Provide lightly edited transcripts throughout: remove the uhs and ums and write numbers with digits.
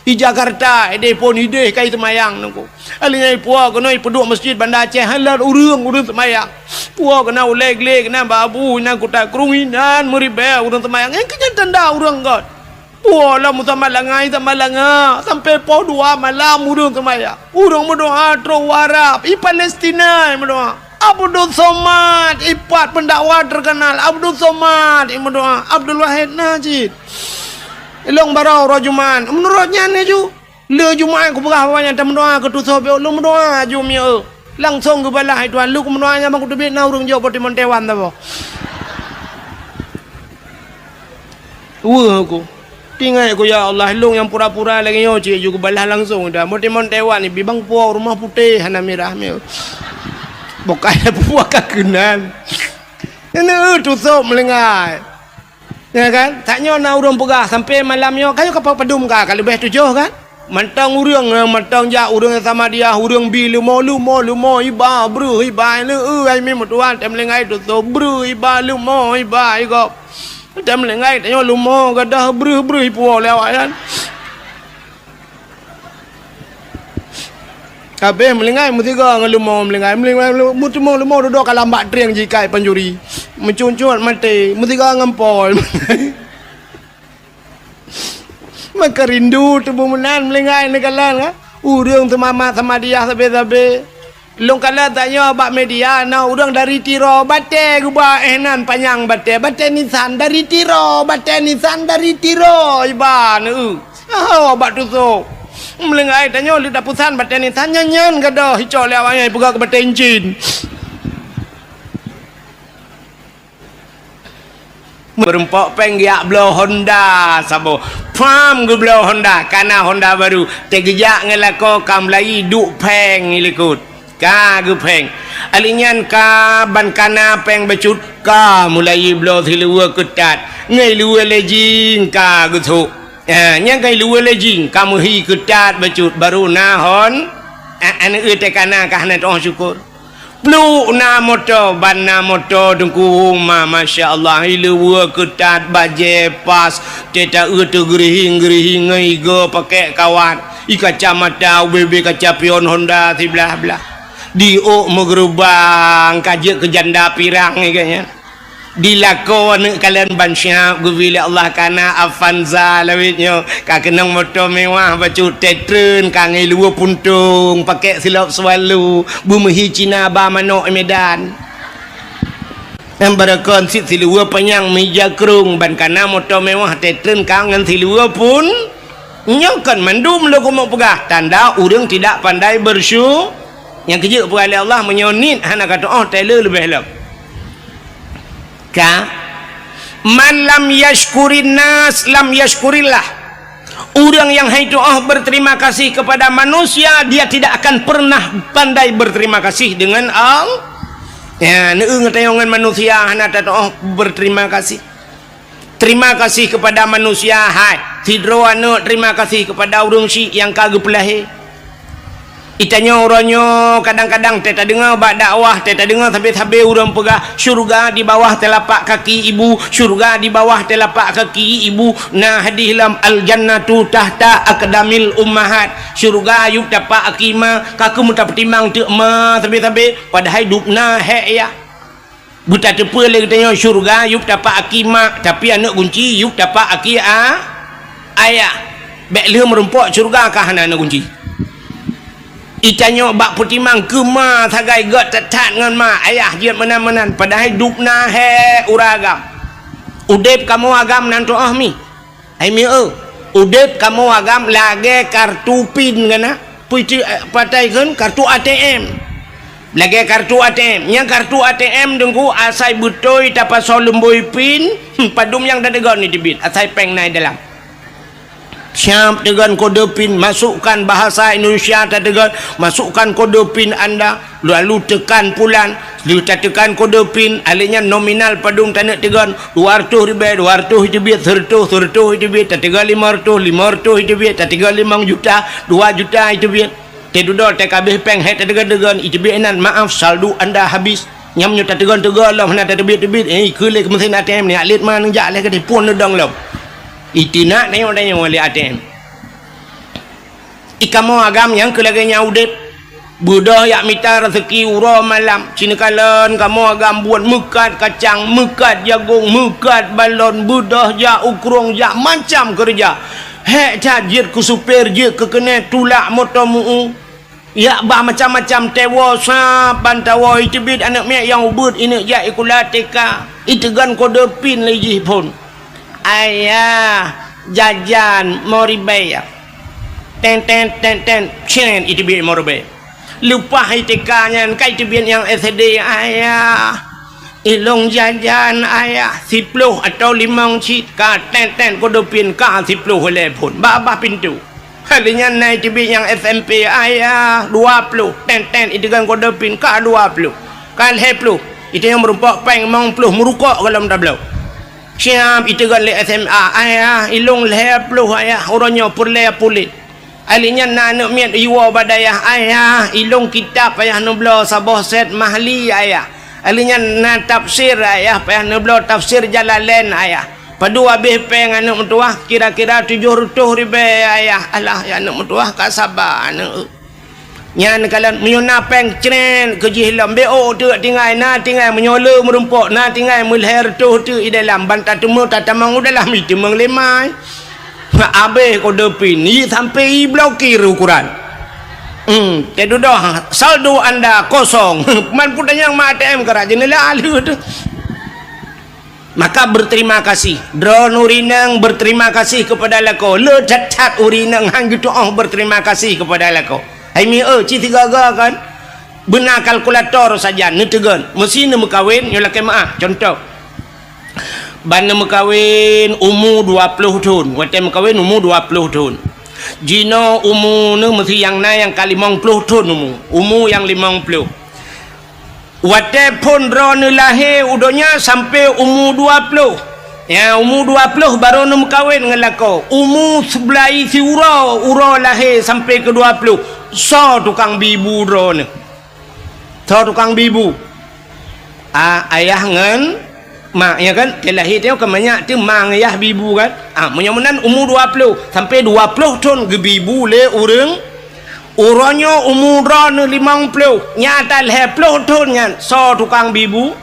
di Jakarta ide pun ide kai semayang nungku alinya puak kena peduk masjid Bandar Aceh halal urang semayang puak kena uleg-leg kena babu kena kutak kerunginan meribe urang semayang yang kena tanda urang god puak lah musamalangai samalanga sampai pau 2 malam urang semayang urang berdoa terus warap i Palestina berdoa Abdul Somad ipat pendakwa terkenal Abdul Somad berdoa Abdul Wahid Najid Long barau rojuman menurutnya ni ju le jumaat ku berah banyak tak mendoa ke tu sobe lu mendoa ju mi langsung ke balah tuan lu ku mendoanya bang ku tebit na urang jauh Pertimbangan Dewan ta bo aku tinggal aku ya Allah long yang pura-pura lagi yo cik ju ke balah langsung dah Pertimbangan Dewan ni bibang puak rumah putih hana merah mi bukan puak kakenan ini tu sob melengai ya kan taknya na urang pegah sampai malamnya kayu kapal padum ka kalau lebih 7 kan mantang urang mantang ja urang sama dia urang bi lumo iba bru iba le ai mi mutuan tem lengai tu so bru iba lumo iba go tem lengai taknya lumo gadah bru ipo lewat kan kabeh melengai mutiga ngelumo melengai mutimo lumo duduk kalambak triang jikai panjuri mencuncut mati mutiga ngempol maka rindu tubuh menan melengai nekalan kan urang temama sama dia sabe long kala tanya bak media na urang dari tiro bate guba enan panjang bate nisan dari tiro bate nisan dari tiro iban bak tu so melengai tanya lidah pusan baten ni tanya nyan gadah hicau lewanya pegak ke baten jin berempok penggiak blow Honda sabo pam gu blow Honda kana Honda baru tegejak ngelako kamlai duk peng ilikut ka gu peng alinyan ka ban kana peng becut ka mulai blow thilua ketat ngai lua lejing ka gu thuk yang kai luar lejing kamu hi ketat becut baru nahon ane te kana kahna doh syukur plu na moto ban na moto dengku ma masyaallah luar ketat baje pas teta tu gerihing ngai go pakai kawat ikaca mata UBB kaca pion Honda ti belah di megerubang kajek ke janda pirang ni kayaknya dilakon kalian bansya gubili Allah kana Avanza lawitnya kakenang motor mewah bacu tetren kangai luar puntung pakai silap swalu bumehi Cina ba manok Medan yang berakon sit silua penyang meja kerung ban kana motor mewah tetren kangen silua pun nyokan mandum lo mau pegah tanda urang tidak pandai bersyukur yang kerja kepada Allah menyonit hana kata Taylor lebih elok man lam yashkurin nas lam yashkurillah orang yang haidu'ah berterima kasih kepada manusia dia tidak akan pernah pandai berterima kasih dengan Allah ya ngeutayongan manusia hana tatoh berterima kasih terima kasih kepada manusia hai tidro anu terima kasih kepada urang si yang kagep lahir itanya orangnya kadang-kadang teta dengar bak dakwah teta dengar sampai urang pegah syurga di bawah telapak kaki ibu syurga di bawah telapak kaki ibu nah hadis lam al jannatu tahta aqdamil ummahat syurga ayub tapak akima kaku muta pertimbang te ma sampai padahal hidupna he ya buta tepe le katanya syurga ayub tapak akima tapi anak kunci ayub tapak aki ayah bek le merempok syurga kah anak kunci itanyo bak putimang kema sagai got tetat ngan ma ayah jiat menan-menan padahal hidupna he uragam udep kamu agam nanto mi ai mi udep kamu agam lage kartu pin kana puiti patai kan kartu ATM lage kartu ATM yang kartu ATM dengku asai butoi tapa solemboi pin padum yang dadegon ni debit asai peng nai dalam siap dengan kode pin masukkan bahasa Indonesia dengan masukkan kode pin anda lalu tekan pulan lalu tekan kode pin alihnya nominal padung tanak tegan 200 ribu 200 hijabit 100 hijabit tegan 500 hijabit tegan 5 juta 2 juta hijabit tedudor TKB peng het tegan hijabit enan maaf saldo anda habis nyamnya tegan lah mana tebit kele ke mesin ATM ni alit mana jak leh ke pun nedang lah itina tengok wali ATM Ikamu agam yang kelaganya udip budah yak mita rezeki ura malam cina kalan kamu agam buat mekat kacang mekat jagung mekat balon budah jak ukrong jak macam kerja hek tajir ku supir je ke kena tulak motomu ya bah macam-macam tewa saban tawa itu bid anak mek yang ubud ini jak ikulateka itu gan kode pin lagi pun ayah jajan moribaya ten cien itu bid moribaya lupa hitikanya kai tibien yang SD ayah ilong jajan ayah 10 atau 5 cit ka ten kodopin ka 10 oleh pun babah pintu halinya naik tibien yang SMP ayah 20 ten itu kan kodopin ka 20 kan 10 itu yang merumpak peng mong pluh merukok kalau tablau siap itu kan le SMA ayah ilong 10 ayah orangnya purle pulit alinya nak miat iwa badayah ayah ilung kitab ayah nublo sabah set mahli ayah alinya na tafsir ayah payah nublo tafsir Jalalain ayah padu habis peng anak mentuah kira-kira 700 ribu ayah alah ya anak mentuah ka sabar anak nyan kalan menyuna peng cren kejilam beo tu tinggal na tinggal menyola merumpok na tinggal mulher tu i dalam bantah temu tatamang dalam itu menglemai abe ko depin ni sampai blokir ukuran tedu dah saldo anda kosong man pun yang ATM kerajaan lalu tu maka berterima kasih drone urinang berterima kasih kepada lako le cat urinang hang gitu berterima kasih kepada lako hai mi ci tiga kan benar kalkulator saja netegan mesin mekawin yo laki maaf contoh bana mekawin umur 20 tahun wate mekawin umur 20 tahun jino umur ni mesti yang na yang kali 50 tahun umur yang 50 wate pun drone lahir udonya sampai umur 20 ya umur 20 baru ni mekawin ngelako umur sebelai si ura lahir sampai ke 20 so tukang bibu drone so tukang bibu ayah ngen mak ya kan kelahir tengok kemanyak tu mang ayah bibu kan menyamunan umur 20 sampai 20 tahun ke bibu le urangnya umur ran 50 nyata 20 tahun kan so tukang bibu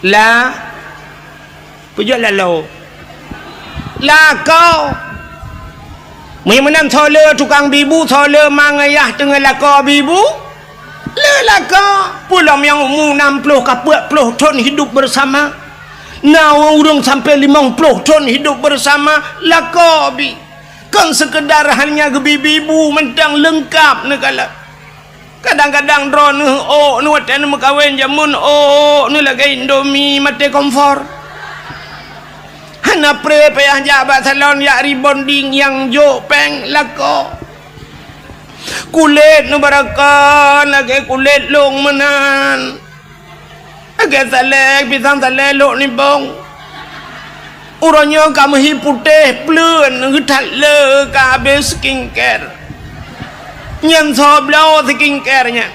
lah pujak lalu lah kau menyamunan sole tukang bibu sole mang ayah tengah laka bibu lelaka pulang yang umur 60 ke 40 tahun hidup bersama nah urung sampai 50 tahun hidup bersama lakobi kan sekedar hanya gebibu mentang lengkap negala kadang-kadang drone nu watan mekawin jamun nu lagi indomie mate kompor hana pre payah jabat salon ya rebonding yang jo peng lako kulit nu barakan lagi kulit long menan agak salek pisang salek lok ni bong urangnya kamu hi putih plun ngetat le ka habis skincare nyan soblau skincare nya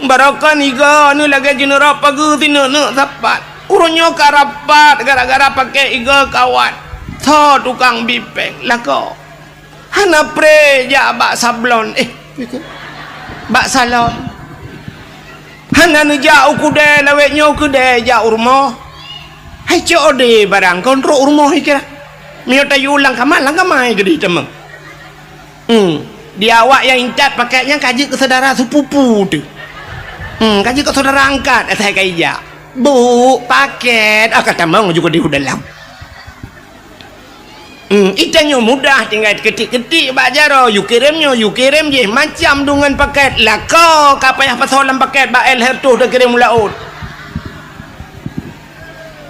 barakan iga ni lagi jenera pagi tina nak sapat urangnya karapat gara-gara pakai iga kawan tho tukang bipeng lako hana pre ja bak sablon bak salon hana ni jauh kuda lawetnya kuda jauh rumah hai cok de barang kontrol rumah kira miota yulang kamai gede temang dia awak yang incat pakainya kaji ke saudara sepupu tu kaji ke saudara angkat saya kayak bu paket kata mang juga di dalam itanya mudah tinggal ketik-ketik bajaro you kirim je macam dengan paket lah kau kapayah pasolan paket ba el hertuh dah kirim laut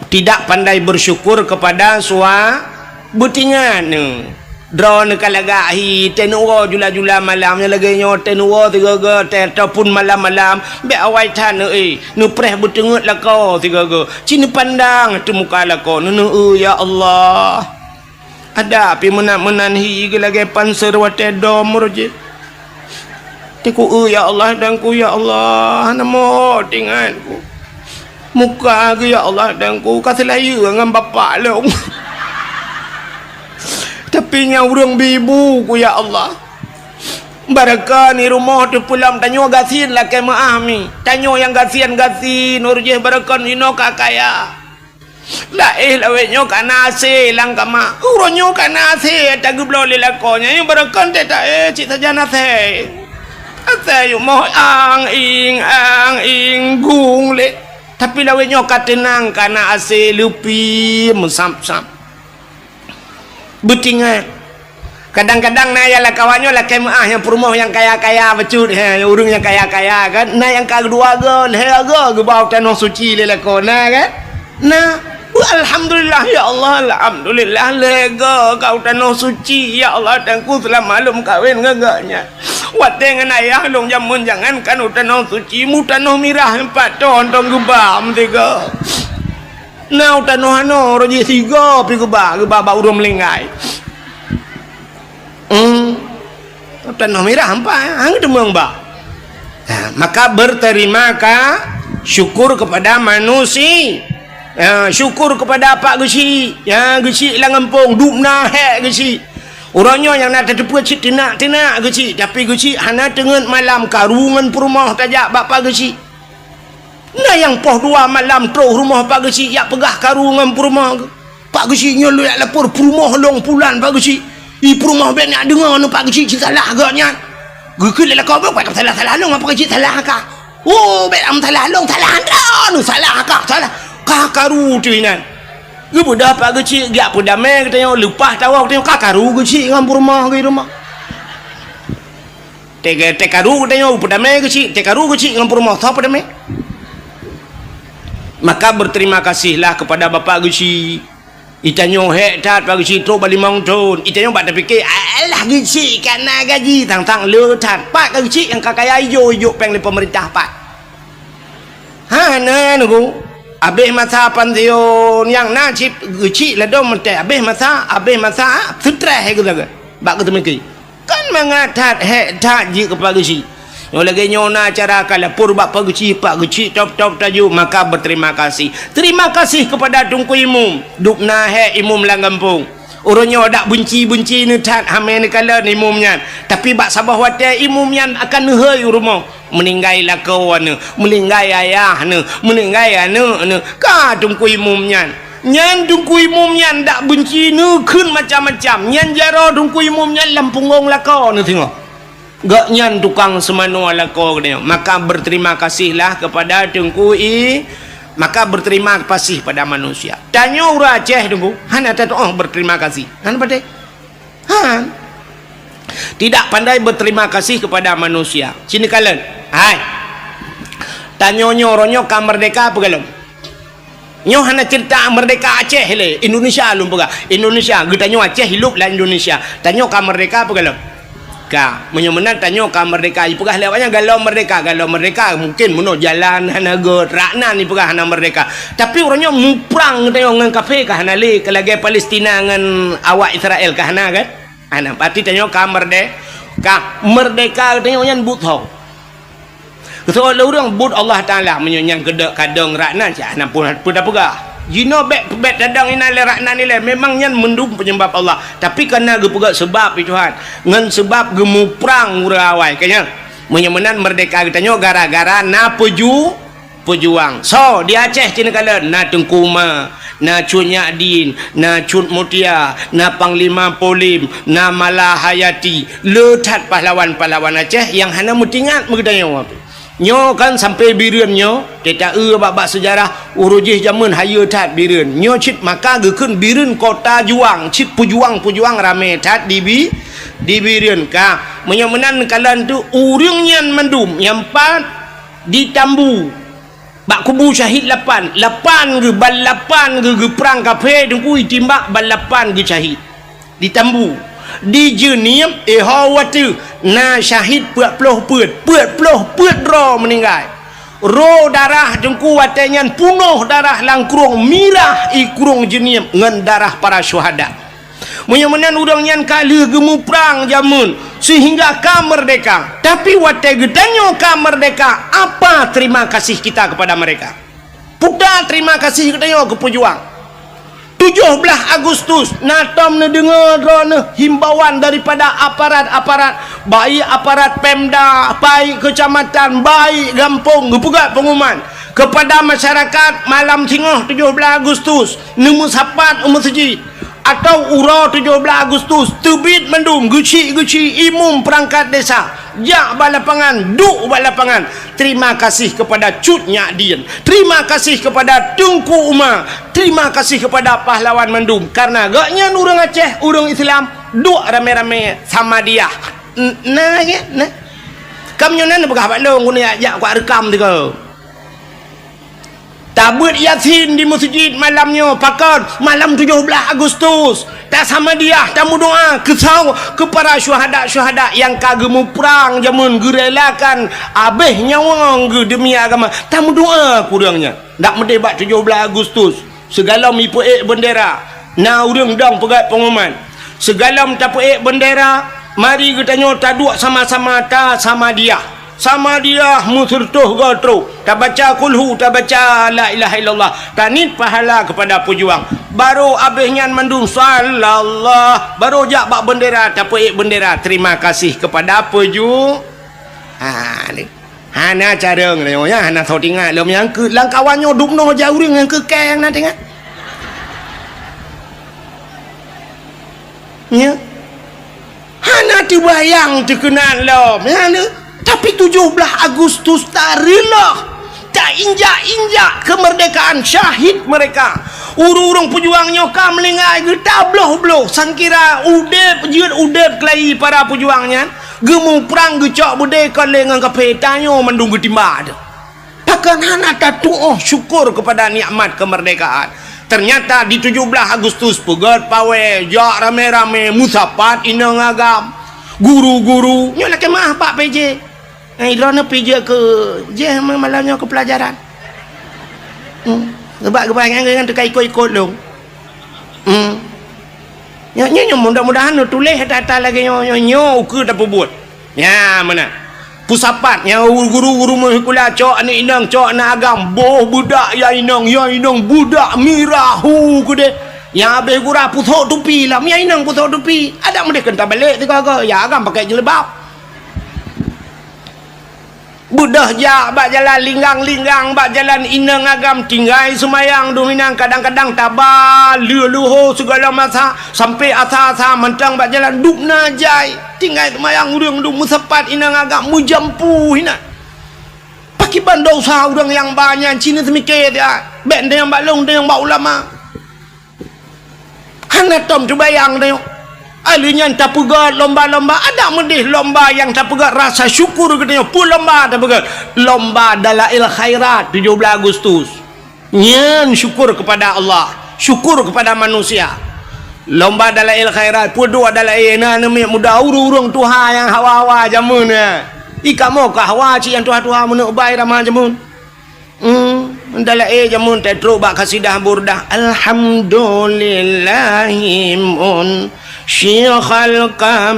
tidak pandai bersyukur kepada sua butingan drone kalagahi tenua jula-jula malamnya lagi nyo tenua tiga ataupun malam-malam be awai tan nu preh butengut lah kau tiga cini pandang tu muka lah kau ya Allah ada api menan hi lagi panser wate dom roje teku ya Allah dan ku ya Allah namo tinganku muka ke ya Allah dan ku kaselaya dengan bapak long tapi nya urang bibu ku ya Allah Barakah ni rumah tu pulang tanyo gasin lah ke maah mi. Tanyo yang gasin urjeh barakah ni no kakaya. La lawe nyo kana se lang kama. Uronyo kana se tagublo le lakonya yang barakah tak cik saja nase. Ase yo moh ang ing gung le. Tapi lawe nyo katenang kana ase lupi musam-sam. Betingan. Kadang-kadang na ya lah kawannya lah kemaah yang perumah yang kaya-kaya becut urung yang kaya-kaya kan. Na yang kedua ge lega ge bau tanah suci le lah ko na kan. Na alhamdulillah ya Allah, alhamdulillah lega kau tanah suci ya Allah, tangku telah malum kawin ngagaknya. Wat dengan ayah long jamun jangan kan tanah suci mu tanah mirah 4 ton tong gebam tiga. Na tanah ano roji 3 pi gebam bau urung melinggai. Tanah merah hampa hang demang ba. Maka berterima syukur kepada manusia. Syukur kepada Pak Gesi. Ya Gesi lah ngempung dupna hek Gesi. Orangnya yang nak terdepa cik tenak Gesi, tapi Gesi hana tengen malam karungan perumah tajak Bapak Gesi. Nah yang poh 2 malam terus rumah Pak Gesi yak pegah karungan perumah. Pak Gesi nyolok lapor perumah long pulan Pak Gesi. Perumah ben nak dengar nu Pak Gesi salah agaknya. Gekil lah kau buat salah long apa Gesi salah ka. Oh ben am salah long salah anda nu salah ka salah. Kakaru tu inan. Ge budak Pak Gesi giak pudame katanya lepas tahu katanya kakaru Gesi ngam perumah ke rumah. Tekaru katanya pudame Gesi, tekaru Gesi ngam perumah tho pudame. Maka berterima kasihlah kepada Bapak Gesi. Itanyo hek tat Pak Gesi tro bali mong ton. Itanyo bak terfikir alah Gesi kana gaji tang le tat Pak Gesi yang kakaya yo peng le pemerintah Pak. Ha na nu abeh masa pantion yang nasib Gesi la dom mate abeh masa sutra he gelaga. Bak ketemeki. Kan mangatat hek tat ji ke Pak Gesi. Yang lagi nyona cara kala purba Pak Gesi top tajuk, maka berterima kasih. Terima kasih kepada Tunku Imum dupna he imum lang kampung. Orangnya dak bunci ni tat hamen kala ni imumnya. Tapi bak sabah wate imumnya akan hei rumah. Meninggai lah kawan, meninggai ayah meninggai anu ka Tunku Imumnya. Nyan Tunku Imumnya dak bunci ni kun macam-macam. Nyan jaro Tunku Imumnya lampungong lah kau ni tengok. Gak nyan tukang semanu ala ko dia. Maka berterima kasihlah kepada Tunku maka berterima kasih pada manusia. Tanya ura Aceh Tunku, hana tak berterima kasih. Han pandai? Han tidak pandai berterima kasih kepada manusia. Sini kalian. Hai. Tanya nyoronyo ka merdeka apa galon? Nyo hana cerita merdeka Aceh le, Indonesia lum pega. Indonesia, getanyo Aceh hidup lah Indonesia. Tanya ka merdeka apa galon? Ka menyemenan tanyo ka merdeka ipegah lewatnya galau merdeka mungkin muno jalan hanaga rakna ni pegah hana merdeka, tapi orangnya muprang tayo ngan kafe ka hana le kelage Palestina ngan awak Israel ka hana kan ana pati tanyo ka merdeka tayo nyan butho so orang but Allah Taala menyang gedek kadang rakna ja hana pun pegah jino bet dadang ina le rakna ni le memang nyan mendung penyembah Allah, tapi kena ge pegak sebab Tuhan ngan sebab gemu perang urawai kanya menyemenan merdeka getanyo gara-gara na pejuang so di Aceh cina kala na Tengkuma, na Cun Nyadin, na Cun Mutia, na Panglima Polim, na Malahayati, letat pahlawan-pahlawan Aceh yang hana mutingat megetanyo nyo kan sampai bireun nyo teta bab sejarah urujih zaman haya tat bireun nyo cit maka gekeun bireun kota juang cit pujuang rame tat di bireun ka menyemenan kalan tu urang nyan mendum nyampat di Tambu bak kubu syahid 8 ge bal 8 ge perang kafe dengku timbak bal 8 ge syahid di Tambu di jenim hawatu na syahid 40 put ro meninggal ro darah jengku watenyan punuh darah langkrung mirah ikrung jenim ngan darah para syuhada menyemenan urang nyan kali gemu perang jamun sehingga ka merdeka, tapi wate gedanyo ka merdeka apa terima kasih kita kepada mereka puta terima kasih gedanyo ke pejuang 17 Agustus natom ne dengar ne himbauan daripada aparat-aparat, baik aparat Pemda, baik kecamatan, baik kampung, gepegat pengumuman kepada masyarakat malam tengah 17 Agustus nemu sapat masjid atau ura 17 Agustus terbit mendung geci-geci imum perangkat desa jak balapangan duk balapangan. Terima kasih kepada Cut Nyak Dien, terima kasih kepada Tengku Umar, terima kasih kepada pahlawan mendung, karena gaknya orang Aceh, orang Islam duk rame-rame sama dia. Nah ya nah kamu nan begah bandung guna jak kuat rekam tu ke tabut Yasin di masjid malamnya pakar malam 17 Agustus tak sama dia tamu doa kesau kepada syuhada-syuhada yang kagemu perang jamun gerelakan abih nyawa demi agama, tamu doa kurangnya nak mendebat 17 Agustus segala mipuik bendera na urang dang pegat pengumuman segala tapuik bendera mari kita tanya taduk sama-sama ta sama dia musertuh gotro tak baca kulhu tak baca la ilaha illallah tanit pahala kepada pejuang baru abihnya mendung sallallahu baru jak bak bendera tapuik bendera terima kasih kepada pejuang. Ni hana cara ngene ya hana thau tingat lom yang ke lang kawannya dukno jauh ring yang ke keng na tingat ya hana dibayang dikenal lom ya ni. Tapi 17 Agustus tak rela, tak injak-injak kemerdekaan syahid mereka. Urung-urung pejuangnya kam melingai kita bloh-bloh sangkira udep kelai para pejuangnya gemu perang gecok bude kalengan kapetanyo mendung getimba ada. Takkan hana tatu syukur kepada nikmat kemerdekaan. Ternyata di 17 Agustus pegat pawe jak rame-rame musapat inang agam guru-guru nyolah kemah Pak PJ Idrona PJ ke je malamnya ke pelajaran gebak-gebak yang terkait ikut-ikut lu nyo mudah-mudahan tulis data lagi nyo ke tak buat ya mana pusapat yang guru-guru mengkula cok ni inang cok na agam boh budak ya inang budak mirahu ke de yang habis gura putok tupi lah ya inang putok tupi ada mereka kena balik tu ke ya agam pakai jelebab budah jak bak jalan linggang-linggang bak jalan inang agam tinggai semayang dominang kadang-kadang tabal luho segala masa sampai asa-asa mentang bak jalan duk najai tinggai semayang urang duk musapat inang agam mujampu hina pakai bandau sah urang yang banyak Cina semikir dia band yang bak long yang bak ulama hana tom terbayang dia alinya tak pegat lomba-lomba ada medih lomba yang tak pegat rasa syukur katanya pun lomba tak pegat lomba dalail khairat 17 Agustus nyan syukur kepada Allah syukur kepada manusia lomba dalail khairat pun dua dalail na nami muda urung tuha yang hawa-hawa jamun ika mo ka hawa ci yang tuha-tuha mun ubai ramah jamun dalail jamun tetro bak kasidah burdah alhamdulillahimun Syikhal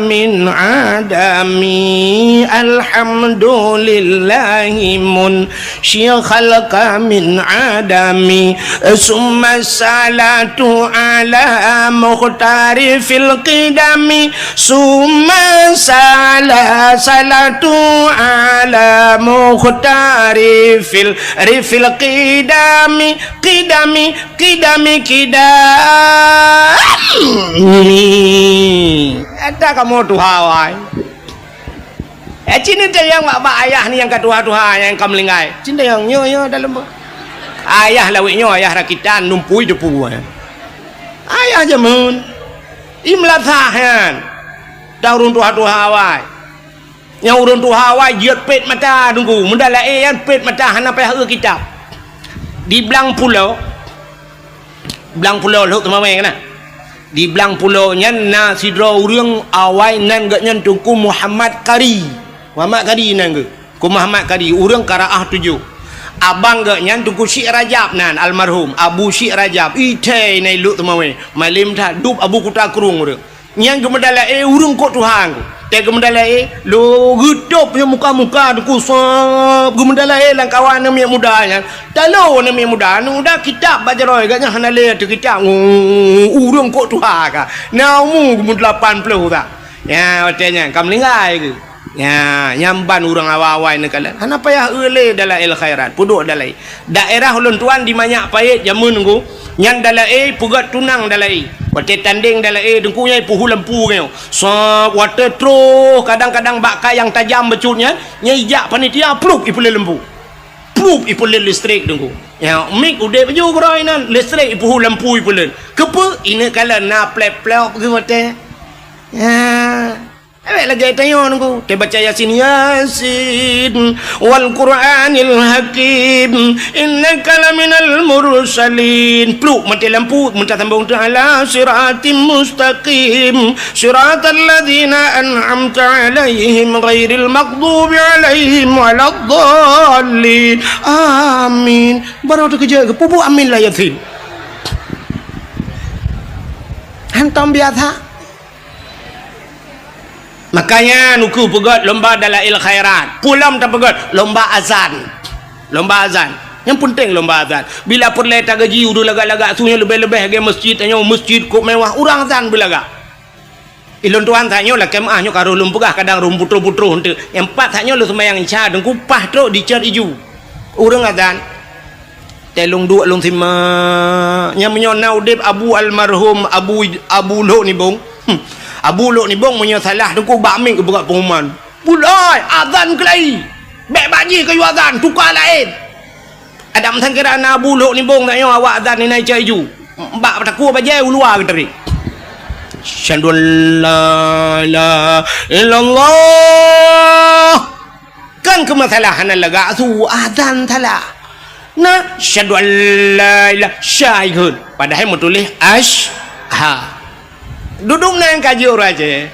min adami alhamdulillahimun Syikhal min adami summa salatu ala mukhtari fil qidami summa salatu ala mukhtari fil qidami ada kamu tuhawai cinta yang bak ayah ni yang katuha-tuha yang kamu lingai cinta yang nyo dalam ayah lawiknya ayah rakitan numpui depu ayah jamun imlathahan daurun tuha-tuhawai yang urun tuhawai jiat pet mata tunggu mendalai yang pet mata hana payah kitab di belang pulau lu teman-teman kena di belang pulau nyan na sidro urang awai nan gak nyan tungku Muhammad Kari nan ke ku Muhammad Kari urang Karaah 7 abang gak nyan tungku Syekh Rajab nan almarhum Abu Syekh Rajab ite nai lu teman malim tha dup Abu Kuta Kurung urang nyan gemedala urang kok Tuhan te gemendalai lu hidup nya muka-muka tu kusap gemendalai lang kawan nama mudanya talo nama muda nu dah kitab baca roy ganya hanale tu kitab urang kok tuha ka naumu gum 80 tak ya watenya kam linggai ke ya nyamban urang awal-awal ni kalian hana payah eule dalail khairat puduk dalai daerah ulun tuan di manyak payet jamun ku nyan dalai pugat tunang dalai wate tanding dalai dengkunya puhu lampu kau so wate tro kadang-kadang bakka yang tajam becutnya nyijak panitia pluk ipule lampu pluk ipule listrik dengku ya mik udah baju groinan listrik puhu lampu ipule kepe ini kala na plep-plep ke wate ya lagi tanya nunggu te baca yasin yasin wal qur'anil hakim innaka laminal mursalin pluk mati lampu minta sambung ala siratim mustaqim siratal ladzina an'amta alaihim ghairil maghdubi alaihim waladdallin amin baru tu kerja ke pupu amin lah yasin hantam biasa. Makanya nuku pegat lomba dalail khairat pulam tak pegat lomba azan yang penting lomba azan bila perle tak gaji udah lagak-lagak sunya lebih-lebih ke masjid tanya masjid kok mewah orang azan belaga ilon tuan tanya lah kemahnya karo lumpugah kadang rum putro-putro untuk yang empat tanya lu sembahyang isya dan kupah tu di cer hijau orang azan telung dua long sima yang menyonau dep abu almarhum abu lo ni bong Abu Luk ni bong punya salah tu ku bakmik ke berat pengumuman. Pulai azan kelai. Bek baji kayu azan tukar lain. Ada masa kira na Abu Luk ni bong tak yo awak azan ni naik caju. Bak takut bajai luar ke tadi. Syahadu la ilaha illallah. Kan ke masalah hana laga su azan salah. Nah, syahadu la ilaha syahid. Padahal mau tulis ha. Duduk nang kaji orang je.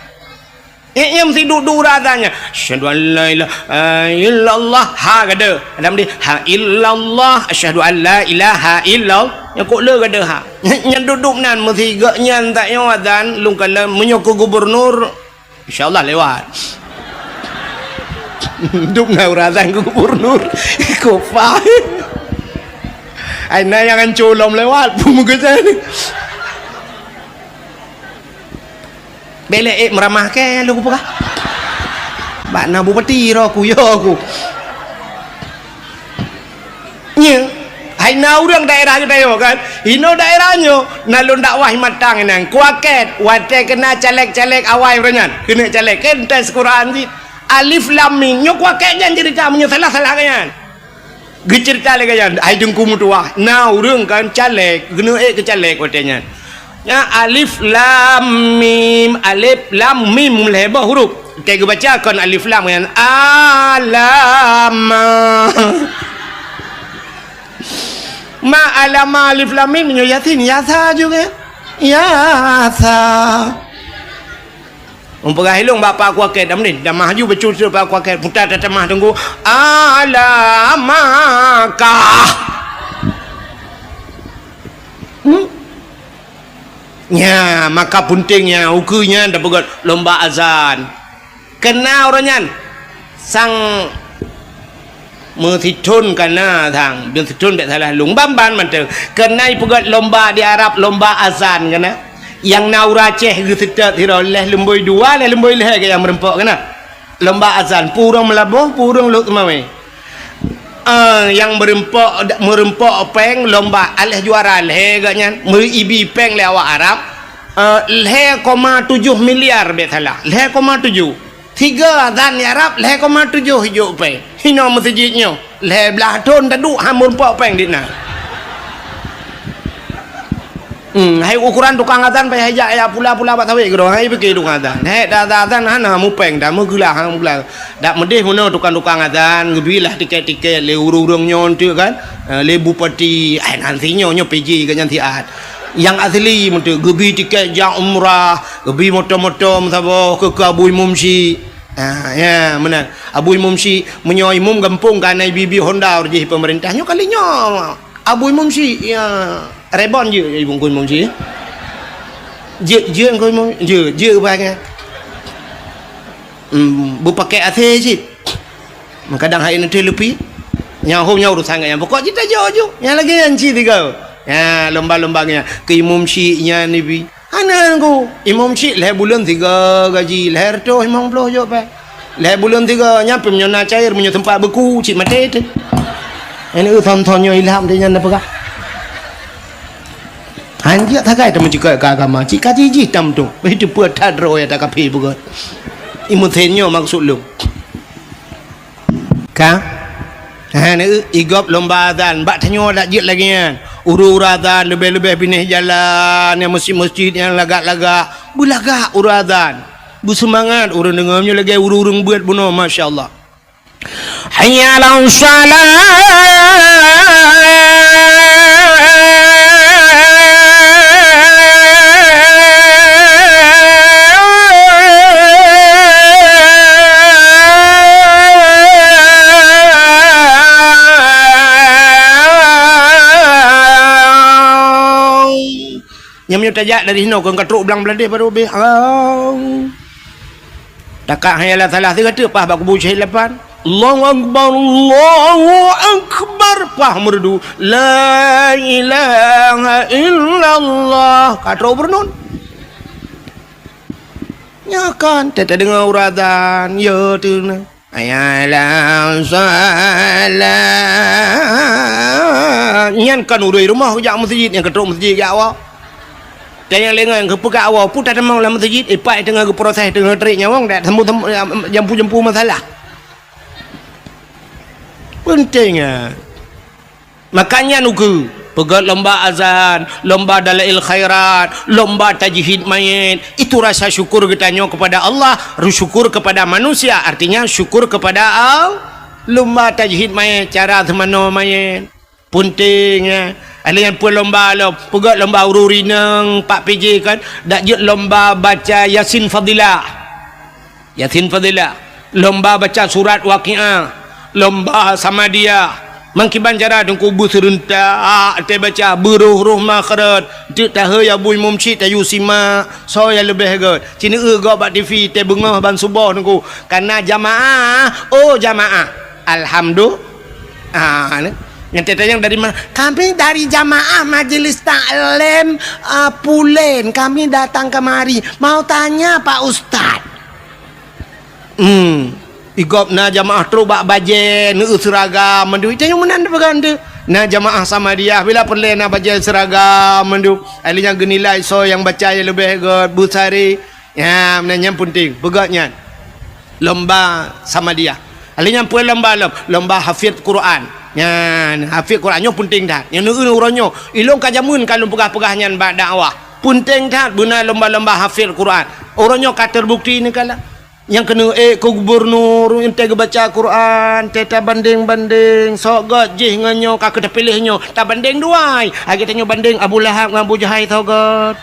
Yang mesti duduk razannya. Asyhadu an la ilaha illallah ha kada. Dalam dia ha illallah asyhadu an la ilaha illallah. Yang kok le kada ha. Yang duduk nan mesti gak nyan tak yo azan lung kala menyoko gubernur insyaallah lewat. Duduk nang razan gubernur. Kok faham. Ai na yang colom lewat pun muka ni. Belek meramah ke lu apa? Bak na bupati ro ku yo aku. Nya, hai na urang daerah kita yo kan. Ino daerahnya nalun dakwah matang nang kuaket wate kena caleg-caleg awai renyan. Kena caleg kan tes Quran di alif lam mim nyo kuaket jan cerita menyo salah-salah kan. Gecerita le kan ai dengku mutuah. Na urang kan caleg kena ke caleg watenya. Ya alif lam mim lebah huruf kita baca kan alif lam kan alama ma alama alif lam mim nyo yasin yasa juga yasa umpah hilung bapa aku aket dah ni dah maju bercucur bapa aku aket putar tetemah tunggu alamakah ya maka pentingnya ukunya dah begot lomba azan kena orangnya sang mesitun kena thang biar situn tak salah lung bamban mantel kena begot lomba di Arab lomba azan kena yang naura ceh gesetat hiroleh lemboi dua leh lemboi leh yang merempok kena lomba azan purung melabuh purung luk mawe yang merempok peng lomba aleh juara leh gaknya meribi peng le awak Arab 0,7 miliar betala 0,7 tiga azan di Arab 0,7 hijau peng hino masjidnya leh belah ton taduk hamun pok peng di na hai ukuran tukang azan payah ajak ya pula-pula bak tawik gedo hai pergi tukang azan hai dah azan hana mu peng dah mu gelah hang gelah dak medih guna tukang azan gebilah tiket-tiket le urung-urung nyon tu kan le bupati ai nantinya nyo PJ kan nanti ad yang asli mentu gebi tiket jang umrah gebi motor-motor sabo ke Abu Mumsi ya benar Abu Mumsi menyoi mum gampung kan ai bibi Honda urji pemerintahnya kalinya Abu Mumsi ya rebon je ibu kun mumsi je kun je ba ke berpakai athir cik. Kadang hari nanti lebih nyahumnya urusan yang pokok kita jauh yang lagi yang cik tiga ya lomba-lombanya ke imam syiknya ni bi anak aku imam syik leh bulan 3 gaji leher tu imam belah jauh pak leh bulan 3 nyampe menyona cair menyo tempat beku cik mati tu ini thon-thonnya ilham dia nyanda pegah anjak takai teman cik agama cik kaji jitam tu itu buat tadro ya tak kapi bukan imutenyo maksud lu ka ni igop lomba azan bak tanyo dak jit lagi kan uru azan lebih-lebih pinih jalan yang masjid-masjid yang lagak-lagak bulagak uru azan bersemangat urang dengarnya lagi urung buat bunuh masyaallah hayya 'alas nyamnya tajak dari sini kau katruk belang beladih pada ubih takak hayalah salah tiga tu pah bak bucih lepan Allahu akbar pah merdu la ilaha illallah katruk bernun nyakan teta dengar uradan ya tu na ayalah salah nyan kan urui rumah jak masjid yang katruk masjid jak awak dan yang lengah yang kepegak awal pun tak mau dalam masjid ipai tengah proses tengah terik nyawang dak temu jampu masalah pentingnya makanya nuku pegat lomba azan lomba dalail khairat lomba tajhid mayit itu rasa syukur kita nyo kepada Allah syukur kepada manusia artinya syukur kepada Allah lomba tajhid mayit cara temano mayit pentingnya ada yang pun lomba pegat lomba ururi nang 4 PJ kan dak je lomba baca Yasin Fadilah lomba baca surat Waqiah lomba Samadiyah mangkiban cara deng kubu serentak te baca beruh makharat te tahu ya bui mumci ta yusima so ya lebih god cini go bak TV te bengah ban subuh nungku karena jamaah alhamdulillah yang tetap dari mana? Kami dari jamaah majelis taklim Pulen. Kami datang kemari mau tanya Pak Ustad. Igop na jamaah terubak bajen seragam mendu. Itu yang menanda berganda. Na jamaah sama dia bila Pulen na bajen seragam mendu. Alinya genilai so yang baca yang lebih god busari. Ya, menanya penting. Begatnya lomba sama dia. Alinya pun lomba hafid Quran. Yan hafiz Qurannya penting dah. Yang uronyo ilong kajamun kalau pegah-pegahnya bak dakwah. Penting dah guna lomba-lomba hafiz Quran. Uronyo kata terbukti ni kala. Yang kena ke gubernur ente baca Quran, teta banding-banding, sok god jih nganyo ka kita pilihnya. Tak banding duai. Ha kita nyo banding Abu Lahab dengan Abu Jahal tau god.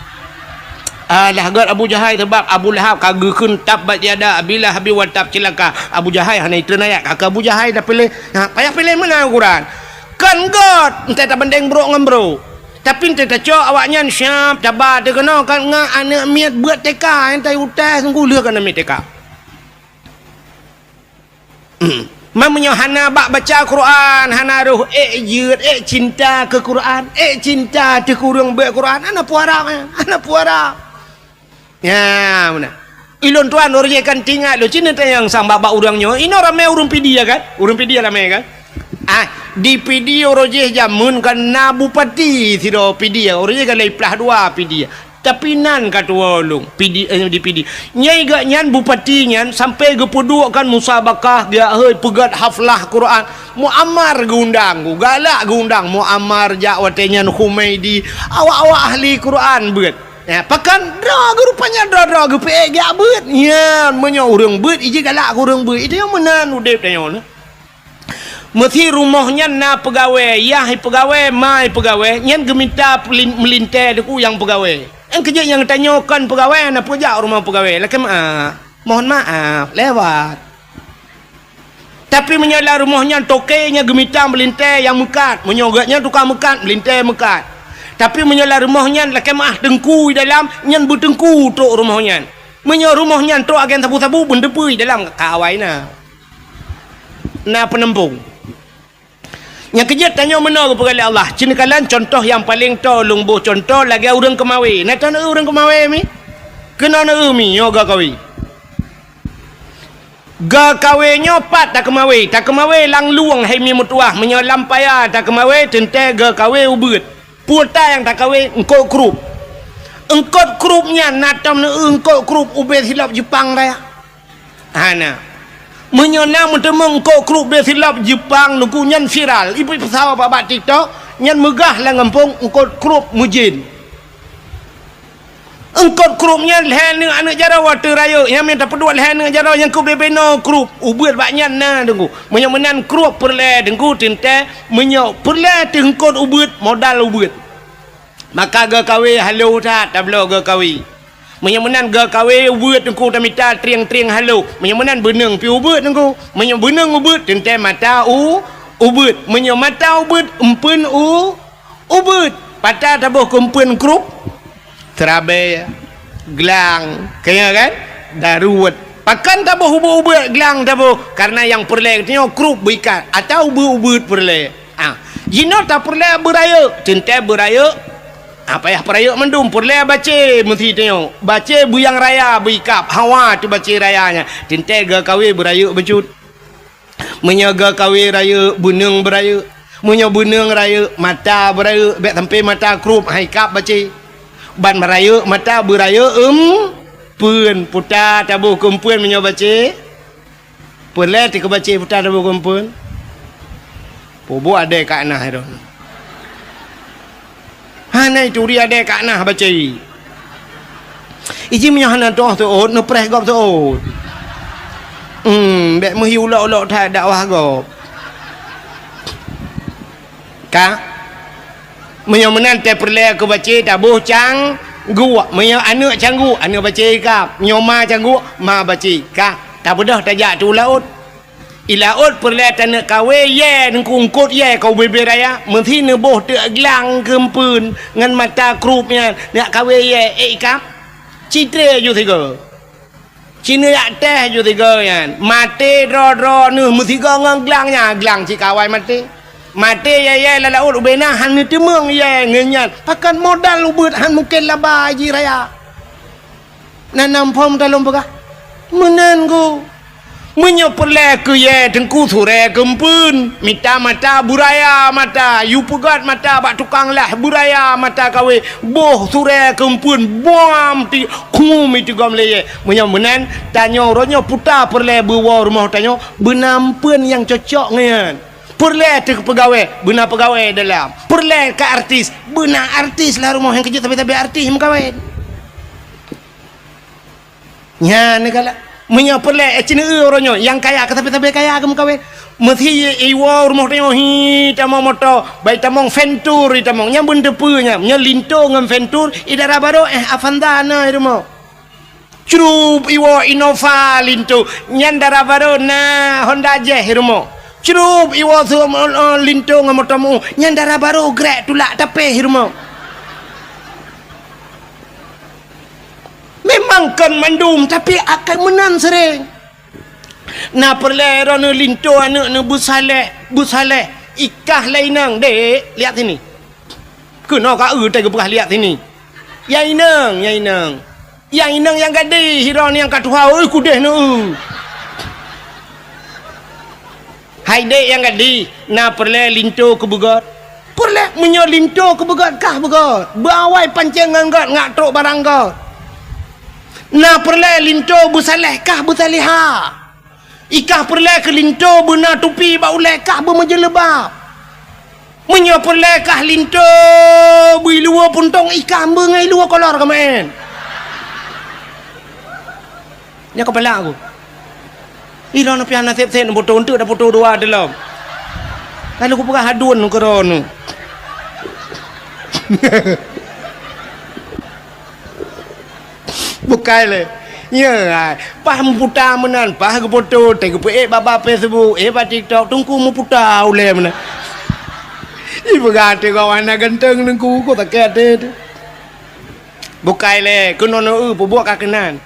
Lah god Abu Jahal sebab Abu Lahab kagekeun tabbat yada bila habi wa tab cilaka Abu Jahal hana itu nayak kakak Abu Jahal dah pilih payah pilih mana Quran kan god ente tak banding bro ngan bro tapi ente tak cok awaknya siap cabar dia kena kan ngak anak miat buat TK ente utas sungguh leh kan miat TK mamanya hana bak baca Quran hana ruh jut cinta ke Quran cinta te kurang baca Quran ana puara ya mana ilon tuan orang kan tinggal lo cina yang sang baba urangnya ini ramai urung pidia kan urung pidia ramai kan di pidia orang jamun kan na bupati tido pidia orang kan leplah 2 pidia tapi nan katua ulung pidia di pidia nyai gak nyan bupati nyan sampai gepuduk kan musabakah dia pegat haflah Quran muammar gundang galak gundang muammar jakwatenya Humaidi awak-awak ahli Quran buat ya pakan drag rupanya drag pe gak beut ya menyo urang beut ije galak urang beut itu yang menan udep tanyo na mesti rumahnya na pegawai ya pegawai mai pegawai nyan geminta melinte deku yang pegawai yang kerja yang tanyakan pegawai na pejak rumah pegawai lakem mohon maaf lewat tapi menyala rumahnya tokenya geminta melinte yang mekat menyogatnya tukang mekat melinte mekat tapi menyala rumahnya laki mah dengku dalam nyan bertengku tok rumahnya Menyo rumah nyantok agen tabu-tabu benda pui dalam kawai na penempung. Yang kejat tanya mana kepada Allah. Cinakalan contoh yang paling tolong boh contoh lagi orang kemawi. Nak tahu orang kemawi mi? Kena na mi yoga kawi. Ga kawe nyopat tak kemawe lang luang hai mi mutuah menyolam paya tak kemawe tente ga kawe ubut puta yang tak kawe engkau krupnya natam na engkau krup ubet hilap Jepang raya ana menyona mentemeng engkau krup be hilap Jepang nuku nyan viral ibu pesawat babat TikTok nyan megah lah ngampung engkau krup mujin engkau krupnya leher ni anak jara water raya yang minta pedua leher ni jara yang ku bebeno krup ubut baknyan na dengku menyomenan krup perle dengku tinte menyo perle tengkot ubut modal ubut maka ga kawe halo tak tablo ga kawe menyomenan ga kawe ubut dengku tamita triang halo menyomenan beneng pi ubut dengku menyo beneng ubut tinte mata ubut menyo mata ubut empen ubut patah tabuh kumpen krup terabai gelang kaya kan daruat pakan tabuh ubut gelang tabuh karena yang perle katanya krup berikat atau ubut perle jino tak perle beraya cinta beraya apa ya peraya mendum perle baca mesti tengok baca buyang raya berikap hawa tu baca rayanya cinta ga kawe beraya becut menyaga kawe raya buneng beraya menyo buneng raya mata beraya bek sampai mata krup haikap baca ban meraya mata beraya pun puta tabuh kumpun menyo baca perle ti baca puta tabuh kumpun pobo ada kat nah itu hana itu dia ada kat nah baca iji menyo hana doh tu no preh gop tu bek mehi ulak-ulak tak dakwah gop ka menyo menante perle aku baca tabuh cang gua menyo anak canggu anak baca ka menyo ma canggu ma baca ka tak bedah tajak tu laut ilaut perle tanak kawe ye ngkungkut ye kau bebe raya mesti ne boh te gelang kempun ngan mata krupnya nak kawe ye ikap citre ju tiga cina yak teh ju tiga yan mate ro ne mesti ngang gelangnya gelang ci kawai mate mati ya laut ubena han ni temeng ya ngenyan pakan modal ubut han mungkin laba ji raya nanam pom dalam begah menen go menyo perle ke ye tengku sure kempun mita mata buraya mata yu pegat mata bak tukang lah buraya mata kawe boh sure kempun bom ti kum itu gam leye menyo menen tanyo ronyo puta perle bawa rumah tanyo benampen yang cocok ngan perle ke pegawai benar pegawai dalam perle ke artis benar artis lah rumah yang kerja tapi artis mengkawin nya negala menyo perle cina orangnya yang kaya ke tapi kaya ke mengkawin mesti iwa rumah tengok hi tamong motor baik tamong ventur tamong nya benda punya nya linto ngam ventur idara baru Avanda na rumah curup iwa Innova linto nya dara baru na Honda Jazz rumah cerup iwa tu lintung sama tamu nyandara baru grek tulak tapi hirma memang kan mandum tapi akan menang sering na perle rana lintu anak na busale ikah lainang dek lihat sini kena ka tak pernah lihat sini yang inang yang gadi hiran yang katuha oi kudeh na hai dek yang gadi na perle lintu ke begot perle menyo lintu ke begot kah begot bawai pancing nganggot ngak truk barang got na perle lintu busaleh kah busaliha ikah perle ke lintu bena tupi ba uleh kah bermajelebab menyo perle kah lintu bui luar puntong ikah bengai luar kolor kemen nya kepala aku iron piana sep-sep foto untuk dah foto dua dalam kalau aku pegah hadun ke ron bukai le ya paham puta menan pah ke foto teh ke baba Facebook ba TikTok tungku mu puta ule menan ibu gate kawan ganteng nengku ko tak kete bukai le kuno no buat kakenan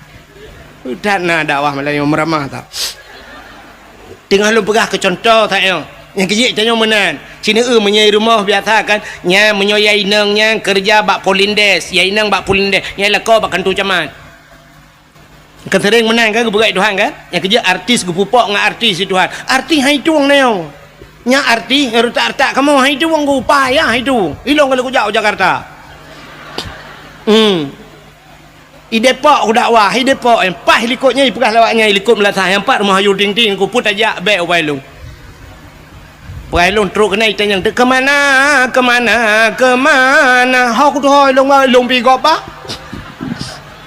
Dan dakwah Melayu meramah tak. Tengah lu pegah ke contoh tak yo. Yang kejik tanya menan. Cina menyai rumah biasa kan. Nya menyoyai nang nya kerja bak polindes. Yai nang bak polindes. Nya lako bak kantor camat. Kan sering menang kan berai Tuhan kan. Yang kejik artis gupupok dengan artis Tuhan. Artis hai tuang na yo. Nya artis retak-retak kamu hai tuang ku payah itu. Ilong kalau ku jauh Jakarta. I Depok ku dakwah, i Depok yang pas likutnya pegah lawaknya likut melatah yang empat rumah ayu ting-ting ku put ajak baik upai lu. Upai lu teruk kena itanya ke mana? Hok tu hoi long pi gop ah.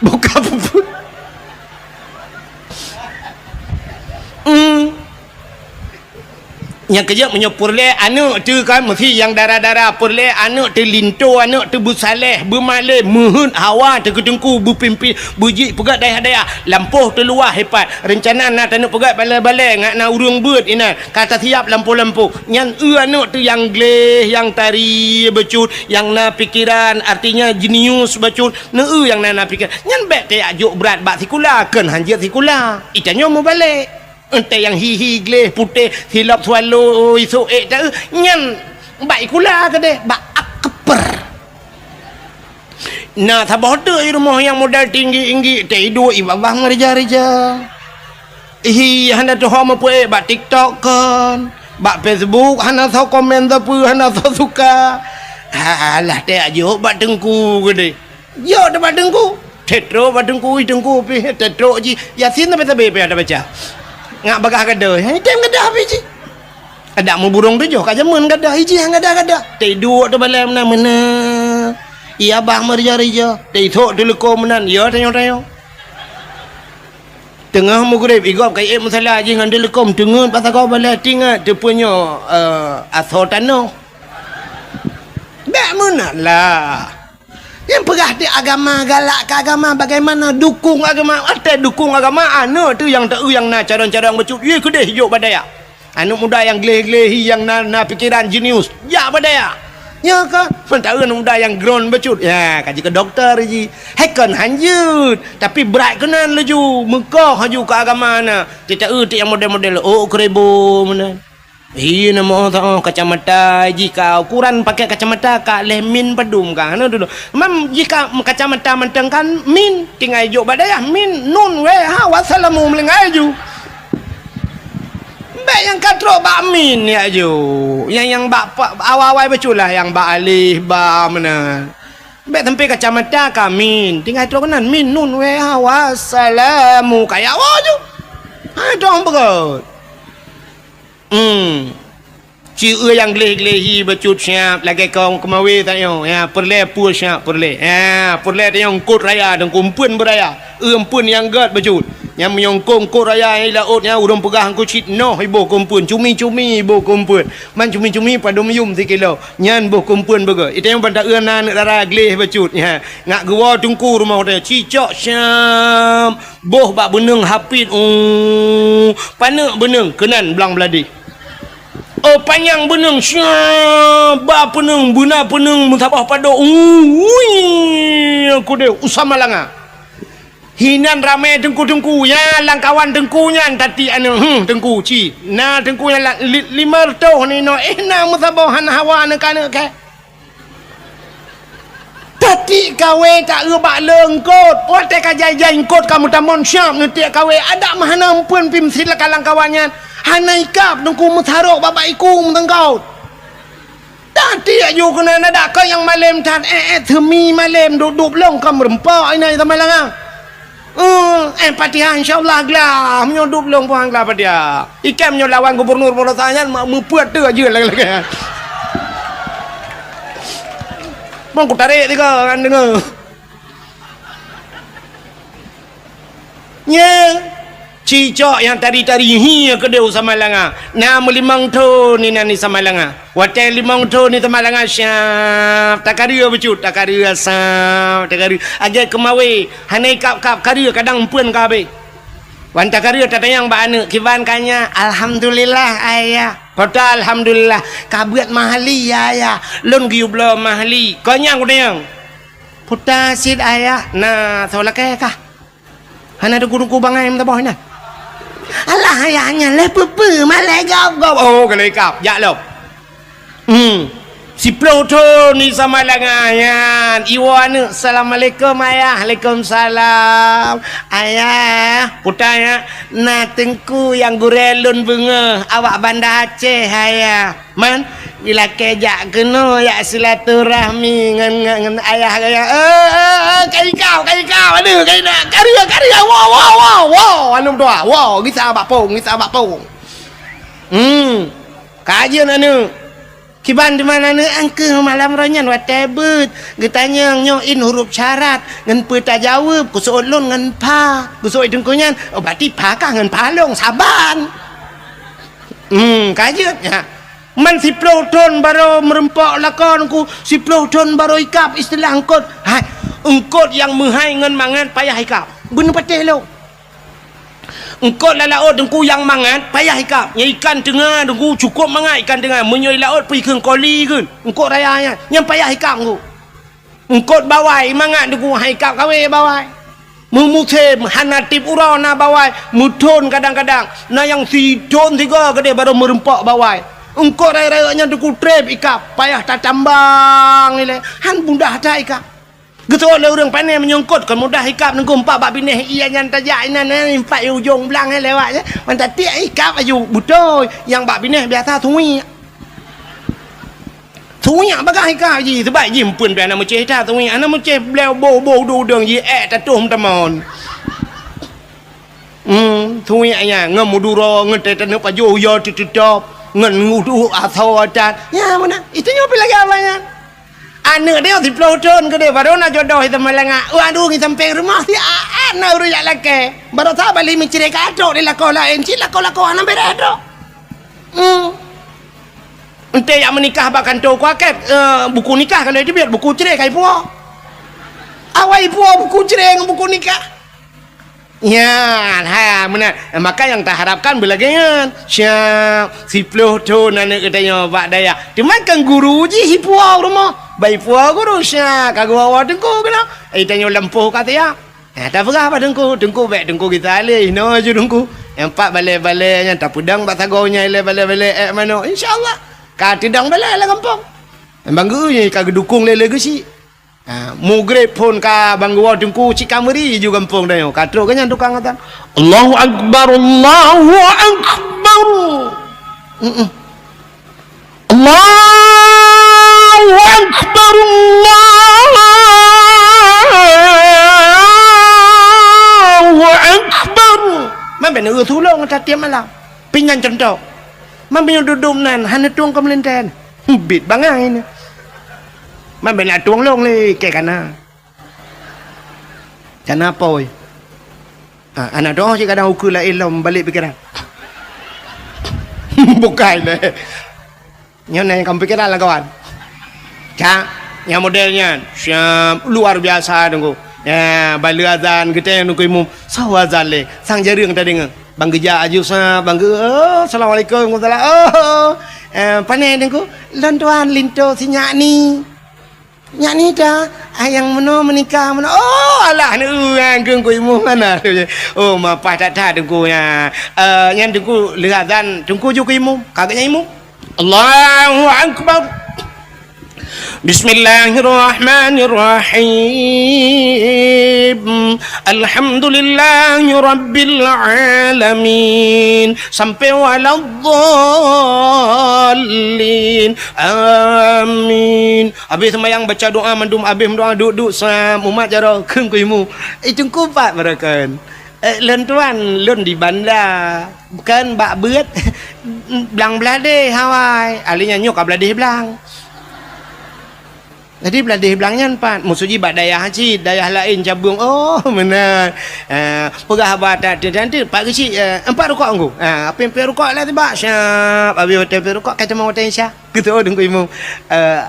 Buka puput. Yang kerja menyopur le anak tu kan mesti yang darah-darah pur le anak tu linto anak tu busaleh bermalih muhun hawa tu ketengku berpimpi buji pegat daya lampuh tu luar hebat rencana nak anak pegat balai-balai ngak na urung beut ina kata siap lampu-lampu nyan anak tu yang gleh yang tari becut yang na pikiran artinya jenius becut na yang na pikir nyan bet te ajuk berat bak sikula ken hanjit sikula itanya mau balik ente yang hihi gleh putih silap swallow isu tak nyan baik kula ke deh bak akper nah tabodo rumah yang modal tinggi tidur ibabah ngereja-reja hana tu hama pue bak TikTok kan bak Facebook hana tau komen tapi hana tau suka alah teh ajo bak dengku ke deh yo dah bak dengku tetro bak dengku pi tetro ji yasin tapi ada baca ngak bagah gadah tem gadah apa ji ada mu burung tu jo ka jaman gadah hiji hang gadah tidur tu balai mana iya bah merja-reja titok tu leko menan ya tanyo tengah mu grep igop kai masalah ji ngan lekom tengun pasal kau balai tingat tu punya asotano dak mana lah yang pegah di agama galak ke agama bagaimana dukung agama ada dukung agama anu tu yang tak yang na cara-cara becut ye kedeh hijau badaya anu muda yang gleh-gleh yang na pikiran jenius ya badaya ya ka pentau muda yang ground becut ya kaji ke doktor ji heken hanjut tapi berat kenan leju Mekah haju ke agama na tidak yang model-model kerebo mana iya nama tak kacamata jika ukuran pakai kacamata kak lemin pedum kan dulu mam jika kacamata menteng kan min tinggal jo badaya min nun we ha wassalamu melengai ju baik yang katro bak min ya ju yang bak awal-awal beculah yang bak alih ba mana baik tempe kacamata kamin tinggal tro kanan min nun we ha wassalamu kayak wa ju ha dong begot ci yang gleh-glehi becut siap lagi kau kemawi tak yo ya perle pu siap perle ya perle yang kut raya dan kumpun beraya empun yang gad becut yang menyongkong kut raya ai laut nya urang pegah ku cit noh ibu kumpun cumi-cumi ibu kumpun man cumi-cumi pada meyum 3 kilo nyan bu kumpun bega itu yang pada euna nak darah gleh becut ya ngak gua tungku rumah dia cicok siap boh bak beneng hapit panak beneng kenan belang beladi panjang beneng syabah peneng buna peneng mutabah pada aku dia usama langa hinan ramai tengku-tengku ya langkawan tengkunya tadi anu tengku ci na tengkunya 5 tahun ni no na mutabah hawa anak-anak ke tadi kawe tak rebak lengkot otak kajai-jai kot kamu tamon syab ngetik kawe ada mahana ampun pim silakan langkawannya hanaikap nungku mutharok bapak ikum tengkau tadi ayo kena ada kau yang malam tan themi malam duduk long kam rempok ini sama langa patihan insyaallah glah menyodup long puang glah padia ikan menyolawan gubernur Morotanyan mau membuat tu aja lagi bang ku tarik tiga kan dengar nya cicok yang tari-tari hi ke dia sama langa na melimang tu ni nani sama langa watai limang tu ni sama langa syap takaria becut takaria sap takaria aja kemawi hanai kap karia kadang pun kabe wan takaria tatayang ba anu kiban kanya alhamdulillah ayah kota alhamdulillah kabuat mahali ya lon giublo mahali kanya kudayang puta sid ayah nah solake kah Hana dengku bangai minta boh nah. Alah ayahnya lepe malai gap. Oh kalau ikap, ya lo. Si Pluto ni sama langayan. Iwan, assalamualaikum ayah. Waalaikumsalam. Ayah, putanya na tengku yang gurelun bunga. Awak Banda Aceh ayah. Man, bila kejak kena ya silaturahmi ngan ayah ayah. Kai kau. Aduh, kai nak karya. Wow. Anu doa. Wow, kita abak pung. Kajian anu. Kiban di mana ni angke malam ranyan watebut. Getanya nyoin huruf syarat ngan peta jawab ku soolon ngan pa. Ku sooi dengkunyan. Oh berarti pa kah ngan palong saban. Kajian ya. Man si Pluton baru merempok lakon ku. Si Pluton baru ikap istilah angkot. Hai, angkot yang menghai ngan mangan payah ikap. Bener patih lo. Engkau laut dengku yang mangan payah ikap. Yang ikan tengah dengku cukup mangan ikan tengah. Menyoi laut pergi ke koli ke. Engkau rayanya yang payah ikap engkau. Engkau bawai mangan dengku ikap kawe bawai. Memusim hanatip urana bawai. Mudon kadang-kadang. Nah yang sidon tiga gede baru merempak bawai. Engkau raya-rayanya dengku trip ikap. Payah tak tambang ni le. Han mudah tak ikap. Getul le orang pandai menyongkot kan mudah ikap nengku empat bab bineh iya yang tajak inan empat ujung belang lewat je. Mantap tiak ikap aju betul. Yang bab bineh biasa thui. Thui bagah ikap ji sebab ji pun dah nama ceh dah thui. Ana mu ceh bleu bo du deng ji tatuh tamon. Thui anya ngam muduro ngete tanep aju yo titop ngan ngudu atau adat. Ya mana? Itu nyopi lagi awalnya. Anak dia si Pluton ke dia baru nak jodoh itu melengah. Aduh kita sampai rumah si anak urusan laki. Baru tak balik mencari kadok di lakon lain. Cik lakon anak beredok. Ente yang menikah bahkan tu kuaket buku nikah kalau dia biar buku cerai kai puak. Awai puak buku cerai dengan buku nikah. Ya, benar. Maka yang tak harapkan belakangan si Pluton anak katanya Pak Daya. Dia makan guru je si puak rumah. Baik puak guru syak kagak awak dengku kena. Tanya lempuh kata ya. Tak apa dengku baik dengku kita alih no je dengku. Empat balai-balainya tak pedang tak tagonya ile balai-balai mana insyaallah. Ka tidang balai lah kampung. Banggunya kagak dukung lele ke si. Mugrib pun ka bangguwa dengku cik kameri juga kampung dah yo. Katro kan yang tukang kata. Allahu akbar. Allahu akbar. Allahu akbar. Man ben thulong ta tiam malam. Pingan contoh. Man ben duduk nan han tuang kemelenten. Bit bangai ni. Man ben la tuang long le ke kana. Kana poi. Anak doh je kadang ukur la ilom balik pikiran. Bukan le. Nyon kamu pikiran lah kawan. Yang modelnya siap luar biasa dengku. Ya, balik azan kita yang nunggu imam. Sawa azan le, sang jaring tadi ngeng. Bang geja aju sa, bang assalamualaikum warahmatullahi. Panai dengku, lontuan linto si nyakni dah. Yang meno menikah meno. Oh alah nu angkeng ku imam mana. Oh mapah tak dengku ya. Yang dengku le azan dengku ju ku imam, kagaknya imam. Allahu akbar. Bismillahirrahmanirrahim. Alhamdulillahi rabbil alamin. Sampai waladdallin. Amin. Habis sembahyang baca doa mandum habis doa duduk sam umat jaro keung kuimu. Itu kupat berakan. Lentuan lun di bandar bukan bak beut belang belade Hawaii alinya nyok belade belang. Jadi beladih belangnya empat. Musuji bak dayah haji, dayah lain cabung. Oh benar. Pegah batat dia nanti pak kecil empat rukuk anggu. Apa yang rukuk lah tiba. Syap. Abi hotel rukuk kata mau hotel Syah. Gitu dengku imu.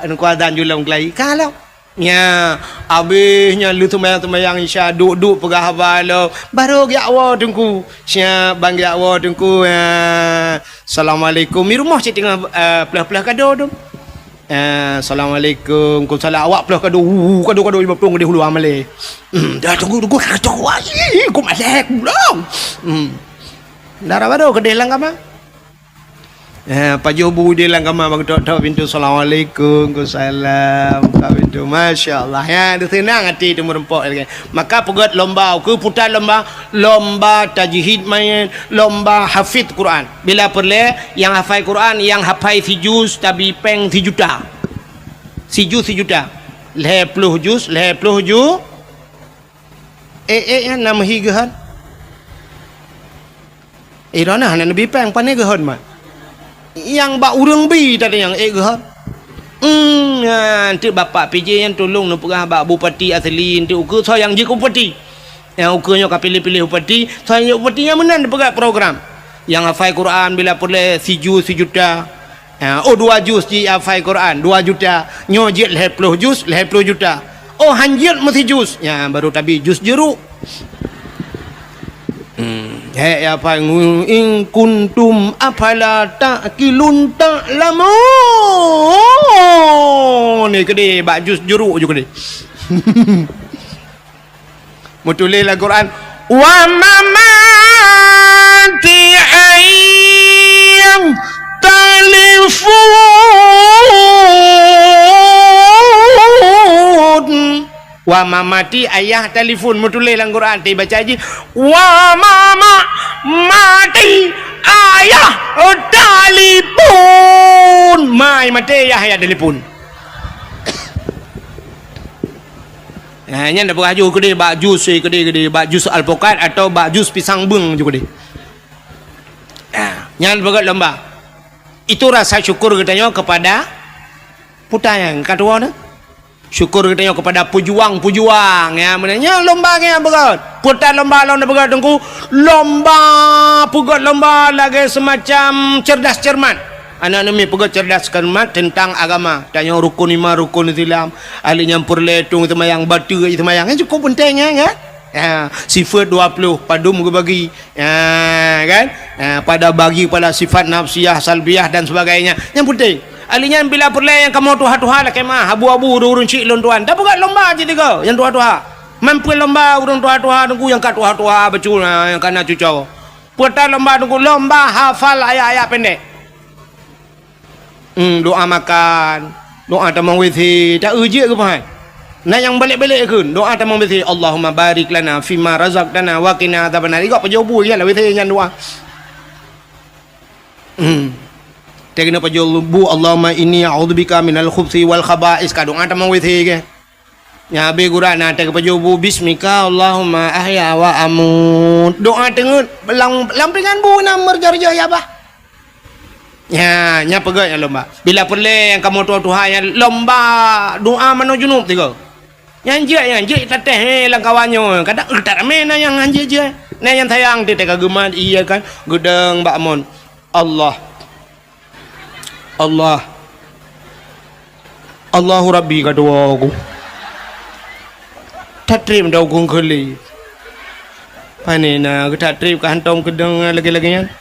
Dengku azan julang kelai. Kalau nya abisnya lu tumayang Syah duduk pegah balo. Baru ya Allah dengku. Syap bang ya Allah dengku. Assalamualaikum. Mi rumah cik tengah pelah-pelah kado dong. Assalamualaikum. Kau salah awak pula kado 50 kado hulu amale. Dah tunggu kacau ai. Kau malek belum. Darah baru kedai lang kama. Pajo bu dia lang kama bang tok pintu assalamualaikum ku salam ka pintu masyaallah ya dia senang hati tu merempok maka pegat lomba ke putar lomba tajwid main lomba hafid Quran bila perle yang hafal Quran yang hafal si juz tabi peng si juta leh puluh juz yang nama higahan irana hana nabi peng pane gahan mah yang bak urang bi tadi yang gehat nanti bapak PJ yang tolong nak perah bak bupati asli nanti ukur saya yang jadi bupati yang ukurnya kau pilih bupati saya bupati yang mana perah program yang hafal Quran bila perle si juta 2 juz di hafal Quran 2 juta nyojit 10 juz 10 juta hanjit mesti juz ya baru tapi juz jeruk ya apa in kuntum afala ta'qilun ta'lamun ni kede bak jus jeruk je kede mutulil al-Quran wa mamati ayyam telefon wa mamati ayah telefon mutulil al-Quran ti baca haji wa mati ayah telefon mai mati ayah telefon nya ndak beraju gede bak jus gede bak jus alpukat atau bak jus pisang beng juga gede nya begat lomba itu rasa syukur katanya kepada putayang kadua na syukur katanya kepada pejuang ya menanya lomba yang berat putar lomba berat tengku lomba pugat lomba lagi semacam cerdas cermat anak nami pugat cerdas cermat tentang agama tanya rukun 5 rukun Islam ahli nyampur letung semayang batu semayang cukup penting ya sifat 20 padum bagi kan pada bagi pada sifat nafsiyah salbiyah dan sebagainya yang penting alinya bila perle yang kamu tuha-tuha lah kemah abu-abu urun cik lon tuan dah bukan lomba je tiga yang tuha-tuha mampu lomba urun tuha-tuha tunggu yang kat tuha-tuha betul yang kana cucau putar lomba tunggu lomba hafal ayat-ayat pendek doa makan doa tamang withi tak ujik ke pai nah yang balik-balik ke doa tamang withi Allahumma barik lana fima razaqtana wa qina adzabannar ikut pejobu ya lah withi yang doa Tegina pajulubu Allahumma inni a'udzubika minal khubthi wal khaba'is kadung ada mau withi ke nya be gurana teg pajubu bismika Allahumma ahya wa amut doa tengut lampingan bu namar jarja ya bah nya pegat yang lomba bila perle yang kamu tuha yang lomba doa mano junub tiga yang je tateh lang kawanyo kadang tak mena yang anje je nah yang sayang ti teg gemat iya kan gedeng Mbak Mon Allahu Rabbi kadua aku tak trip dah aku keli panina aku tak trip kantom kedeng lagi-laginya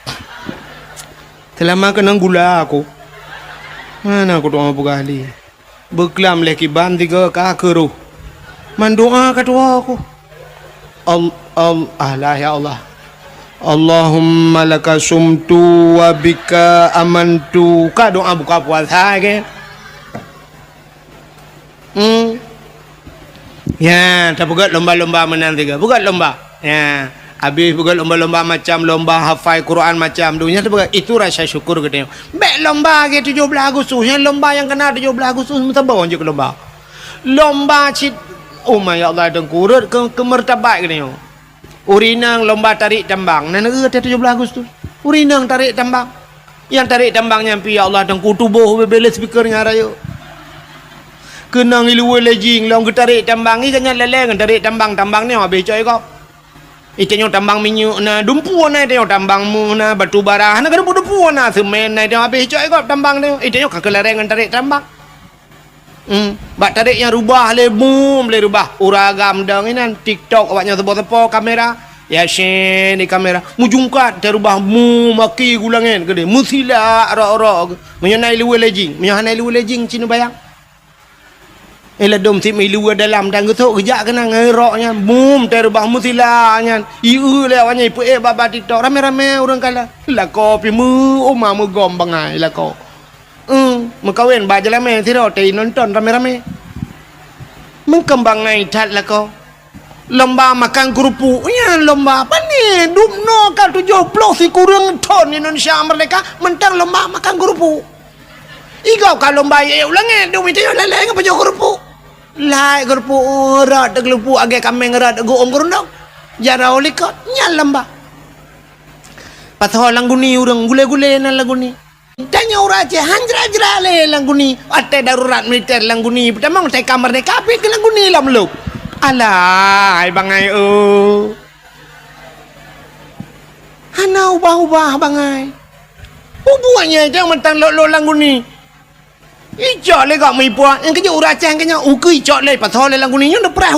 selama kena gula aku mana aku doa berkali berkelam leki ban 3 kakeruh mandoa kadua aku Allah ya Allah Allahumma laka sumtu wa bika amantu ka doa buka puasa ke ya tak buat lomba-lomba menang tiga buat lomba ya habis buat lomba-lomba macam lomba hafal Quran macam dunia tu itu rasa syukur katanya baik lomba ke 17 Agustus yang lomba yang kena 17 Agustus mesti bawa je ke lomba cit oh my Allah dengkurut ke mertabat katanya urinang lomba tarik tambang nah negara 17 Agustus urinang tarik tambang yang tarik tambang nyampi ya Allah tengku tubuh bebele speakernya rayo kenang ilu lejing long tarik tambang ni kanya leleng tarik tambang ni habis coy kau itenya tambang minyak na dumpu na dia tambang mu na batu bara na kan dumpu na semen na dia habis coy kau tambang ni itenya kakelareng tarik tambang bak tarik yang rubah le boom le rubah uragam dang ini TikTok awaknya sepo-sepo kamera Yasin di kamera mujungkat terubah mu maki gulangan gede musila ara-ara menyonai luar lejing menyonai luar lejing cina bayang ela dom si mai luar dalam dan getok kejak kena ngeroknya mum terubah musilanya iu lewanya ipu baba TikTok rame-rame orang kala la kopi mu oma mu gom bangai la ko mengkawin bajalah me tiro tei nonton rame-rame mengkembangai tat la ko lomba makan kerupuk ya lomba apa ni dumno ka 70 si kurang ton Indonesia merdeka mentang lomba makan kerupuk igau ka lomba ye ulange dum itu lele ngapa jo kerupuk lai kerupuk rat kerupuk age kameng rat go om gerundong jara olikot nyal lomba patho langguni urang gule-gule na langguni tanya urace hanjra-jra le langguni ate darurat militer langguni pertama te kamar de kape ke langguni lamluk alah ai bangai hana ubah-ubah bangai hubungannya jangan mentang lo langguni ijak le gak mipua yang kerja uracang kenya uke ijak le pasal le langguni nyo dah perah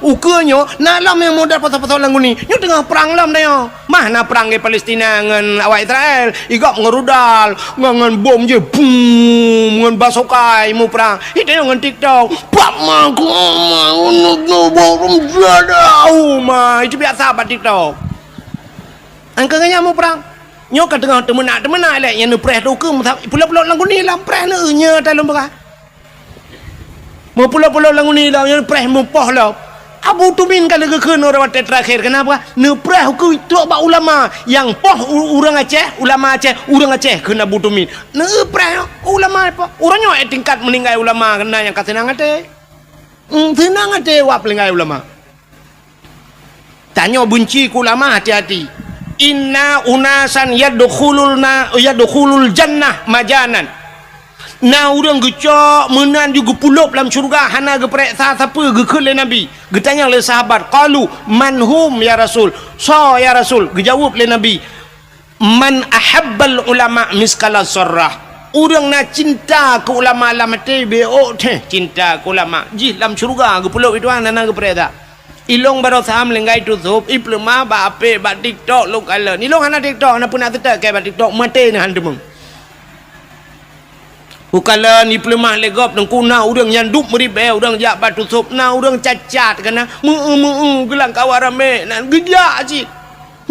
uke nyo nalam yang modal pasal langguni nyo tengah perang lam dah mana perang ke Palestina ngan awak Israel igak ngerudal ngan bom je boom ngan basokai mu perang itu ngan TikTok pak ma ku ma no borom jada ma itu biasa ba TikTok angkanya mu perang nyo ka tengah temenak le yang preh tu ke pula-pula langguni lam preh ne nya dalam berah mo pula-pula langguni lam yang preh mu poh la Abu Tumin kalau ke orang terakhir kenapa ne preh ku tu ba ulama yang poh urang Aceh ulama Aceh urang Aceh kena Abu Tumin ne preh ulama apa urangnya tingkat meninggal ulama kena yang kasenang ate tenang ate wa meninggal ulama tanya benci ku ulama hati-hati inna unasan yadkhulul jannah majanan na urang gecok menan juga pulup dalam syurga hana ge prek siapa ge ke nabi ge tanya le sahabat qalu manhum ya rasul so ya rasul ge jawab le nabi man ahabbal ulama miskala sarrah urang na cinta ke ulama lamate be cinta ke ulama ji dalam syurga ge pulup itu hana ge prek tak ilong baru saham lenggai tutup iplema ba ape ba TikTok lo kala ni long hana TikTok na pun nak tetak ke ba TikTok mate ni handemung ukala ni iplema legop nang kuna urang yang dup meribe urang jak ba tutup na urang cacat kana gelang kawarame nan geja ji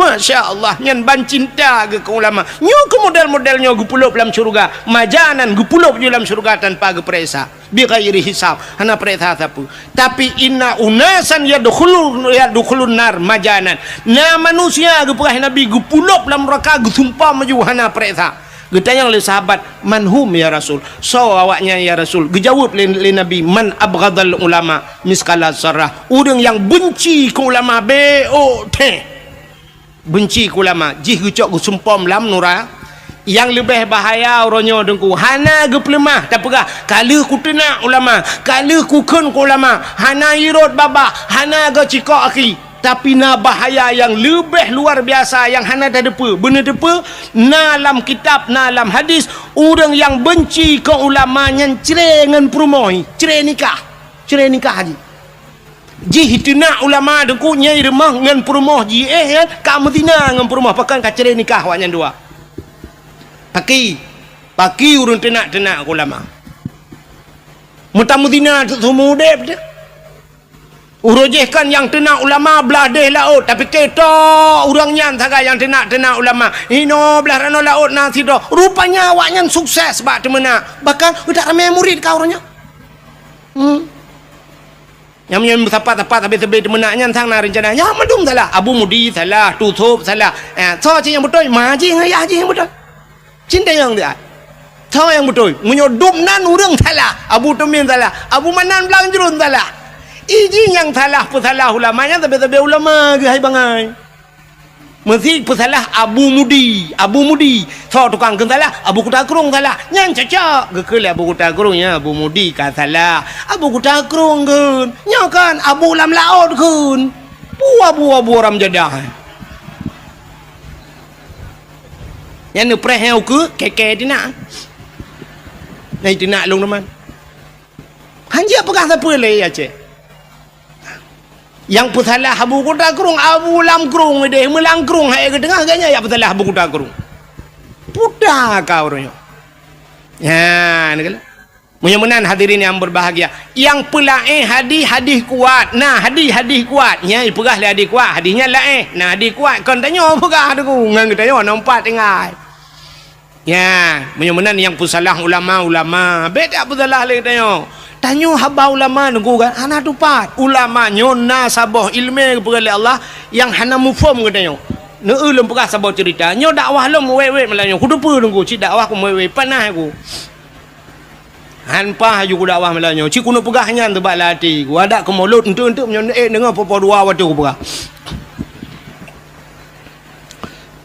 Masya Allah nyan ban cinta ke ulama nyo ke model-modelnya gu pulup dalam syurga majanan gu pulup dalam syurga tanpa ge peresa bi ghairi hisab hana peresa sapu tapi inna unasan yadkhulun nar majanan na manusia ge perah nabi gu pulup dalam neraka gu sumpah maju hana peresa ge tanya oleh sahabat manhum ya rasul so awaknya ya rasul ge jawab le nabi man abghadal ulama miskala sarrah urang yang benci ke ulama benci ku ulama jih gucok gu sumpom lam nura yang lebih bahaya orangnya dengku hana ge pelemah tak pegah kala ku tenak ulama kala ku kun ku ulama hana irot baba hana ge cikok aki tapi na bahaya yang lebih luar biasa yang hana dah depa bener depa na dalam kitab na dalam hadis orang yang benci ke ulama yang cerai dengan perumoi cerai nikah haji ji hitina ulama dengku nyai remah ngan perumah ji kan ka Madinah ngan perumah pakan ka cerai nikah wanya dua paki urun tenak ulama muta Madinah tu semudep dia urujehkan yang tenak ulama belah deh laut tapi ketok urang nyan saga yang tenak ulama hino belah rano laut nasi do rupanya awaknya sukses bak temena bahkan udah ramai murid kau orangnya yang bersapat-sapat habis tebih temenaknya sang na rencana ya madum salah Abu Mudi salah tutup salah so yang betul maji ngaya yang betul cinta yang dia so yang betul menyodum nan urang salah Abu Tumin salah Abu Manan belang jerun salah iji yang salah pesalah ulamanya tebih ulama ke hai bangai mesti pesalah Abu Mudi so tukang ke salah Abu Kutakrung salah yang cocok ke Abu Kutakrung ya Abu Mudi kan salah Abu Kutakrung kan nya kan Abu Lam Laut kan buah orang jadah yang ni preh yang ke keke tina nai tina long teman hanya pegang siapa le ya cik Yang putalah Abu Kuta Kerung, Abu Lam Kerung deh melang kerung hai ke tengah ganya ya putalah Abu Kuta Kerung. Pudah kau orangnya. Ya, ni kala. Mudah-mudahan hadirin yang berbahagia. Yang pelaih hadis kuat. Nah, hadis kuat. Ya, pegah le hadis kuat. Hadisnya laih. Nah, hadis kuat kon tanya pegah tu ngan kita yo nampak tinggal. Ya, mudah-mudahan yang pusalah ulama. Beda pusalah le tanya. Tanya haba ulama nunggu kan hana tupat ulama nyona sabah ilmu kepada Allah yang hana mufhum katanya ne ulum pegah sabah cerita nyo dakwah lom wewe melanyo kudu pu nunggu ci dakwah ku wewe panah aku han pa ju dakwah melanyo ci kuno pegah nyan tebak lati ku ada ke mulut untuk menyo dengar popo dua waktu ku pegah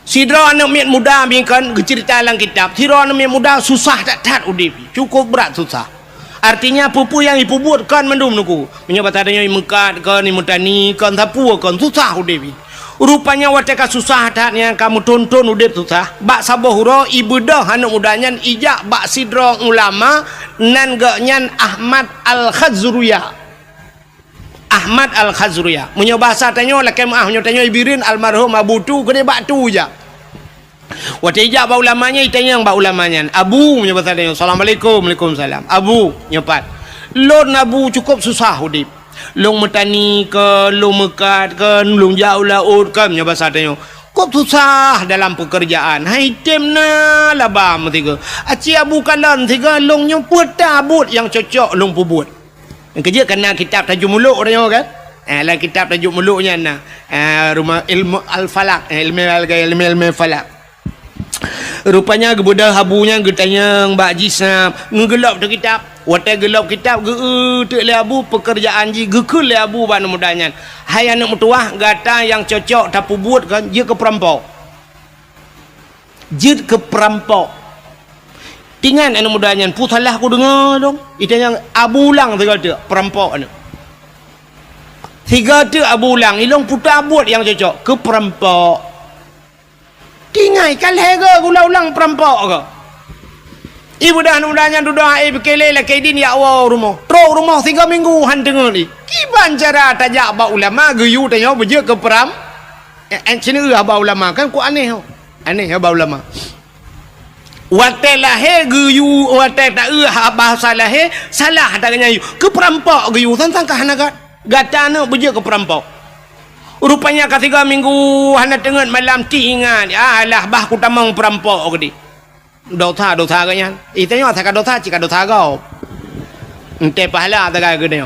sidra anak miat muda bingkan cerita dalam kitab sidra anak miat muda susah tak udip cukup berat susah. Artinya pupu yang ibu buat kan mendum nuku. Menyobat adanya mekat kan imutani kan tapu kan susah udip. Rupanya wateka susah datnya kamu tonton udip susah. Bak sabohuro ibu dah anak mudanya ijak bak sidro ulama nan gaknyan Ahmad Al-Khazruya. Ahmad Al-Khazruya. Menyobat satanya lakem nyotanyo ibirin almarhum Abu tu gede bak tu ja. Watijak ba ulamanya itanya yang ba ulamanya Abu menyebat tadi Assalamualaikum Waalaikumsalam Abu nyepat lon Abu cukup susah udip long metani ke long mekat ke long jauh laut ke menyebat tadi cukup susah dalam pekerjaan hai temna labam tiga aci Abu kalan tiga long nyemput tabut yang cocok long pubut yang kerja kena kitab tajuk muluk orang kan lah kitab tajuk muluknya nah rumah ilmu al-falak ilmu falak. Rupanya gebudah habunya getanya Mbak Jisam ngegelap tu kitab watai gelap kitab tu le abu pekerjaan ji gekul le abu ban mudanya hai anak mutuah gata yang cocok tapu buat kan je ke perampok tinggal anak mudanya putalah aku dengar dong itu yang abu ulang tiga tu perampok ni tiga tu abu ulang ilong putar buat yang cocok ke perampok tinggai kalhe ke gula ulang perampok ke ibu dah nudanya dudah bekele la kaidin ya Allah rumah tro rumah 3 minggu han dengar ni kiban cara tajak ba ulama geyu tanya beje ke peram sini ba ulama kan ku aneh ba ulama watalah he geyu watai tak bahasa lah he salah tak nyayu ke perampok geyu tentang kahanagat gatana beje ke perampok. Rupanya ketiga minggu hana tengah malam tingan alah bah ku tamang perampok ke di dosa kanya itanya tak dosa cika dosa kau ente pahala tak ke dia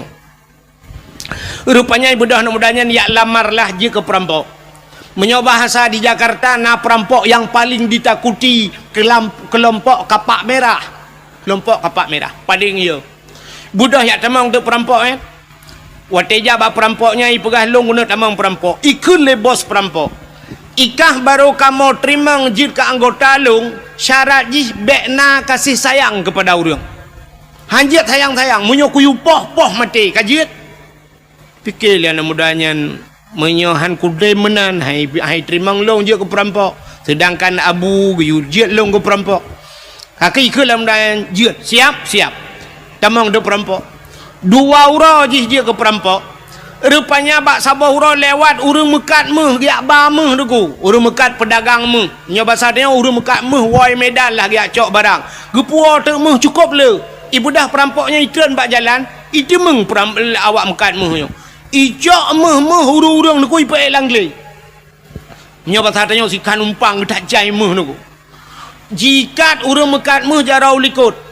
rupanya ibu dah mudanya ya lamarlah je ke perampok menyoba bahasa di Jakarta na perampok yang paling ditakuti kelompok kapak merah paling iya budah ya tamang untuk perampok wateja ba perampoknya ipegah long guna tamang perampok ikun le bos perampok ikah baru kamu terima jid ke anggota long syarat jih bekna kasih sayang kepada orang hanjit sayang munyo kuyu poh mati kajit fikir lian mudanya menyohan kudai menan hai terima long je ke perampok sedangkan abu jid long ke perampok kaki ikut dalam dan jid siap tamang de perampok 2 ura jih dia ke perampok rupanya bak sabah ura lewat urang mekat meh giak ba meh deku urang mekat pedagang meh nya bahasa dia urang mekat meh wai medan lah giak cok barang gepua te meh cukup le ibu dah perampoknya itren bak jalan itu meng awak mekat meh ijak meh urang deku ipe langle nya bahasa dia sikan umpang tak jai meh deku jikat urang mekat meh jarau likut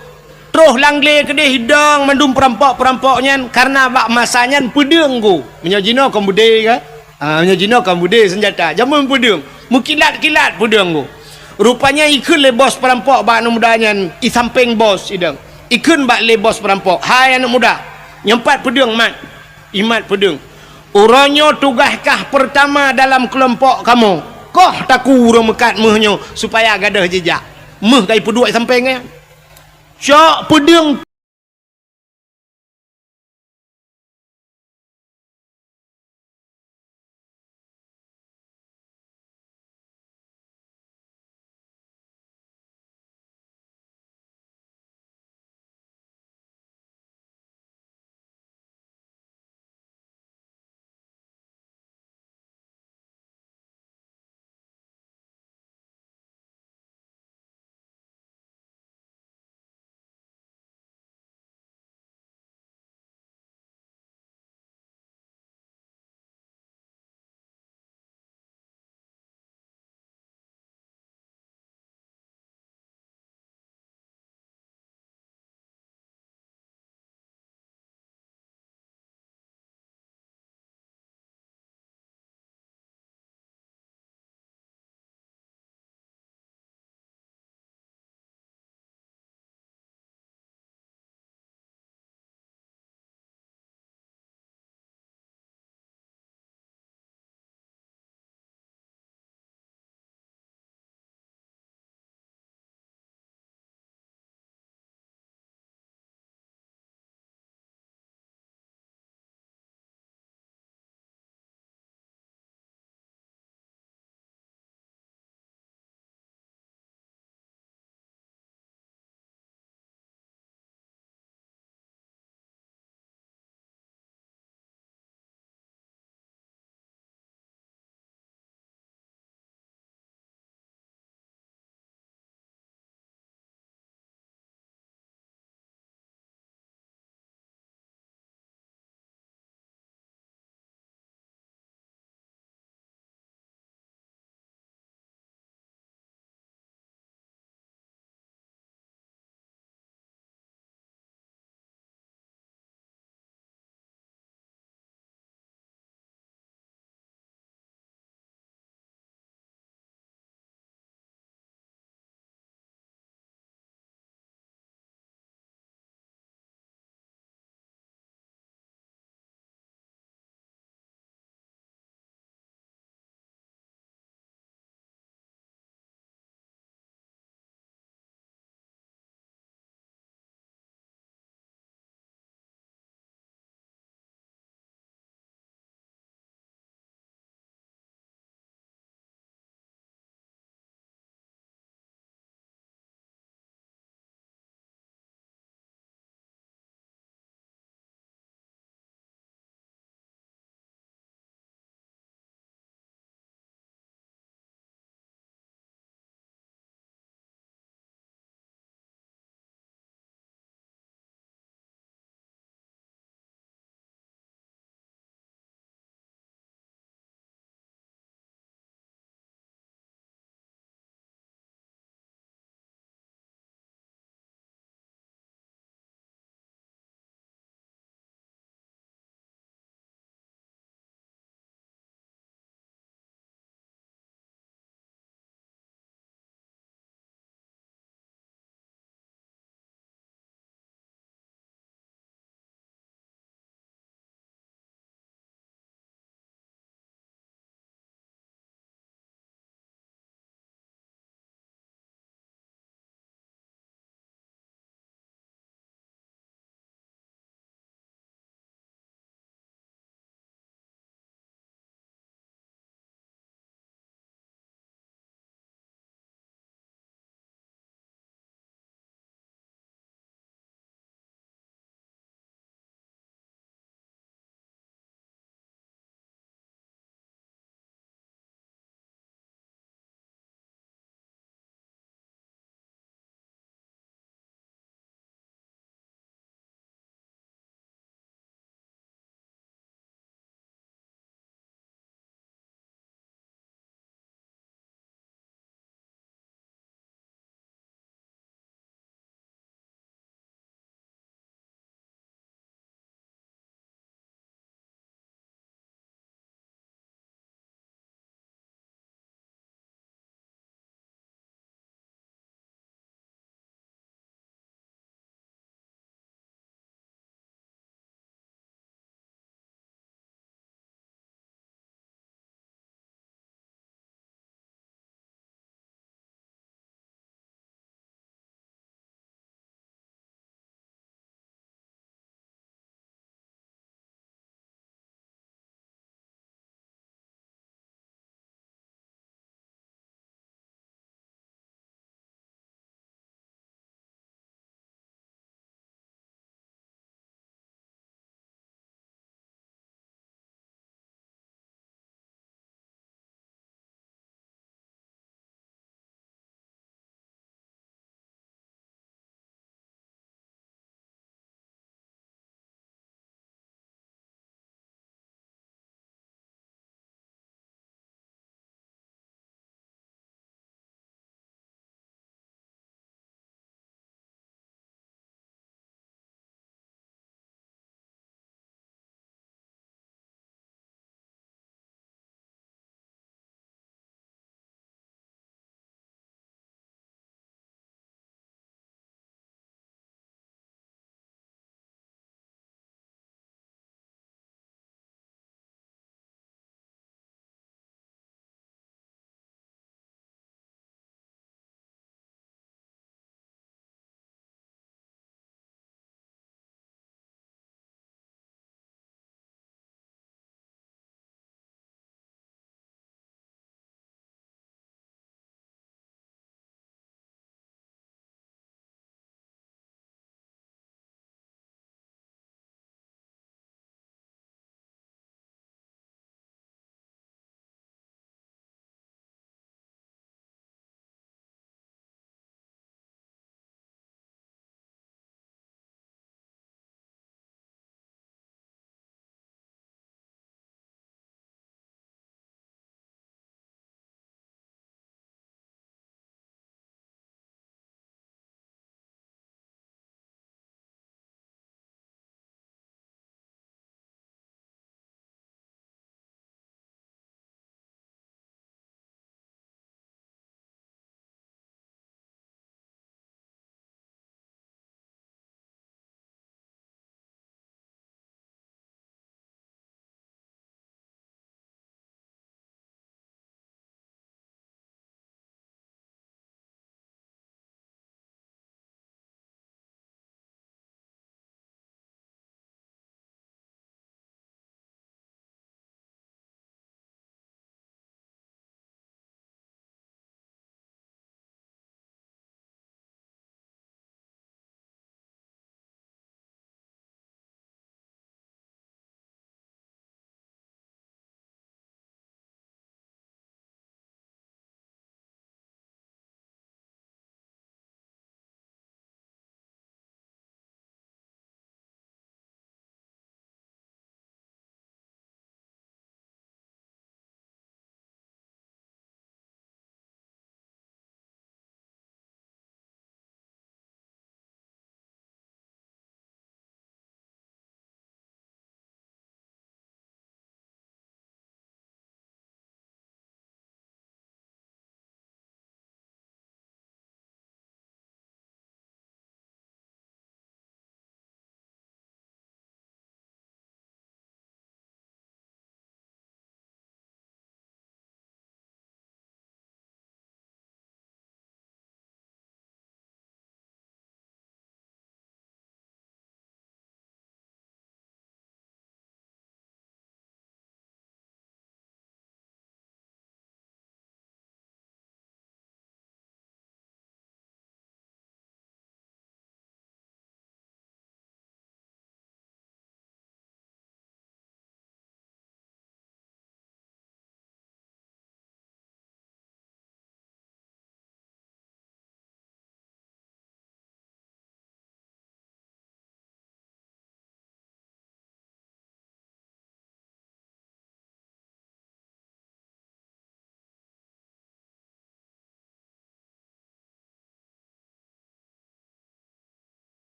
roh langle kedeh hidang mandum perampoknya karena bak masanya pedeng ku menyajino kambude kan menyajino kambude senjata jaman pedeng mukilat pedeng ku rupanya ikun le bos perampok bak anak mudanya i samping bos idang ikun bak le bos perampok hai anak muda nyempat pedeng imat pedeng uranyo tugaskah pertama dalam kelompok kamu koh taku urang mekat mehnya supaya gadah jejak meh kai peduai sampingnya cok pedeng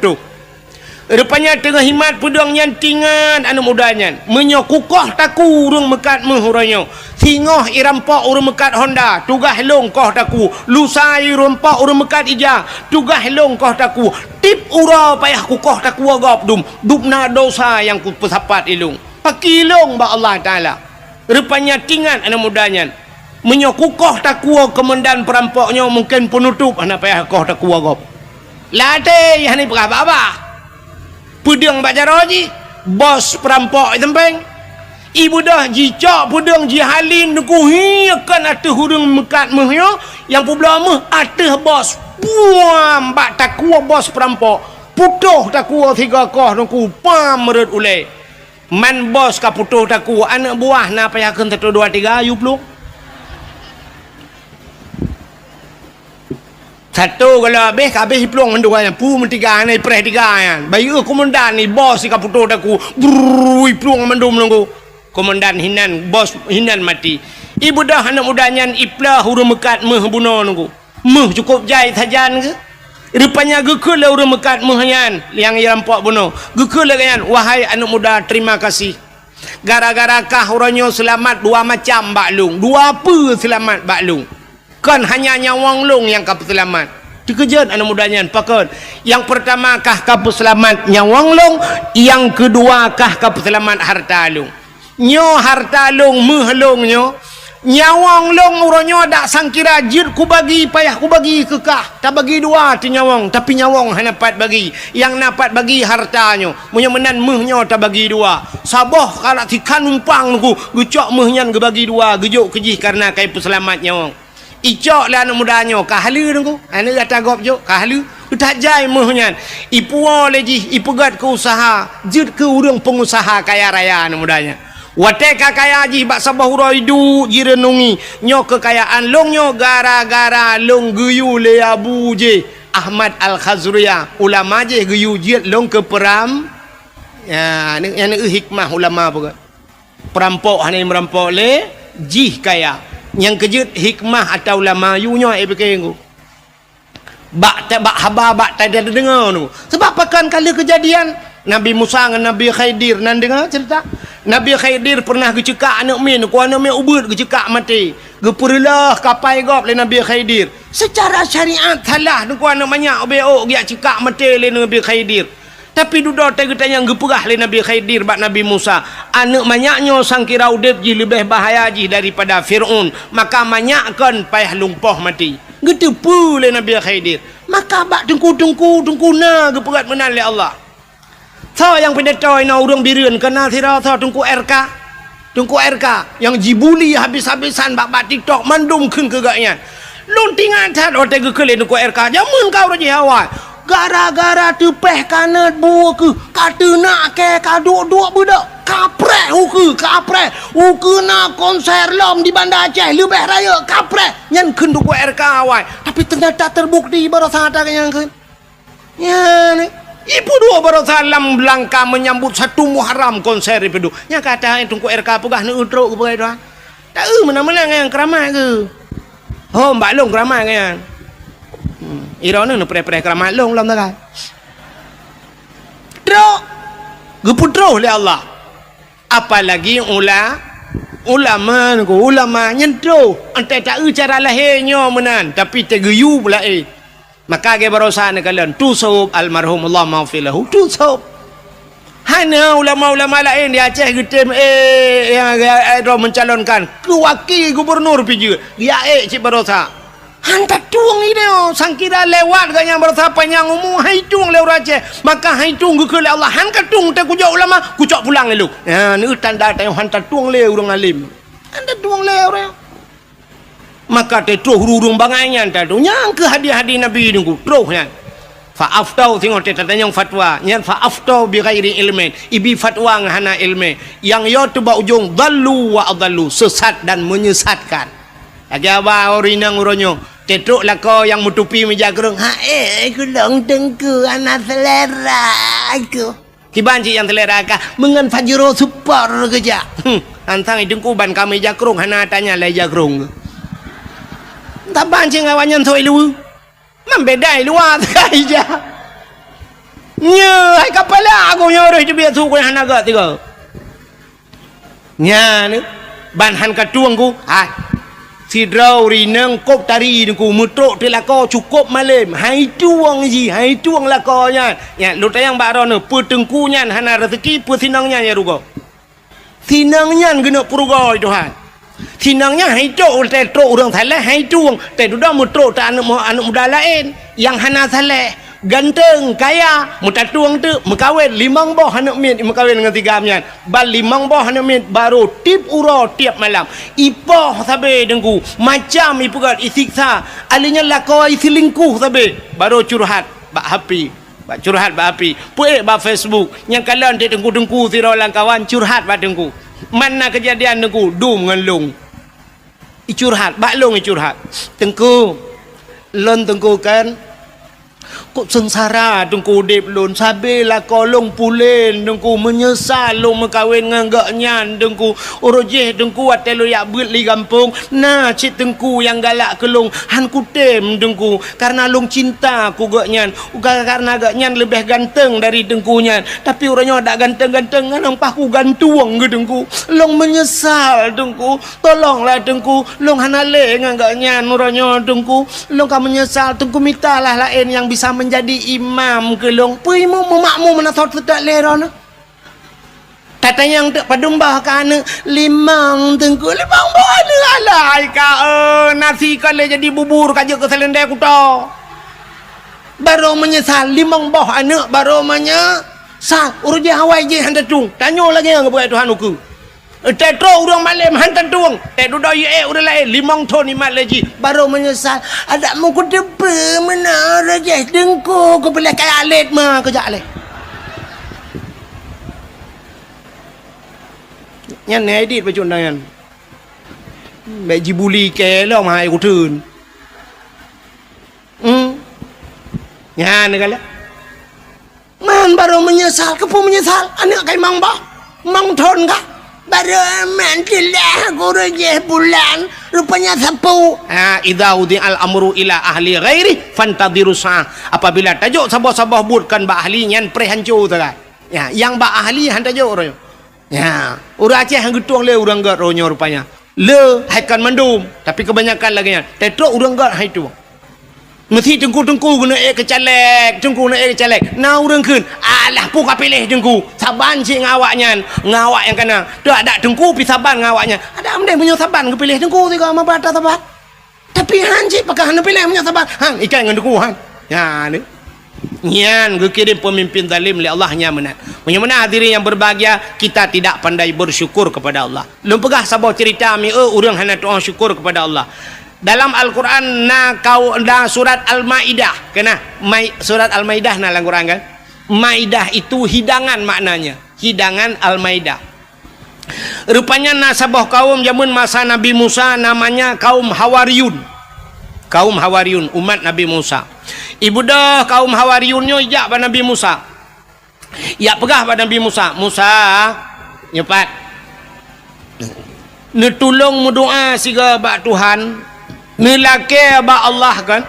putuh. Rupanya tengah himat pedang nyantingan anu mudanya. Menyo kukoh taku urang mekat mehuranyo. Singoh irampak urang mekat Honda. Tugah long koh taku. Lusai rompak urang mekat ija. Tugah long koh taku. Tip ura payah kukoh taku agap dum. Dupna dosa yang ku pesapat ilung. Pakilong ba Allah Ta'ala. Rupanya tingan anu mudanya. Menyo kukoh taku komandan perampoknya mungkin penutup. Anak payah koh taku agap. Latih yang ni apa-apa. Pedang baca roji bos perampok tempeng ibu dah jicak pedang jihalin nuku hiakan atah hurung mekat mehyo yang pula meh atah bos buam bak takua bos perampok putuh takua tiga koh nuku pam merut ulai man bos ka putuh takua anak buah na payakeun 1 2 3 ayu peluk. Satu kalau habis peluang menduanya pu mentiga ni preh tiga kan bayi komandan ni bos si kaputo daku brui peluang mendum nunggu komandan hinan bos hinan mati ibu dah anak mudanya iplah hurung mekat meh buno nunggu meh cukup jai sajan ke rupanya gekul lah hurung mekat mehyan yang rampok buno gekul lah kan wahai anak muda terima kasih gara-gara kah uranyo selamat dua macam baklung dua apa selamat baklung kan hanya nyawang long yang kau selamat. Dikejut anak mudanya pakon. Yang pertama kah kau selamat nyawang long, yang kedua kah kau selamat harta long. Nyo harta long mehlong nyo. Nyawang long uronyo dak sangkira jid ku bagi payah ku bagi kekah. Tak bagi dua ti nyawang tapi nyawang hanya dapat bagi. Yang dapat bagi hartanyo. Munyo menan mehnyo tak bagi dua. Saboh kalau tikan umpang ku gecok mehnyan ge bagi dua gejuk kejih karena kai selamat nyawang. Icok lah anak mudanya kahlu nunggu anak kata gop jok kahlu tak jai mohnya ipu leji ipegat ke usaha jid ke urang pengusaha kaya raya anak mudanya wateka kaya ji bak sabah uraidu jirenungi nyok kekayaan long nyo gara-gara long guyu le abu je Ahmad Al-Khazriyah ulama je guyu jid long ke peram ya yang hikmah ulama pun perampok hanya merampok le jih kaya yang kejut hikmah atau ulama yunya ebekengku bak haba bak tak ada dengar tu sebab pakan kala kejadian Nabi Musa dengan Nabi Khidir nan dengar cerita Nabi Khidir pernah gecekak anak min ku anak min ubud gecekak mati geperlah kapai gop le Nabi Khidir secara syariat salah ku anak banyak beok dia cekak mati le Nabi Khidir tapi duduk tanya geperah le Nabi Khidir bak Nabi Musa anak banyaknya sangkira udip ji lebih bahaya ji daripada Fir'aun maka banyakkan payah lumpuh mati getepu le Nabi Khidir maka bak tengku na geperat menal le Allah tha yang pendetoy na urang bireun kenal tira tha tengku RK yang jibuli habis-habisan bak TikTok mandum keun kegaknya luntingan tat ote gekele tengku RK jamun kau raji awal gara-gara tepeh kanat buah ke kata nak ke kaduk-duk budak kaprek huku nak konser lom di Banda Aceh lebih raya kaprek yang kenduk RK awal tapi ternyata terbukti barasa ada yang kan ya ni ibu dua barasa lam Belangka menyambut 1 Muharram konser itu yang kata yang tunggu RK pegah ni utruk ke begitu tak mana-mana yang keramai ke oh mbak long keramai kan irona nu pre-pre keramat long lam takai drok geputro oleh Allah apalagi ulama nyentro ante tak cara lahirnya menan tapi tegeyu pula maka ge barosan kalian tusub almarhum Allah maghfilahu tusub hanya ulama-ulama lain di Aceh getem yang mencalonkan ke wakil gubernur piju dia cik barosa hantar tuang ini sangkira lewat gak yang bersapa yang umum hai tuang lewat Aceh maka hai tuang ke Allah hantar tuang tak kujak ulama kujak pulang lu ya ni tanda tanya hantar tuang le urang alim hantar tuang le orang maka te troh urung bangainya hantar tu yang ke hadiah-hadiah Nabi ni ku troh nya fa'aftau tengok te tanya fatwa nya fa'aftau bi ghairi ilmin ibi fatwa ngahana ilmi yang yo tu ba ujung dallu wa adallu sesat dan menyesatkan lagi apa orinang uronyo tetruk lah kau yang menutupi meja kerung aku long tengku anak selera aku kibanci yang selera kah mengan fajro super kerja antang idengku ban kami meja kerung hana tanya leja kerung tak banci ngawanyan so ilu membedai luar saja nya hai kapala aku nya dah biar su ko hanaga tiga nya ni ban han ka tuang ku si drau ri nang kop tari ku mutrok te lako cukup malam hai tuang ji hai tuang lakonya ya lu tayang baro ne pu tengku nyan hana rezeki pu sinangnya ya rugo sinangnya gena purugo Tuhan sinangnya hai tok te trok urang thalah hai tuang te du dah mutrok ta anak muda lain yang hana thalah ganteng kaya muta tuang tu mekawin limang boh anak mit mekawin dengan tiga amyan bal limang boh anak mit baru tip uro tiap malam ipoh sabe dengku macam ipugat isiksa alinya lako isilingkuh sabe baru curhat bak happy bak curhat bak happy puek bak Facebook yang kalian dia dengku sirau kawan curhat bak dengku mana kejadian dengku dum dengan long curhat bak long curhat dengku lon dengku kan kok sengsara dengku dip lon sabe lah kolong pulen dengku menyesal long mekawin nganggak nyan dengku orojeh dengku atelo yak beut li kampung nah cik dengku yang galak ke long han kutem dengku karena long cinta ku gak nyan karena gak nyan lebih ganteng dari dengku nyan tapi orangnya tak ganteng-ganteng nampak ku gantuang ke dengku long menyesal dengku tolonglah dengku long hanale nganggak nyan orangnya dengku long ka menyesal dengku mintalah lain yang bisa menjadi imam ke long puimu memakmu menasot tak leron kata yang tak padumbah kana limang tengku limang boleh alai ka nasi kale jadi bubur kaje ke selendai kuto baru menyesal limang boh anak baru menyesal urus hawai je hantar tung tanya lagi yang buat Tuhan uku tetro urang malam hantar tuang tedu doi udah lain limang ton imat lagi baru menyesal ada mu ku depe mana raja dengku ku boleh kaya alit mah kejak leh nyan edit baju nangan baik jibuli ke lo mai ku tun nyan kala man baru menyesal kepu menyesal anak kai mang bah mang ton kah baru mantilah guru je bulan rupanya sapu idza udhi'al amru ila ahli ghairi fantadiru sa'ah apabila tajuk sabah-sabah budkan ba ahli nyan pre hancu tagai ya yang ba ahli han tajuk ro ya urang Aceh hang getuang le urang gat ronyo rupanya le haikan mandum tapi kebanyakan lagi nya tetrok urang gat hai tu mesti tengku-tengku guna kecalek tengku na kecalek na urang keun alah pu ka pilih tengku saban si ngawaknya ngawak yang kena dak ada tengku pi saban ngawaknya ada amdai punya saban ke pilih tengku tiga ma bata saban tapi hanji pakai han pilih punya saban han ikan dengan tengku han ya ni nyan kirim pemimpin zalim oleh Allah nya menat mana hadirin yang berbahagia kita tidak pandai bersyukur kepada Allah lum pegah sabah cerita mi urang hana doa syukur kepada Allah dalam Al-Quran surat Al-Maidah kena surat Al-Maidah na dalam Quran kan Maidah itu hidangan maknanya hidangan Al-Maidah rupanya nasabah kaum zaman masa Nabi Musa namanya kaum Hawariyun umat Nabi Musa ibu dah kaum Hawariyunnya ijak pada Nabi Musa ya pegah pada Nabi Musa nyepat netulung berdoa siga bak Tuhan nelake ba Allah kan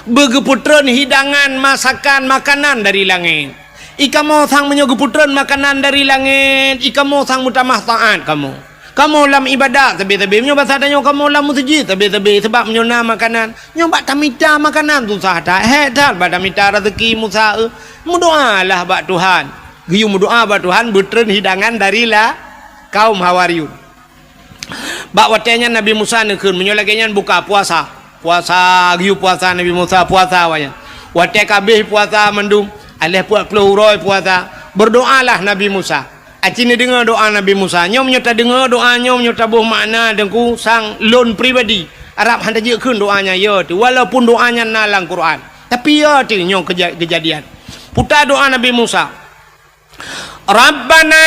begeputran hidangan masakan makanan dari langit ikamu sang menyegeputran makanan dari langit ikamu sang mutamah taat kamu lam ibadat tapi nyo bahasa danyo kamu lam masjid tapi sebab menyona makanan nyoba tamita makanan tu sah tak dak pada mita rezeki Musa berdoalah bak Tuhan giyu berdoa bak Tuhan betren hidangan dari lah kaum Hawariyun bak watenya Nabi Musa nekeun menyolagenyan buka puasa giu puasa Nabi Musa puasa wanya wate kabeh puasa mendum alih 40 uroi puasa berdoalah Nabi Musa acine dengar doa Nabi Musa nyom nyota dengar doa nyom nyota buh makna dengku sang lon pribadi Arab handa jekeun doanya ya tu walaupun doanya nalang Quran tapi ya tu nyom kejadian putar doa Nabi Musa Rabbana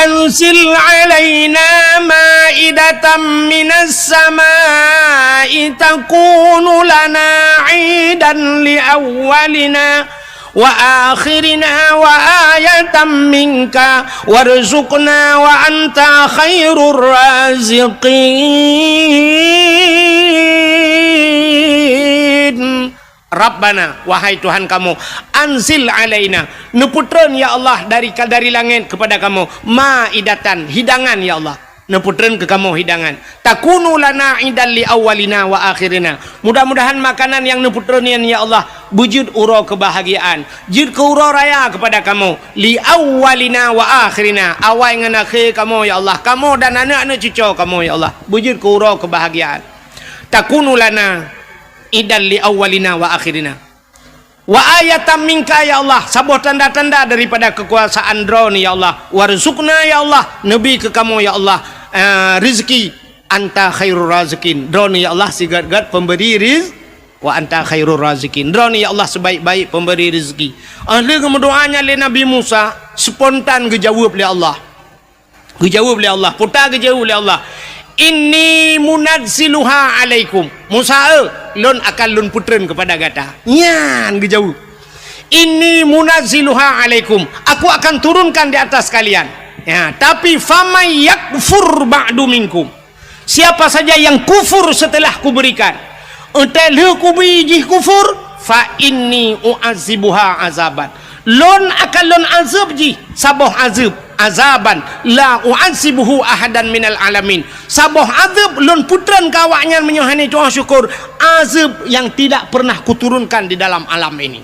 anzil alaina ma'idatan minas samai takunu lana 'idan li awwalina wa akhirina wa ayatan minka warzuqna wa anta khairur raziqin Rabbana, wahai Tuhan kamu, anzil alaina, neputren ya Allah dari langit kepada kamu, maidatan, hidangan ya Allah, neputren ke kamu hidangan, takunu lana idan li awalina wa akhirina, mudah-mudahan makanan yang neputrenin ya Allah wujud uro kebahagiaan, jud ke uro raya kepada kamu, li awalina wa akhirina, awal dengan akhir kamu ya Allah, kamu dan anak-anak cucu kamu ya Allah, wujud ke uro kebahagiaan, takunu lana idan li awalina wa akhirina, wa ayatan minka ya Allah, sebuah tanda-tanda daripada kekuasaan drone ya Allah, warzuqna ya Allah, nabi ke kamu ya Allah, rizki, anta khairur razikin, drone ya Allah sigat-gat pemberi rizki, wa anta khairur razikin, drone ya Allah sebaik-baik pemberi rizki. Ahli kemudoanya le Nabi Musa spontan dijawab oleh Allah, dijawab oleh Allah, putar dijawab oleh Allah, inni munazziluha alaikum, Musa lon akan lon putren kepada gata, nyan dijawab, inni munazziluha alaikum, aku akan turunkan di atas kalian ya, tapi famay yakfur ba'du minkum, siapa saja yang kufur setelah kuberikan, entar ku biji kufur, fa inni u'azibuha azaban, lon akan lon azab ji saboh azab, azaban la u'azibuhu ahadan minal alamin, saboh azab lon putran kawaknya menyohani doa syukur, azab yang tidak pernah kuturunkan di dalam alam ini,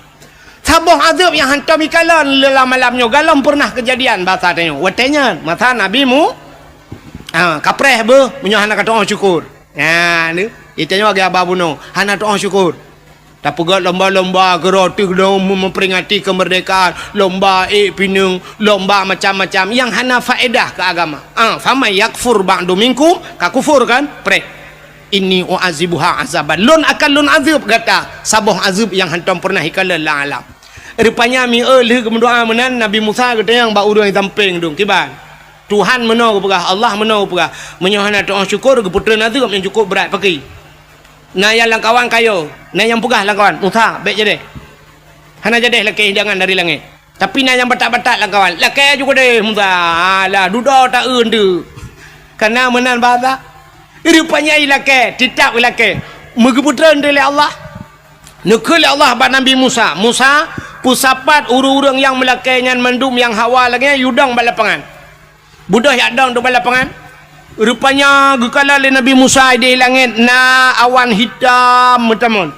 saboh azab yang hantar mikalan dalam malamnya galam pernah kejadian bahasa tanya watanya mata nabimu kapreh be menyohana kata doa syukur ya ni itanya bagi ababuno hana doa syukur. Tak pegat lomba-lomba geroti memperingati kemerdekaan, lomba pinung, lomba macam-macam yang hana faedah ke agama. Fama yakfur ba'du minkum, ka kufur kan? Pre. Inni u'azibuha azaban. Lon akan lon azab kata, saboh azab yang hantam pernah hikala la alam. Rupanya mi leh kemendoa menan Nabi Musa kata yang ba urang tamping dong kiban. Tuhan menau pegah, Allah menau pegah. Menyohana doa syukur ke putera azab yang cukup berat pakai. Nah yang langkawan kayo, nah yang pegah langkawan, Musa baik jadi. Hana jadi laki hidangan dari langit. Tapi nah yang batak-batak langkawan, laki juga deh Musa. Lah duda tak tu. Karena menan bahasa. Rupanya laki, tidak laki. Megeputra dari Allah. Nekul Allah pada Nabi Musa. Musa pusapat urang-urang yang melakainya mendum yang hawa lagi yudang balapangan. Budah yak dang tu balapangan. Rupanya gekala le Nabi Musa di langit na awan hitam teman.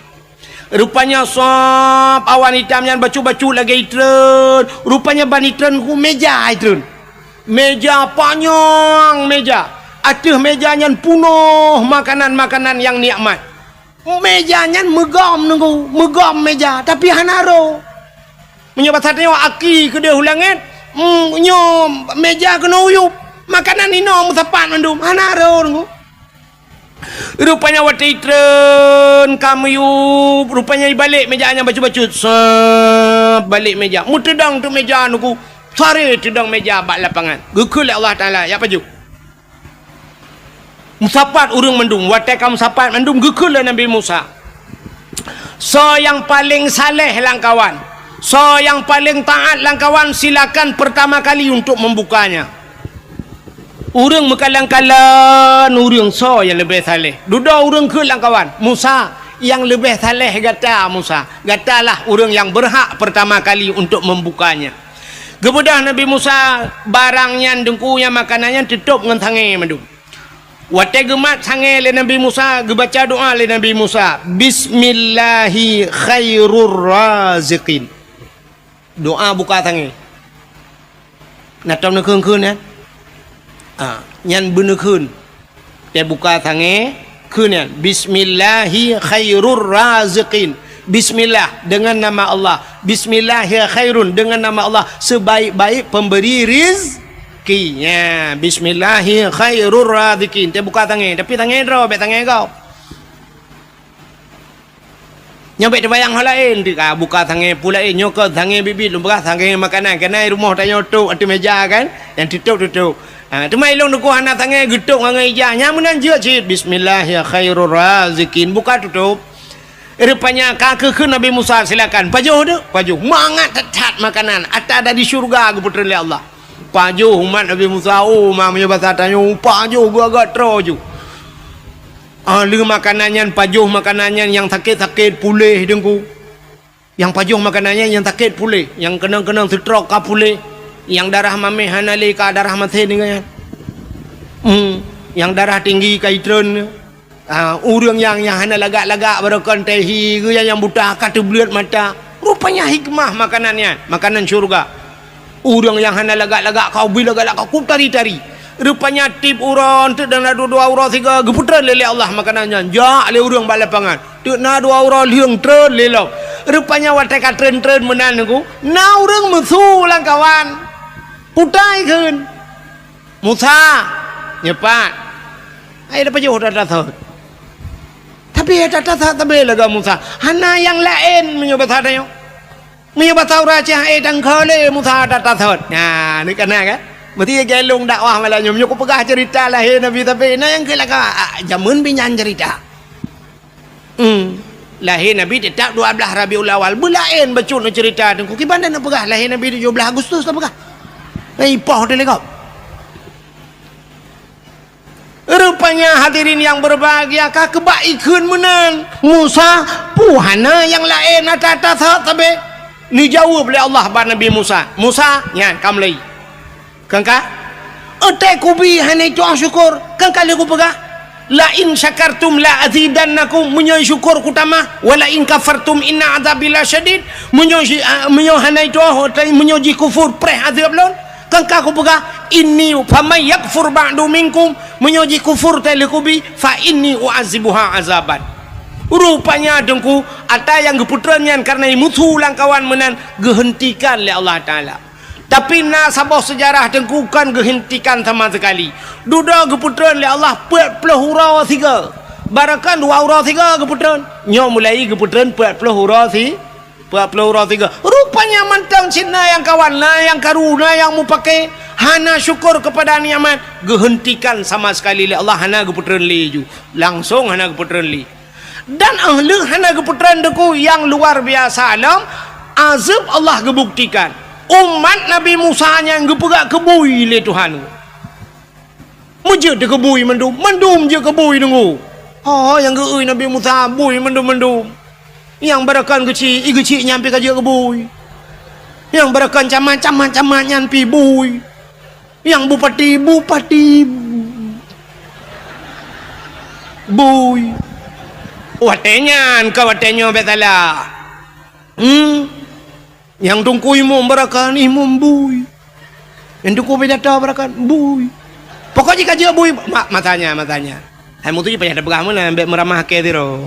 Rupanya sop awan hitam yang bacu-bacu lagi itren. Rupanya ban itren ku meja itren. Meja panjang meja. Aduh mejanya penuh makanan-makanan yang nikmat. Mejanya megam nunggu, megam meja tapi hanaro. Menyebab satnya aki ke dia langit. Nyo meja kena uyup. Makanan ini musapat mandum hanaro nunggu. Rupanya wati tren kamu yuk, rupanya balik mejanya bacu-bacu balik meja mutedang tu meja nunggu sare tedang meja bak lapangan gekul Allah Taala ya paju musapat urang mandum wati kamu musapat mandum gekul Nabi Musa. So yang paling saleh langkawan, so yang paling taat langkawan, silakan pertama kali untuk membukanya. Urang mekalang-kalang urang so yang lebih saleh. Duda urang ke langkawan. Musa yang lebih saleh kata Musa. Katalah urang yang berhak pertama kali untuk membukanya. Kemudian Nabi Musa barangnya dengkunya makanannya tutup dengan tangan madu. Wate gemat tangan le Nabi Musa, gebaca doa le Nabi Musa. Bismillahi khairur raziqin. Doa buka tangan. Nak tahu nak keun ya? Nyan bener kun dia buka tangan kunyan bismillahi khairur raziqin, bismillah dengan nama Allah, bismillahi khairun dengan nama Allah sebaik-baik pemberi rizki ya, bismillahi khairur raziqin dia buka tangan tapi tangan draw bet tangan kau nyampe terbayang hal lain dia buka tangan pula nyokot tangan bibit lumpah tangan makanan kena rumah tanya tu atas meja kan yang tutup tu mai long nuku anak tangan gedung ngai ijanya menan je cit bismillah khairur raziqin buka tutup. Rupanya kakek ke Nabi Musa silakan pajuh tu pajuh mangat tetat makanan ada di syurga ke putra Allah pajuh umat Nabi Musa mamanya bahasa tanya pajuh gua agak troju le makanannya pajuh makanannya yang sakit-sakit pulih dengku Yang pajuh makanannya yang takit pulih, yang kenang-kenang stroke ka pulih, yang darah mameh hanale ka darah mati dengan. Yang darah tinggi ka itren. Urang yang hana lagak-lagak barakan tehi ke yang buta kata belut mata. Rupanya hikmah makanannya, makanan syurga. Urang yang hana lagak-lagak kau bila lagak kau tari-tari. Rupanya tip urang tu dan dua urang tiga geputran lele Allah makanannya. Ja le urang balapangan. Tu na dua urang liang tren lele. Rupanya watai ka tren-tren menan aku. Na urang musuh lang kawan. Putai keun. Musa nyepat. Ai dapat jauh dah tahu. Tapi ada tak tabe laga Musa. Hana yang lain menyobat hadanya. Menyobat Taurat cah dan khale Musa ada tak tahu. Nah, ni kena kan? Mesti gelung dakwah malah nyum nyuk pegah cerita lahir Nabi tapi nah yang kelaka jamun binyan cerita. Lahir Nabi tetap 12 Rabiul Awal. Bulain bacun cerita tu. Ki bandar nak pegah lahir Nabi 17 Agustus tak pegah. Ai poh dia lekap. Rupanya hadirin yang berbahagia kah kebaikan menan Musa puhana yang lain ada tabe ni jawab oleh Allah pada Nabi Musa. Musa nya kam lai kangka ate kubi hanai doa syukur kangka le ku pegah la in syakartum la azidannakum menyo syukur kutama wala in kafartum inna adzabil syadid menyo hanai doa tai menyo ji kufur preh azab lon kangka ku pegah inni famay yakfur ba'du minkum menyoji kufur telekubi fa inni u'azibuha azaban. Rupanya dengku ada yang geputrannya karena musuh langkawan menan gehentikan oleh Allah Ta'ala. Tapi na sabah sejarah dengku kan gehentikan sama sekali. Duda geputran oleh Allah 40 hurau 3. Barakan 2 hurau 3 geputran. Nyo mulai geputran 40 hurau 3. Rupanya mantang Cina yang kawan lah, yang karuna yang mu pakai hana syukur kepada nikmat gehentikan sama sekali oleh Allah hana geputran li ju langsung hana geputran li dan ahli hana geputran deku yang luar biasa alam azab Allah gebuktikan umat Nabi Musa yang gepegak kebui le Tuhan mujud de kebui mendum je kebui nunggu yang geui Nabi Musa bui mendum yang barakan kecil nyampe kaje kebui yang barakan camat nyampe bui yang bupati bui watenya kawatenya betala yang tungku imum barakan imum bui yang tungku bedata barakan bui pokoknya kaji bui matanya hai mutu je payah begah mana ambek meramah ke tiro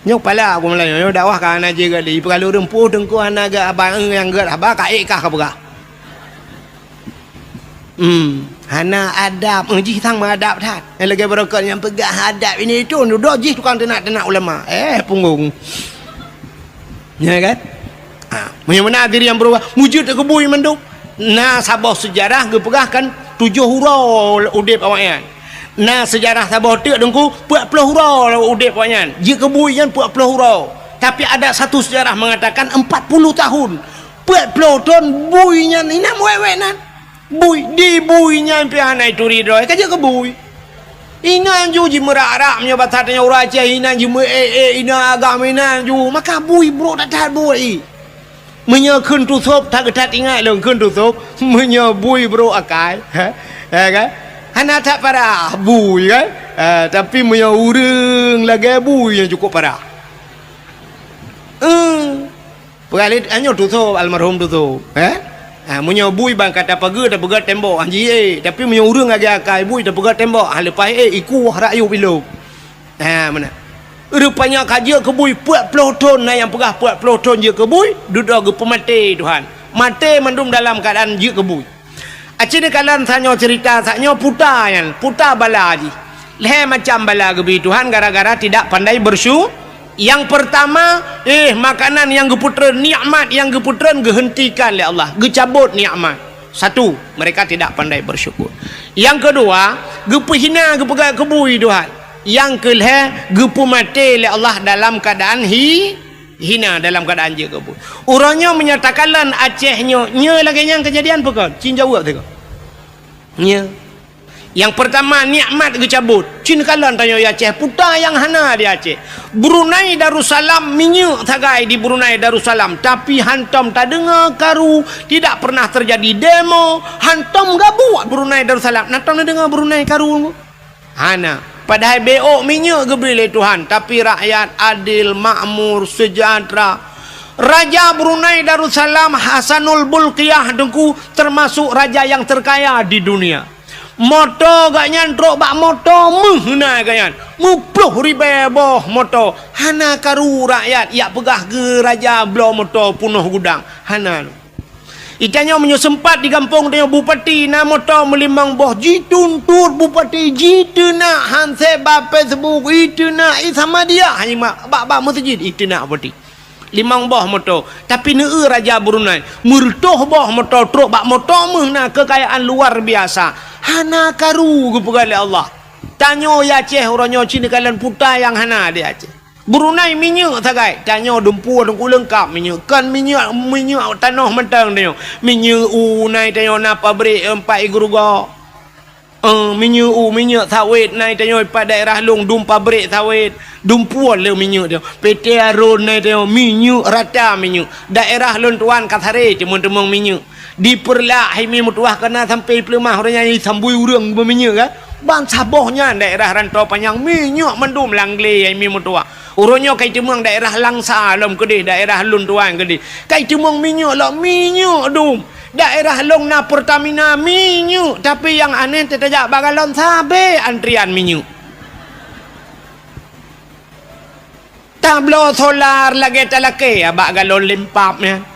nyok pala aku mulai yo dakwah ka ana je gali perlu rempuh tengku ana ga abang yang ga abah ka ikah ka begah hana adab ji tang adab tat yang lagi barakat yang pegah adab ini tu duduk ji tukang tenak ulama punggung ya kan mana diri yang berubah wujud ke bui menduk nah sabah sejarah ge pegahkan 7 hurau udip awaknya nah sejarah sabah tu dengku 40 hurau udip awaknya ji ke bui yang 40 hurau tapi ada satu sejarah mengatakan 40 tahun 40 tahun buinya ni nak wewe nan bui di buinya pianai turi doi kaje ke bui ina ju ji merak-rak nya batatnya uraja ina ji ina agama ina ju maka bui bro tat bui menyo khun tu sop tak tat ingat long khun tu sop menyo bui bro akai kan hana tak parah bui kan tapi menyo urang lagi bui yang cukup parah Pengalit anyo tu sop almarhum tu sop menyo bui bang kata pagi dah pegat tembok anji tapi menyo urang lagi akai bui dah pegat tembok lepas iku rayu bilo mana rupanya kaji ke bui 40 ton yang pegah 40 ton je ke bui duduk ke pemati Tuhan mati mendum dalam keadaan je ke bui acini kalian sanyo cerita sanyo puta bala ji leh macam bala ke bui Tuhan gara-gara tidak pandai bersyukur yang pertama makanan yang geputran nikmat yang geputran gehentikan oleh Allah gecabut nikmat satu mereka tidak pandai bersyukur yang kedua gepehina gepegak kebui Tuhan yang kelih gepu mati oleh Allah dalam keadaan hina dalam keadaan je kebui urangnya menyatakanlah Acehnya nya lagi yang kejadian pekon cin jawab tu nya Yang pertama nikmat dicabut. Cina kalan tanya ya Aceh, putar yang hana di Aceh. Brunei Darussalam minyak tagai di Brunei Darussalam, tapi hantam tak dengar karu, tidak pernah terjadi demo, hantam gak buat Brunei Darussalam. Hantam tak dengar Brunei karu. Hana. Padahal beok minyak gebeli Tuhan, tapi rakyat adil, makmur, sejahtera. Raja Brunei Darussalam Hasanul Bolkiah dengku termasuk raja yang terkaya di dunia. Moto gak nyantrok bak moto mehna ganyan. 10,000 boh moto. Hana karu rakyat ya pegah ke raja blo moto punuh gudang. Hana. Itanya sempat di kampung dia bupati na moto melimbang boh jituntur bupati jituna hanse bape sebuk ituna sama dia hanya bak masjid ituna bupati. Limang boh moto, tapi raja Brunei murtoh boh moto truk bak moto mehna kekayaan luar biasa. Hana karu kepegali Allah. Tanyo ya Aceh orangnya Cina kalian putar yang hana di Aceh. Brunei minyak tagai. Tanyo dumpu dengku lengkap minyak. Kan minyak tanah mentang tanyo. Minyak nai tanyo na pabrik 4 igruga. Minyak sawit nai tanyo pada daerah long dum pabrik sawit. Dumpu le minyak dia. PT Arun nai tanyo minyak rata minyak. Daerah lon tuan Kathare teman-teman minyak. Diperlah himi mutuah kena sampai pelemah orangnya sambui urang berminyak kan ban sabohnya daerah rantau panjang minyak mendum langle himi mutuah urangnya kai temang daerah Langsa lom kedih daerah lun tuan kedih kai temang minyak lah minyak dum daerah long na Pertamina minyak tapi yang aneh tetajak bagalon sabe antrian minyak tablo solar lagi talake abak galon lempapnya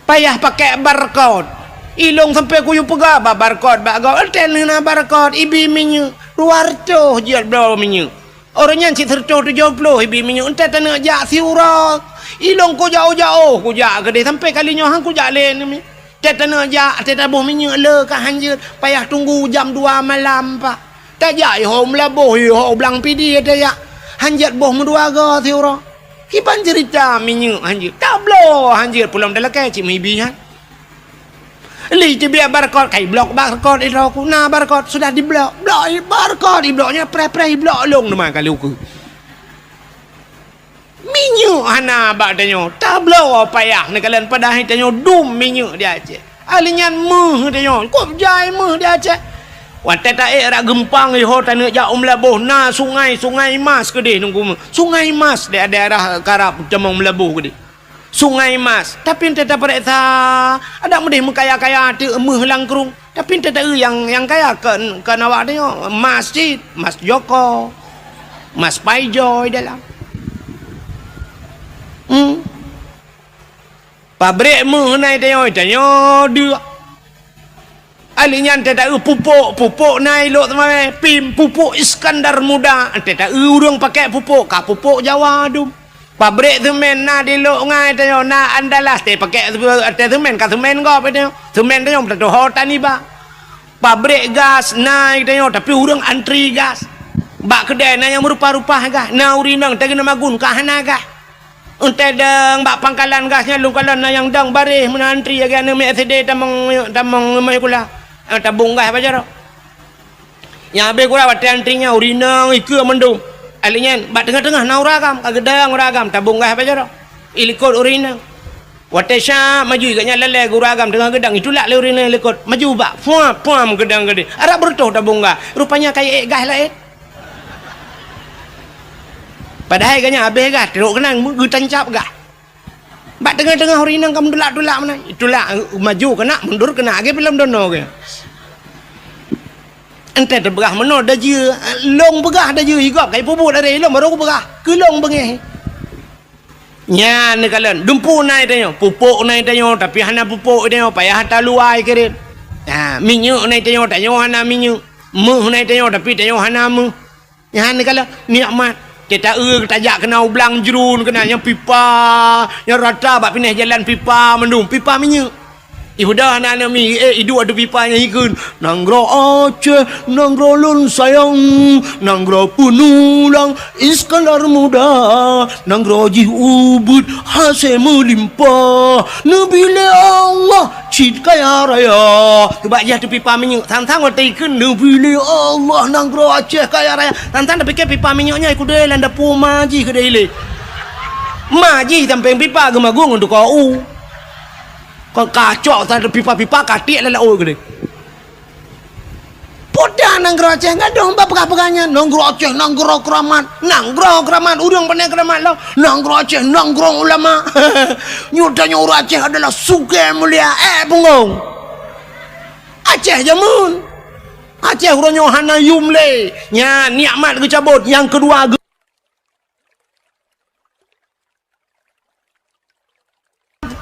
payah pakai barcode ilong sampai kuyu pegah barcode hotel na barcode ibi minyak luar tu jiat bro minyak orangnya si serco 70 ibi minyak entah tanah jak siurak ilong ku jauh-jauh ku jak gede sampai kalinya hang ku jak len ni tanah jak tabuh minyak le ka hanjut payah tunggu jam 2 malam pak tak jak hom labuh ho blang pidi ada ya hanjat boh mendua ga siurak kipan cerita minyak hanjir tablo hanjir pulang dalam kecik mibihan li biar barcode kai blok barcode itu aku nah barcode sudah di blok barcode di bloknya pre blok long nama kali uku minyak hana bak tanyo tablo payah ni kalian pada hari tanyo dum minyak dia Aceh alinyan meh tanyo kop jai meh dia Aceh Wantai tak era gempang ho tanah jak Melabuh na sungai Mas kedih nunggu sungai Mas di daerah Karap Cemong Melabuh kedih sungai Mas tapi ente tak periksa ada mudih mengkaya-kaya ti emeh langkrung tapi ente tak yang kaya ke awak dia masjid Mas Joko Mas Paijoy dalam pabrik meh nai tanya dia alinya tidak pupuk naik lo teman pim pupuk Iskandar Muda tidak urang pakai pupuk Jawa dum pabrik semen na di lo ngai tanya na Andalas te pakai semen ka semen go apa tanya semen tanya betul hotan ni ba pabrik gas naik tanya tapi urang antri gas bak kedai na yang merupa-rupa gas na urinang tagi nama gun ka hana gas untai deng bak pangkalan gasnya lungkalan na yang dang baris menantri ya kan MSD tamang kula tabung gas apa cara yang habis kura waktu antrinya urinang ikut mendung alinya bak tengah-tengah na uragam kagedang uragam tabung gas apa cara ilikot urinang waktu sya maju ikatnya lele uragam tengah gedang itulah le urinang ilikot maju bak puam gedang gede arab bertuh tabung gas rupanya kayak gas lah padahal kanya habis gas teruk kenang gutan cap gas bak tengah-tengah urinang kamu dulak-dulak mana itulah maju kena mundur kena lagi belum dono ke ente terbegah meno dah je long begah dah je higap kai pupuk dari long baru begah ke long bengeh nya ni kalian dumpu nai tanyo pupuk nai tanyo tapi hana pupuk tanyo payah hantar luai kirim minyak nai tanyo hana minyak meh nai tanyo tapi tanyo hana meh nya ni kalian nikmat kita tajak kena ublang jerun kena yang pipa yang rata bak pindah jalan pipa mendung pipa minyak ibu dah anak-anak mi hidup ada pipanya ikun nanggro Aceh nanggro lun sayang nanggro penulang Iskandar Muda nanggro jih ubud hasil melimpah nabila Allah Cid kaya raya. Sebab dia tu pipa minyak. Tang-tang waktu kena pilih Allah nanggro Aceh kaya raya. Tang-tang dah fikir pipa minyaknya ikut dia landa pu maji ke dia ile. Maji sampai pipa gemagung untuk kau. Kau kacau tanda pipa-pipa katik lala ke dia. Poda nanggro Aceh enggak dong pegah-pegahnya nanggro Aceh nanggro keramat urang pandai keramat lo nanggro Aceh nanggro ulama nyudanya orang Aceh adalah sugih mulia punggung Aceh jamun Aceh urangnya hana yumle nya nikmat kecabut yang kedua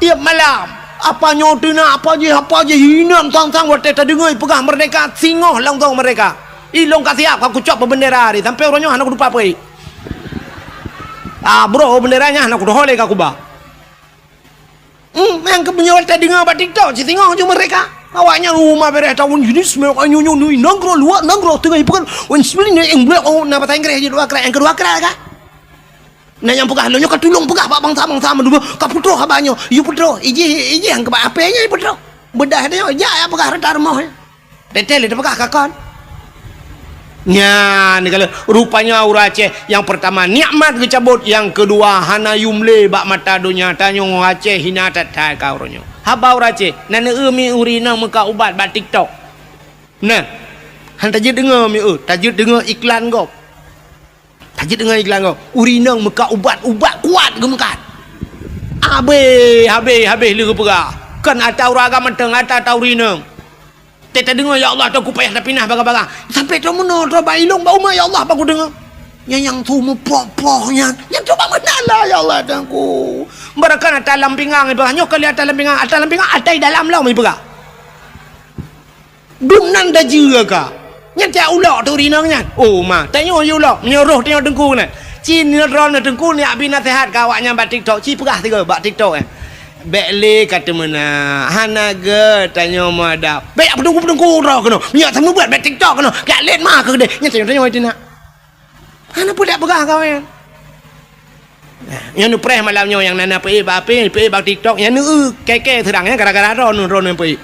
tiap malam apa nyotina apa je hina tang-tang waktu tadi dengar pegah merdeka singoh lang tong mereka ilong kasiap aku cop bendera ni sampai orangnya anak lupa apa bro benderanya anak udah holek aku ba yang kebenyawal tadi dengar ba TikTok si singoh je mereka awaknya rumah beres tahun jenis mereka nyunyu nanggro luak nanggro tengah ipukan wan sebenarnya yang blok na bahasa Inggeris je dua kerak yang kedua kerak kan nah yang pegah lo nyoka tulung pegah pak bangsa dulu kaputro kabanyo yu putro iji yang keba apenya putro bedah dia ya pegah rentar moh detail dia pegah kakon nya ni kalau rupanya orang Aceh yang pertama nikmat kecabut yang kedua hana yumle bak mata dunia tanyong Aceh hina tatai kau ronyo haba orang Aceh nana mi urina muka ubat bak TikTok nah han tajid dengar mi tajid dengar iklan kau tajid dengan iklan kau urinang meka ubat kuat ke mekat habis lu pegah kan atau raga menteng atau urinang teta dengar ya Allah aku payah dah pinah baga-baga sampai tu mana tu bailong bau ya Allah aku dengar yang tu mu poh-pohnya yang coba menala ya Allah dangku barakan atas dalam pinggang ibu hanya kali atas dalam pinggang atas dalam lau mi pegah dunan dah jira ka nya dia ulok tu rinangnya mah tanya you ulok menyuruh tengok dengku ni cin ni ron dengku ni abi nasihat kawaknya bak TikTok ci pegah tiga bak TikTok bekle kata mana hanaga tanya madap bek apa dengku ro kena minyak sama buat bak TikTok kena gak let mah ke dia nya tanya itu nak hana pun dak pegah kawan yang nu preh malamnya yang nana pe bak TikTok yang nu keke terangnya gara-gara ron pe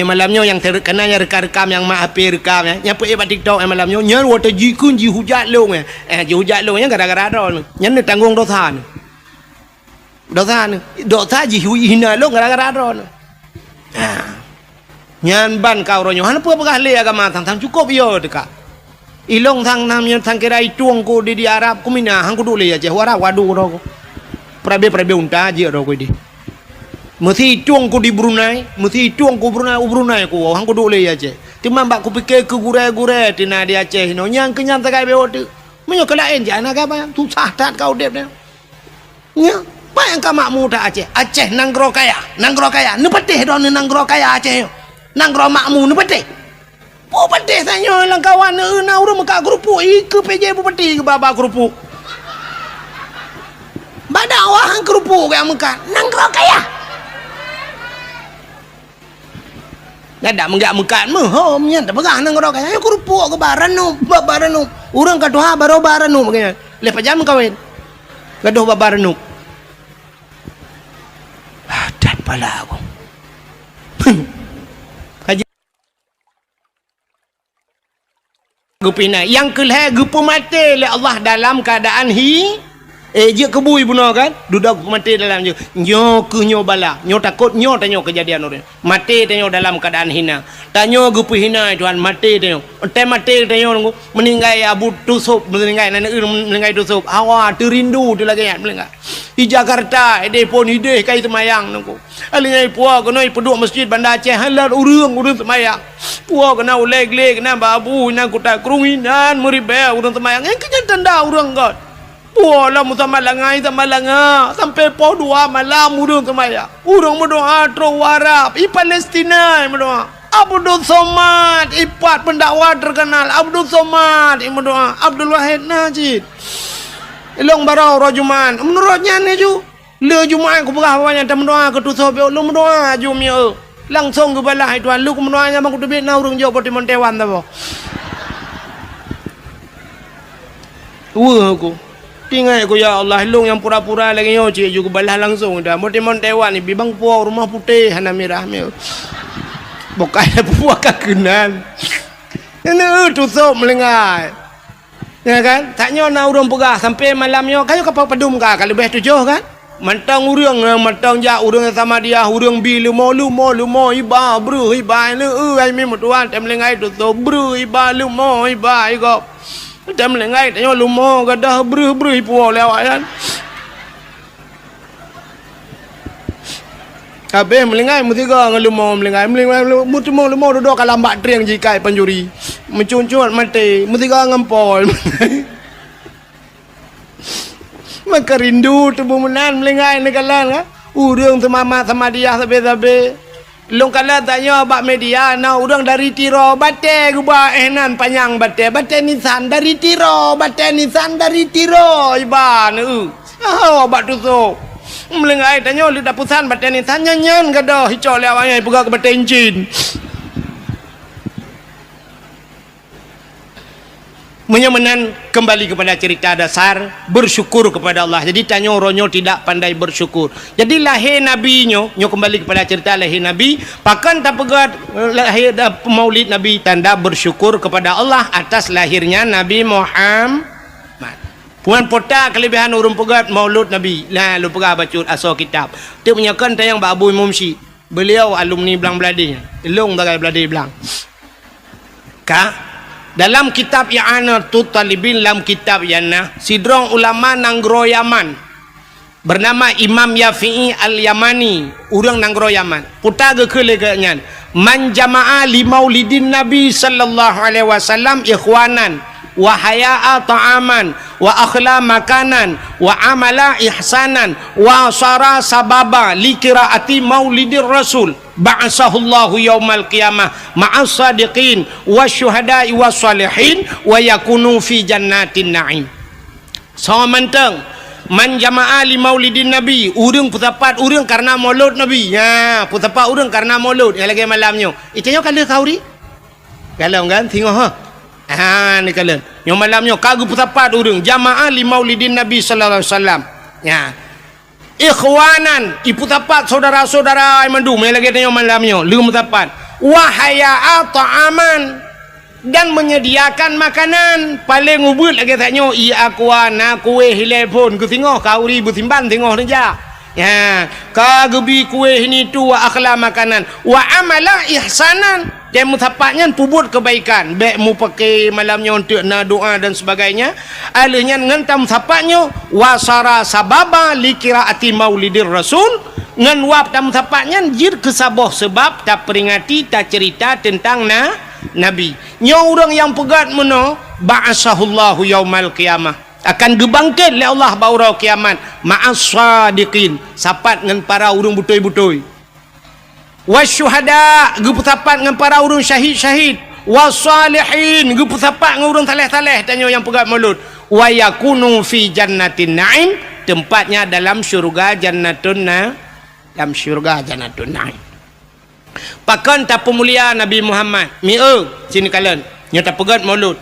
malamnya yang terkenanya rekam yang mak api rekam yang pergi buat TikTok malamnya nyer water jikun ji hujat long ji hujat long gara-gara ron nyen tanggung dosa ji hina long gara-gara ron nyan ban kau ronyo han apa pegah le agama tang cukup yo dekat ilong tang namnya tang kira ituang ko di Arab ku mina hang ku dole ya je wara wadu ro prabe unta je ro ko di mesti tuang ku di Brunei ku hang ku dole ya je timam bak ku pikir ke gure tina di Aceh no nyang kenyang takai be otu menyo kelain je anak apa tu sahtat kau dep nya apa yang kamakmu tak Aceh nanggro kaya nu petih don nanggro kaya Aceh nanggro makmu nu petih po petih sanyo lang kawan na urang meka kerupuk ke PJ po petih ke baba kerupuk badawah hang kerupuk yang meka nanggro kaya ada menggak nya tak pegang nang orang kaya kerupuk ke baranu urang kadoha baro baranu begini lepas jam kawin gaduh baranu dan pala aku kaji gupina yang kelih gupu mati oleh Allah dalam keadaan je kebui bunuh kan dudak mati dalam je nyo ke nyo bala nyo takut nyo tanyo kejadian orang mati tanyo dalam keadaan hina tanyo gupu hina Tuhan mati tanyo mati tanyo meninggal abu tusuk meninggal tusuk hawa terindu tu lagi meninggal di Jakarta ide pun ide kai semayang nunggu alingai puak kena peduk masjid Bandar Aceh halal urang semayang puak kena uleg kena babu nang kota kerunginan meribah urang semayang yang kenyataan dah urang god pualah musamalangai sampai po 2 malam urang semayang urang berdoa tro warap i Palestina berdoa Abdul Somad ipat pendakwa terkenal Abdul Somad berdoa Abdul Wahid Najid ilong barau rojuman menurutnya ni ju le jumaat ku berah banyak tak mendoa ke tu sobe lu mendoa ju mi langsung ke balah Tuhan lu ku mendoanya mak tu bet na urang jo poti montewan ta bo aku Tinggal aku ya Allah long yang pura-pura lagi yo cik juga balas langsung dah. Mon Taiwan ni bibang puau rumah putih hana merah meo. Bukan puau kakenan. Ini tutup melengai. Ya kan? Taknya nak urang pegah sampai malamnya kayu kapal padum ka kalau lebih 7 kan? Mantang urang mantang ja urang sama dia urang bi lumo iba bru iba le ai mi mutuan tem lengai tutup bru iba lumo iba iko. Macam lengai tanya lumo gadah bru puau lewat kan. Kabeh melengai mutiga ngelumo melengai mutumo lumo duduk kalambak triang jikai penjuri. Mencuncut mati mutiga ngempol. Maka rindu tubuh menan melengai nekalan kan. Urang tu mama sama dia sabe-sabe. Long kala tanya bak media na urang dari tiro bate guba enan panjang bate nisan dari tiro iba nu bak tu so melengai tanya lu dapusan bate nisan nyanyan gadah hicau lewanya pegak ke bate encin menyamanan kembali kepada cerita dasar bersyukur kepada Allah. Jadi tanya ronyo tidak pandai bersyukur. Jadi lahir Nabi nyo kembali kepada cerita lahir Nabi. Pakan tak pegat lahir maulid Nabi tanda bersyukur kepada Allah atas lahirnya Nabi Muhammad. Puan pota kelebihan urung pegat maulud Nabi. Lah lu pegah baca asal kitab. Tu menyakan tayang Pak Abu Mumsi. Beliau alumni Belang Beladi. Elong bagai Beladi Belang. Dalam kitab I'anatul Talibin dalam kitab Yana sidrong ulama nanggro Yaman bernama Imam Yafi'i Al-Yamani urang nanggro Yaman puta ge keleganya man jama'a li maulidin Nabi sallallahu alaihi wasallam ikhwanan wa haya'a ta'aman wa akhla makanan wa amala ihsanan wa sara sababa li qiraati maulidir rasul ba'asahullahu yaumal qiyamah ma'as sadiqin wasyuhada'i wassalihin wa yakunu fi jannatin na'im. So manteng man jama'a li maulidin nabi urang putapat urang karena maulud nabi ya putapat urang karena maulud yang lagi malamnya itanya kala kauri kalau kan tengok ni kala yang malamnya kagu putapat urang jama'a li maulidin nabi sallallahu alaihi wasallam ya ikhwanan ipu tapat saudara-saudara mandu mai lagi tanya malamnya lum tapat wahaya ta'aman dan menyediakan makanan paling ubud lagi tanya akwana kue telepon ku tengok kauri butimban tengok saja ya kagebi kue ini tu wa akhla makanan wa amala ihsanan dan mutapatnya pubut kebaikan baik mu pakai malamnya untuk na doa dan sebagainya alihnya ngentam tapatnya wasara sababa li qiraati maulidir rasul ngan wap tam tapatnya jir kesabah sebab tak peringati tak cerita tentang nabi nya orang yang pegat meno ba'asahullahu yaumal qiyamah akan gebangkit oleh Allah baurau kiamat ma'as sadiqin sapat ngan para urang butoi-butoi wasyuhada guputapat dengan para urang syahid-syahid wasalihin guputapat dengan urang taleh-taleh tanya yang pegat maulud wa yakunu fi jannatin na'im tempatnya dalam syurga jannatun na'im. Pakan tak pemulia Nabi Muhammad sini kalian nyata pegat maulud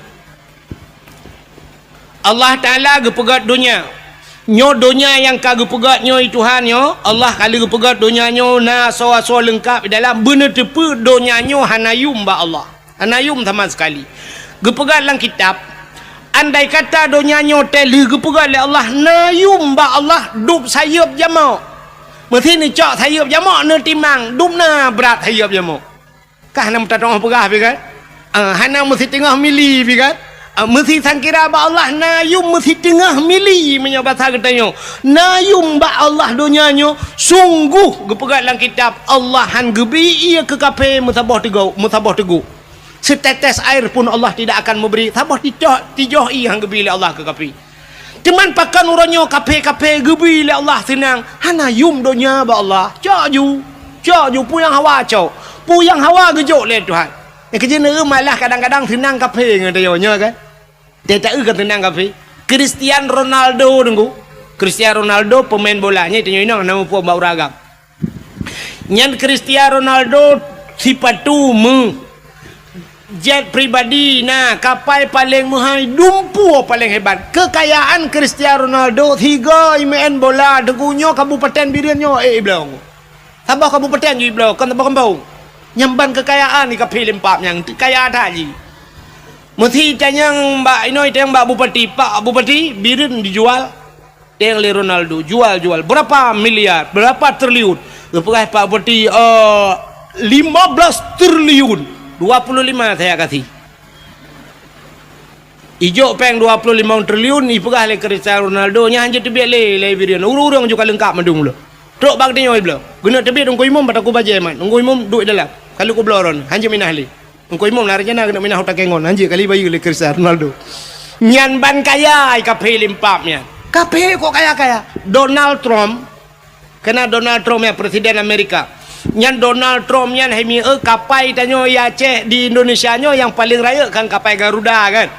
Allah Ta'ala gepegat dunia nyo dunia yang kagu pegat nyo Tuhan nyo Allah kali pegat dunia nyo na so lengkap dalam benar tepu dunia nyo hanayum ba Allah hanayum sama sekali gepegat dalam kitab andai kata dunia nyo teli gepegat oleh Allah nayum ba Allah dup sayup jamak mesti ni cak sayup jamak ne timang dup na berat sayup jamak kah nam ta tong pegah pi kan hana mesti tengah mili pi kan mesti sangkira ba Allah nayum mesti tengah mili punya bahasa katanya nayum ba Allah dunianya sungguh gepegat dalam kitab Allah han gebi ia ke kape mutabah teguh setetes air pun Allah tidak akan memberi tabah tijoh hang gebi oleh Allah ke kape teman pakan uranyo kape gebi oleh Allah senang hanayum dunia ba Allah caju puyang hawa puyang hawa gejok le Tuhan kerja malah kadang-kadang senang kafe ngatanya kan dia tak tenang kafe Cristiano Ronaldo pemain bolanya itu nama pun bau ragam nyan Cristiano Ronaldo sifat tu jet pribadi, nah kapal paling mahal, dumpu paling hebat. Kekayaan Cristiano Ronaldo 3 main bola dengunyo kabupaten birianyo belong. Sabah kabupaten je belong, kan tabah kampung. Nyamban kekayaan ni kapil empat yang kaya tadi. Mesti tanyang Mbak Inoi tanyang Mbak Bupati, Pak Bupati birin dijual teng le Ronaldo jual berapa miliar, berapa triliun. Lepas Pak Bupati 15 triliun. 25 saya kasih. Ijo peng 25 triliun ni pegah le Cristiano Ronaldo nya hanya tebiat le birian. Urang juga lengkap madung lo. Trok bag dinyo iblo. Guna tebiat ungko imum pataku baje man. Ungko imum duit dalam. Kalau ku bloron hanya minah le. Ungko imum narjana kena minah hotak kengon hanya kali bayi le Cristiano Ronaldo. Nyan ban kaya ai kape limpap nya. Kape kok kaya. Donald Trump kena Donald Trump ya presiden Amerika. Nyan Donald Trump nyan hemi kapai tanyo ya Aceh di Indonesia nyo yang paling raya kan kapai Garuda kan.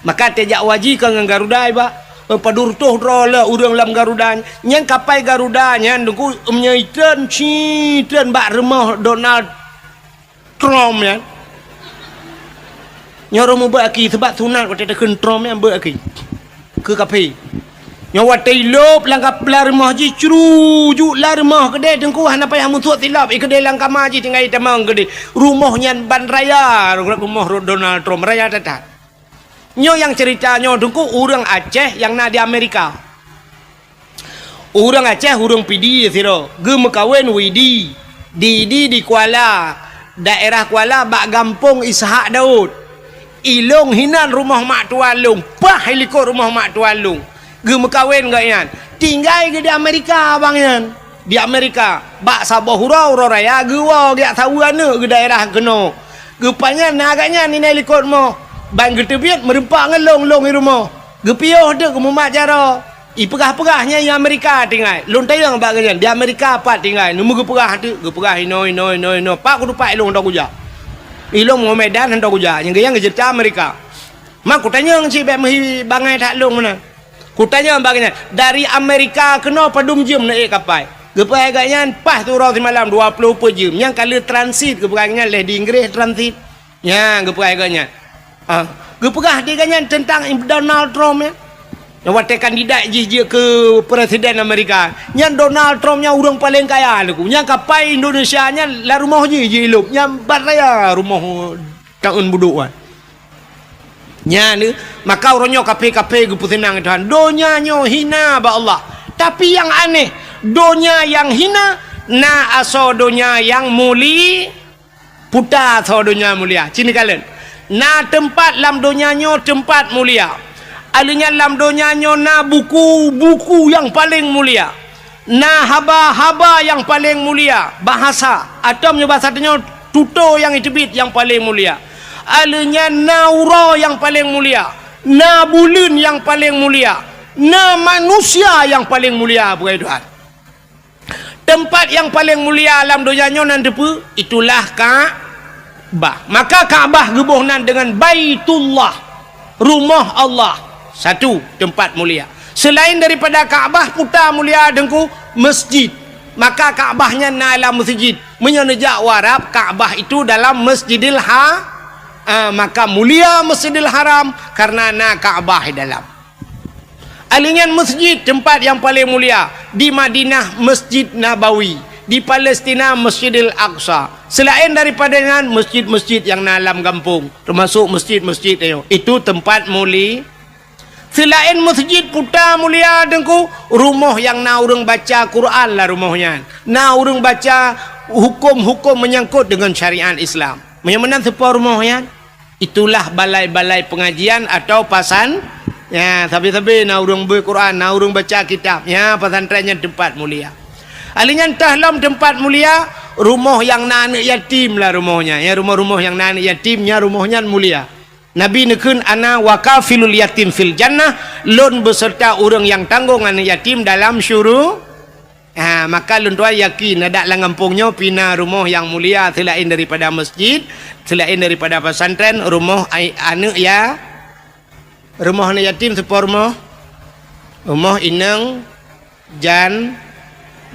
Maka tejak waji kan Garuda ba. Padur tuh rola urang lam Garuda. Nyan kapai Garuda nyan dengku menyaiten citen bak remah Donald Trump nyan. Nyoro mu ba aki sebab sunat ko tetekeun Trump yang ba aki. Ke kapai. Nyawa tilop langkap belar rumah ji cerujuk lah rumah gede dengku hana payah musuh tilap gede langkap maji tinggal temang gede rumahnya ban raya rumah Donald Trump raya tetap nyo yang ceritanya dengku orang Aceh yang na di Amerika orang Aceh orang pidi siro gem kawin widi di Kuala daerah Kuala bak gampung Ishak Daud ilung hinan rumah mak tualung pah heliko rumah mak tualung gem kawin gak yan tinggal ke di Amerika bang yan di Amerika bak Sabah hurau raya gua gak tahu ane ke daerah keno gepanya naganya ni likut mo bang getebiat merempak ngelong di rumah gepioh de ke mumak jaro ipegah-pegahnya di Amerika tinggal lon tayang bak yan di Amerika apa tinggal numu gepegah tu gepegah no pak kudu pak ilong dak kuja ilong mo Medan hendak kuja yang gayang gejerta Amerika mak ku tanya si bek bangai tak long mana kutanya bagian dari Amerika kena padum jam naik kapal. Gepai agaknya pas tu orang semalam 20 jam. Yang kali transit gepegahnya leh di Inggris transit. Ya gepai agaknya. Gepegah dia agaknya tentang Donald Trump ya. Yang waktu kandidat je ke presiden Amerika. Yang Donald Trump nya orang paling kaya lagu. Yang kapal Indonesia nya lah rumah je hidup. Yang bat raya rumah tahun budukan. Nya ni maka orangnya kape-kape gupu senang Tuhan donya nyo hina ba Allah tapi yang aneh donya yang hina na aso donya yang muli puta aso donya mulia cini kalian na tempat lam donya nyo tempat mulia alinya lam donya nyo na buku yang paling mulia na haba yang paling mulia bahasa atomnya bahasa nyo tuto yang itibit yang paling mulia alanya naura yang paling mulia na bulun yang paling mulia na manusia yang paling mulia bukan Tuhan tempat yang paling mulia alam donyanya nan depu itulah Ka'bah maka Ka'bah gebuhnan dengan Baitullah rumah Allah satu tempat mulia selain daripada Ka'bah putar mulia dengku masjid maka Ka'bahnya na dalam masjid menyonejak warab Ka'bah itu dalam Masjidil maka mulia Masjidil Haram karena na Ka'bah dalam alingan masjid tempat yang paling mulia di Madinah Masjid Nabawi di Palestina Masjidil Aqsa selain daripada dengan masjid-masjid yang dalam kampung termasuk masjid-masjid itu tempat mulia selain masjid putar mulia dengku rumah yang na urang baca Quran lah rumahnya na urang baca hukum-hukum menyangkut dengan syariat Islam menyemenan sebuah rumahnya itulah balai-balai pengajian atau pasan ya sabi-sabi na urang berquran na urang baca kitab ya pesantrennya tempat mulia alinya tahlam tempat mulia rumah yang na anak yatim lah rumahnya ya rumah-rumah yang na anak yatimnya rumahnya mulia Nabi nekun ana wakafilul yatim fil jannah lon beserta orang yang tanggung anak yatim dalam syurga maka lun tua yakin ada lang kampungnya pina rumah yang mulia selain daripada masjid selain daripada pesantren rumah anak ya rumah anak yatim sepor rumah inang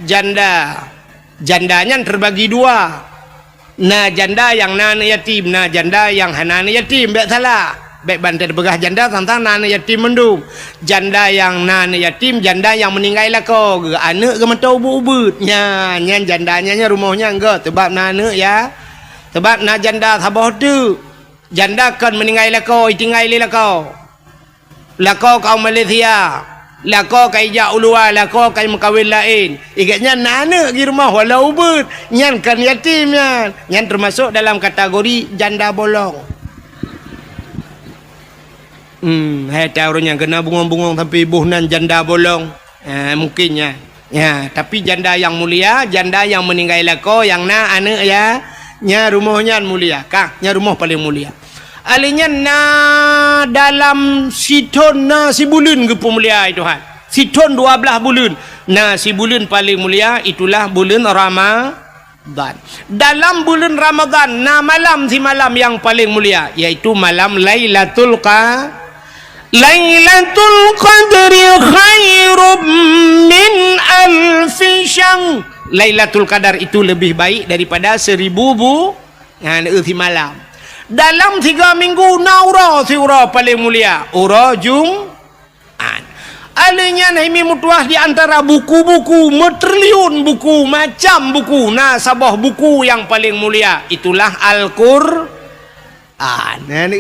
janda jandanya terbagi dua Na janda yang na yatim, na janda yang hana yatim, bek salah. Bek bantai begah janda tentang na yatim mendung. Janda yang na yatim, janda yang meninggal lah kau. Anak ke mentau ubud. Nya jandanya rumahnya enggak. Sebab na anak ya. Sebab na janda sabah tu. Janda kan meninggal lah kau, tinggal lah kau. Lah kau Malaysia. Lah kau ijak ulua, lah kau makawin lain. Ikatnya anak di rumah walau ubud. Nyan kan yatim nyan. Nyan termasuk dalam kategori janda bolong. Hai tahu orang yang kena bungong-bungong sampai buhnan janda bolong. Mungkinnya. Ya, tapi janda yang mulia, janda yang meninggal lako, yang na anak ya, nya rumahnya mulia. Kah, nya rumah paling mulia. Alinya na dalam siton na si bulan ke mulia itu Tuhan. Siton 12 bulan. Nah, si bulan paling mulia itulah bulan Ramadan. Dalam bulan Ramadan, na malam si malam yang paling mulia yaitu malam Lailatul Qadri khairum min alfi syahr. Lailatul Qadar itu lebih baik daripada 1000 si malam. Dalam 3 minggu naura si ura paling mulia, ura Jumat. Alanya naimi mutuah di antara buku-buku, metriliun buku, macam buku, nah sabah buku yang paling mulia itulah Al-Qur'an.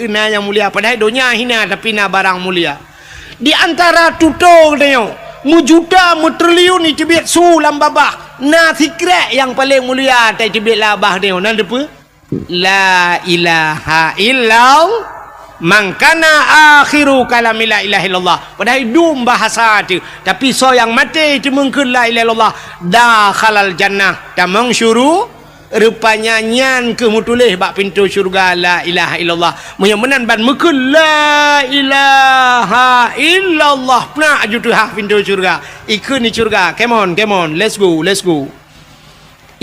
Nah yang mulia padahal dunia hina tapi na barang mulia. Di antara tutor tengok mujuta metriliun itu biat sulam babah. Nah sikret yang paling mulia tai tibit labah tengok nan depa. La ilaha illallah man kana akhiru kalami la ilaha illallah. Padahal dum bahasa tu tapi so yang mati tu mungkin la ilaha illallah dakhalal jannah tamang syuru. Rupanya nyan ke mutulih bak pintu syurga la ilaha illallah. Menyan ban mekul la ilaha illallah. Pernah aju tu hak pintu syurga. Ikut ni syurga. Come on, let's go.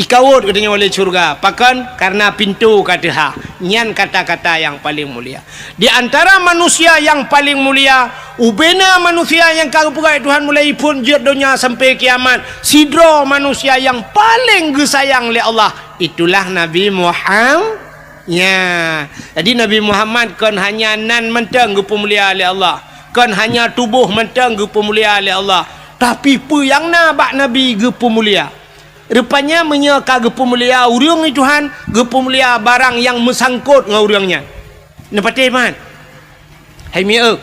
Ikawut katanya oleh syurga. Pakan karena pintu kata ha. Nyan kata-kata yang paling mulia. Di antara manusia yang paling mulia, ubena manusia yang kagupugai Tuhan mulai pun jid dunia sampai kiamat. Sidro manusia yang paling gesayang oleh Allah. Itulah Nabi Muhammad. Ya. Jadi Nabi Muhammad kan hanya nan mentang gupu mulia oleh Allah. Kan hanya tubuh mentang gupu mulia oleh Allah. Tapi pu yang nabak Nabi gupu mulia. Rupanya menyeka gupu mulia urang ni Tuhan, gupu mulia barang yang mesangkut dengan urangnya. Nepati man. Hai mia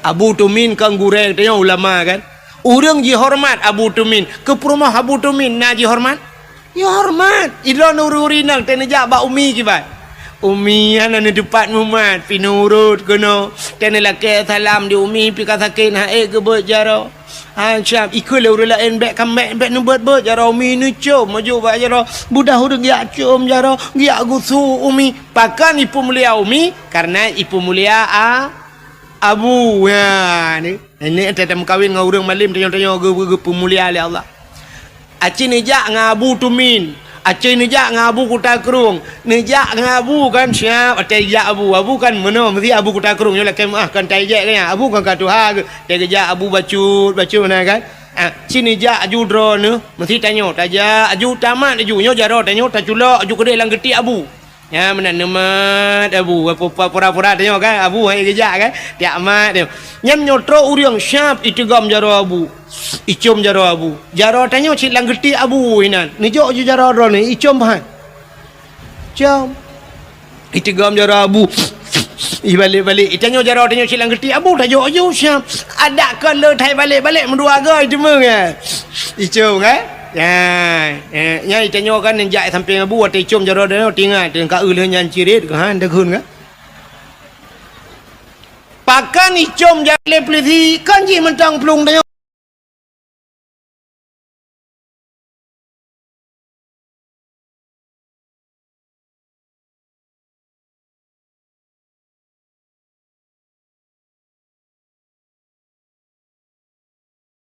Abu Tumin kang gureng tanya ulama kan. Urang ji hormat Abu Tumin. Ke rumah Abu Tumin na ji hormat. Ya hormat. Idron ururinang tenejak bak umi kibat. Umi ana ni depat mumat pinurut kono. Tenelake salam di umi pi kasakin hae ke bejaro. Syam ikut le urang lain bek kambek bek nu bet jaro umi nu cum maju bak jaro. Budah urang ya cum jaro, ya gusu umi. Pakan ipu mulia umi karena ipu mulia Abu ya ni. Ini tetap kawin dengan urang malim tanya-tanya gupu mulia oleh Allah. Acin nejak dengan Abu Tumin. Acin nejak dengan Abu Kutakrung. Nejak dengan Abu kan siap. Tajak Abu kan mana mesti Abu Kutakrung. Yolah kan tajak kan. Abu kan katuha. Tajak Abu bacut mana kan. Cin nejak aju dro ni. Mesti tanya. Tajak aju tamat aju. Nyo jaro tanya. Taculak aju kedai lang getik Abu. Ya mana nemat Abu. Pura-pura tanya kan. Abu hai kejak kan. Tiap mat dia. Nyam nyotro uriang syap itu gam jaro Abu. Icom jaro Abu. Jaro tanya cik lang geti Abu inan. Ni jok je jaro ro ni icom bahan. Jom. Itu gam jaro Abu. Balik. Tanya jaro tanya cik lang geti Abu dah jok je syap. Ada ke le thai balik mendua ke itu meng kan. Icom kan? Ya tanya kan njak samping Abu atau icom jaro dah tinggal dengan ka euleh nyan cirit kan dah kun kan. Pakan icom jale peliti kan ji mentang pelung tanya.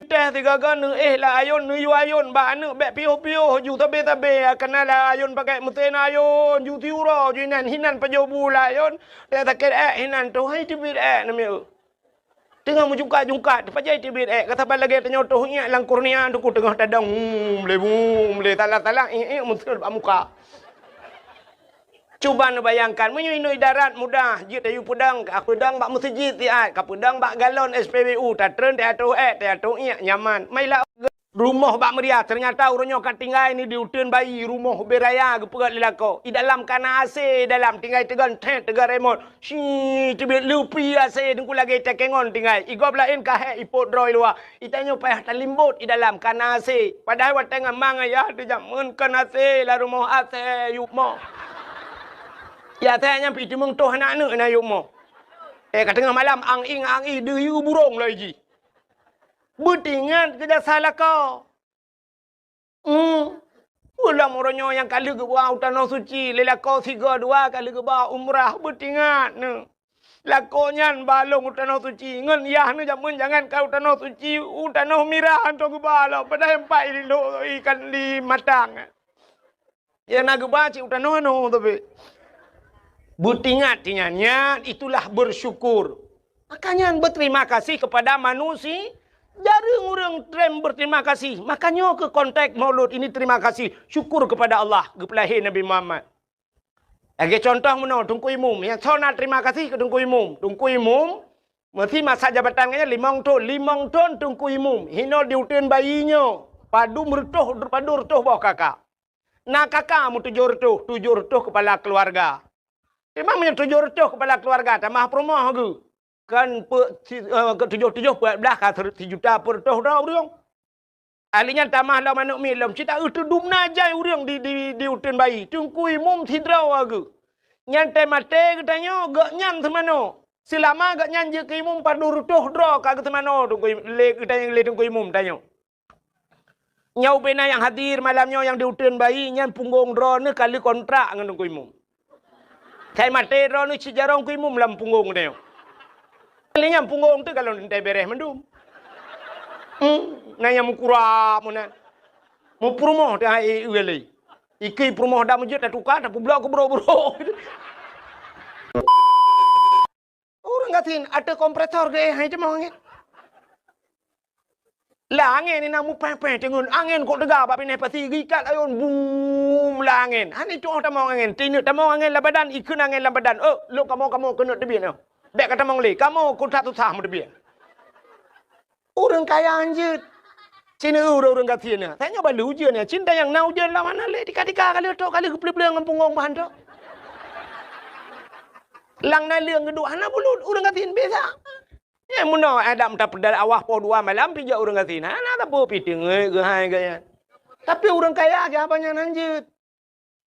Teh tiga kan lah ayun nu ayun ba anu bek pio ju tabe kena lah ayun pakai meten ayun ju tiura ju hinan pajobu lah ayun dia takut hinan tu hai tibit namanya tengah menjungkat pajai tibit kata lagi tanya tu nya lang kurnia tu ku tengah tadang le talang mesti muka Cuba nu bayangkan, menyuinui darat mudah, jit ayu pedang bak masjid tiat, ka pedang bak galon SPBU, tatren teatro teatro nyaman. Mailah rumah bak meriah, ternyata orangnya kat tinggal ni di hutan bayi, rumah beraya ke perat lelako. Di dalam kana AC, dalam tinggal tegan remote. Si tibit lupi AC dengku lagi tekengon tinggal. Igop lain kahe ipot droi luar. Itanya payah talimbut di dalam kana AC. Padahal wat tengah mang ya, dia jamun kana AC la rumah AC yuk mo. Ya saya nyampi di mengtoh anak-anak na yuk mo. Kat tengah malam ang-ing deyu burung lagi. Bertingan kerja salah kau. Ulang orangnya yang kali ke bawah tanah suci. Lelako 3-2 kali ke bawah umrah. Bertingan. Lakonya balong tanah suci. Ngan yah ni jangan kau tanah suci. Tanah mirah untuk ke bawah. Pada empat ikan di matang. Ya nak ke bawah cik tanah no tapi. Bertingan tingannya itulah bersyukur. Makanya berterima kasih kepada manusia. Jarang orang trem berterima kasih. Makanya ke konteks maulud ini terima kasih. Syukur kepada Allah. Kepelahir Nabi Muhammad. Lagi contoh mana? Tungku imum. Yang nak terima kasih ke tungku imum. Tungku imum. Mesti masa jabatannya 5 ton. 5 ton tungku imum. Hino diutin bayinya. Padu retuh bawah kakak. Nak kakak mu 7 retuh. 7 retuh kepala keluarga. Memang punya 7 retuh kepala keluarga. Tamah perumah ke. Kan ke-7 belah kata 1 juta per toh dah urang. Alinya tamah lah manuk milam. Cita itu dumna jai urang di hutan bayi. Tungkui mum tidraw aku. Nyantai mate katanya gak nyan semano. Selama gak nyan je ke imum padur toh draw kagak semano tungkui le katanya le tungkui mum tanya. Nyau bena yang hadir malamnya yang di hutan bayi nyan punggung draw ni kali kontrak dengan tungkui mum. Kai mate draw ni cijarong kui mum lam punggung tanya. Kalinya punggung tu kalau nanti beres mendum. Nanya mukura mana? Mu perumah dah ueli. Iki perumah dah mujud dah tukar dah pula aku bro. Orang ngatin ada kompresor ke hai cuma angin. Lah angin ni namu peh tengun angin kok tegak bab ni pasti gikat ayun boom lah angin. Hani tu dah mau angin. Tinu dah mau angin lah badan ikun angin lah badan. Lu kamu kena tebian no. Bek kata mong le, kamu kutat susah mu dia. Orang kaya anjir. Cina orang kata ni. Tanya balu je ni. Cinta yang nau je lah mana le. Tika kali tu kali kepelih-pelih dengan punggung bahan tu. Lang na leung geduk hana bulut orang kata ni biasa. Ya muno adam tak pedal awah po 2 malam pijak orang kata ni. Hana tak apa piting ke hai gaya. Tapi orang kaya ke apanya anjir.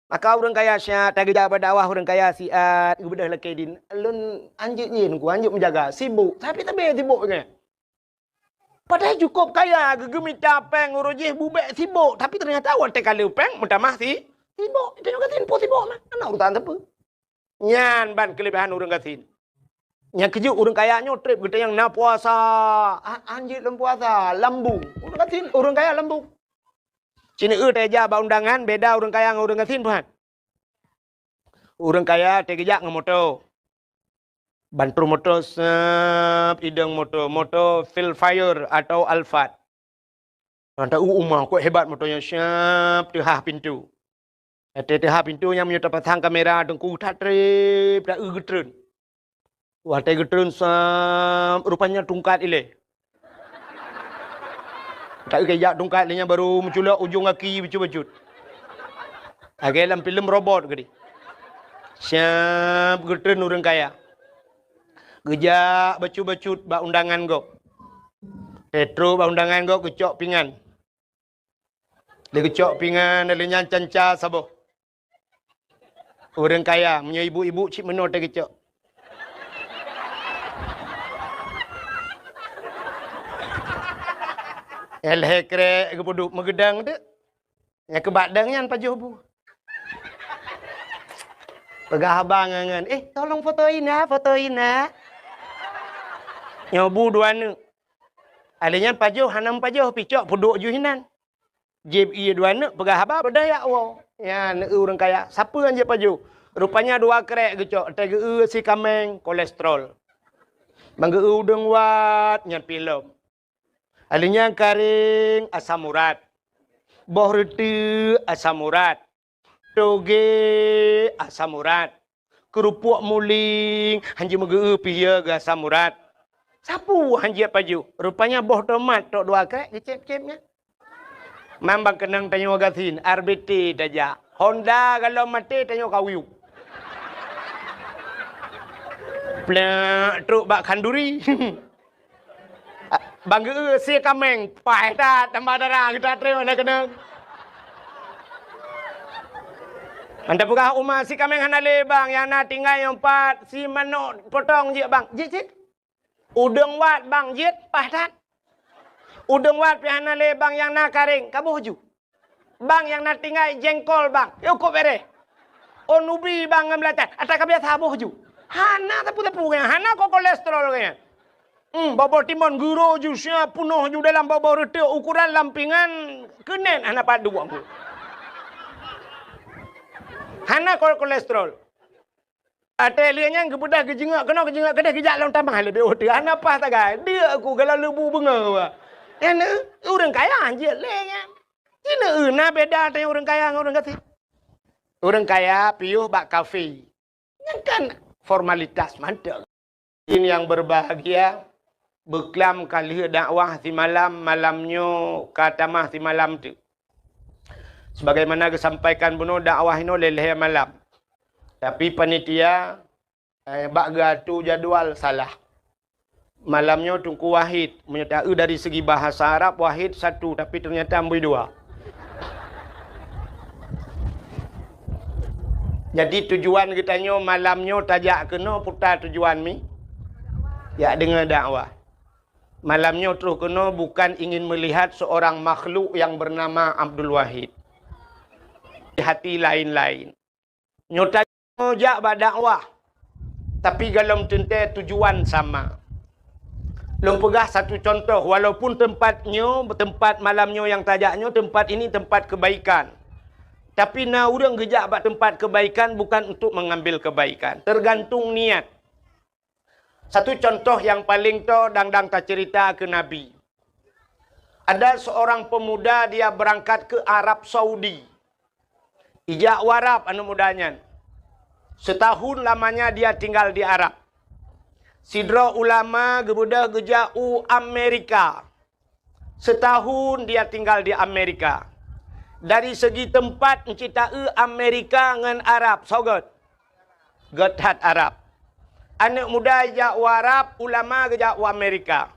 Maka orang kaya syat, tak kerja pada awah orang kaya siat, kebedah laki din. Alun anjik yin, ku anjik menjaga, sibuk. Tapi sibuk ke? Padahal cukup kaya, gegemit capeng, urujih bubek sibuk. Tapi ternyata awak tekali upeng, mutamah sibuk. Itu juga sibuk mah. Mana urutan apa? Nyan ban kelebihan orang katin. Yang keju orang kayanya trip kita yang nak puasa, anjik lem puasa, lambu. Orang katin, orang kaya lambu. Cina teja ba undangan beda orang kaya dengan orang katin puan. Orang kaya tegejak dengan motor. Bantu motor idang motor Philfire atau Alphard. Nanti umah kok hebat motornya siap tehah pintu. Tehah pintu yang menyerta pasang kamera dengku tak trip dah getren. Watai getren rupanya tungkat ile. Tak kaya tungkat dia baru menculak ujung kaki baju-baju. Agak dalam filem robot ke. Siap getren orang kaya. Gejak baju-baju bak undangan go. Petro bak undangan go kecok pingan. Dia kecok pingan dia nyan canca sabo. Orang kaya punya ibu-ibu cik menor dia kecok. Elhekre ke poduk megedang tu. Yang ke badangnya pajuh bu. Pegah abang ngan. Tolong fotoin ah. Nyobu dua ni. Alanya pajuh hanam pajuh picok poduk juhinan. Jeb iya dua ni pegah abang berdaya wow. Ya ni orang kaya. Siapa yang je pajuh? Rupanya 2 krek kecok. Tega si kameng kolesterol. Bangga udang wat nyan pilom. Alinya karing asam urat. Boh reti asam urat. toge asam urat. Kerupuk muling hanji megeu pieu ge asam urat. Sapu hanji paju. Rupanya boh tomat tok dua krek dicep-cepnya. Mambang kenang tanyo gatin RBT daja. Honda kalau mati tanyo kawiu. Plak truk bak kanduri. Bangga si kameng, pai dah tambah darah kita terima nak kena. Anda buka rumah si kameng hanale bang, yang nak tinggal yang 4 si manok potong je bang, jit. Udang wat bang jit, pai dah. Udang wat pi hanale bang yang nak karing, kabuh ju. Bang yang nak tinggal jengkol bang, yo kok bere. Onubi bang ngamlatan, atak kabiasa habuh ju. Hana tapu-tapu kaya, hana kok kolesterol kaya. Bobor timun guru jusnya penuh ju dalam bobor reti ukuran lampingan kenen anak padu aku. Hana kolesterol. Ate lianya kebudah kejengak kena kejengak kedai kejak long tambah lebih otak. Hana pas tagai. Dia aku kalau lebu benga. Yang orang kaya anjir lenya. Ini na beda tanya orang kaya dengan orang kati. Orang kaya piuh bak kafe. Yang kan formalitas mantap. Ini yang berbahagia. Beklam kali dakwah si malamnyo katamah si malam tu. Sebagaimana kesampaikan bunuh dakwah ini leleh malam. Tapi panitia bak gatu jadual salah. Malamnyo Tunku Wahid menyertai dari segi bahasa Arab Wahid 1 tapi ternyata amboi 2. Jadi tujuan kitanya malamnyo tajak kena putar tujuan mi. Ya dengar dakwah. Malamnya terus kena bukan ingin melihat seorang makhluk yang bernama Abdul Wahid. Hati lain-lain. Nyota jak berdakwah. Tapi dalam tentu tujuan sama. Long pegah satu contoh. Walaupun tempat malamnya yang tajaknya, tempat ini tempat kebaikan. Tapi na orang gejak buat tempat kebaikan bukan untuk mengambil kebaikan. Tergantung niat. Satu contoh yang paling dang tak cerita ke Nabi. Ada seorang pemuda dia berangkat ke Arab Saudi. Ijak warab anu mudanya. Setahun lamanya dia tinggal di Arab. Sidra ulama gebudah gejau Amerika. Setahun dia tinggal di Amerika. Dari segi tempat mencintai Amerika dengan Arab. Sogot. Getat Arab. Anak muda jak warab, ulama jak Amerika.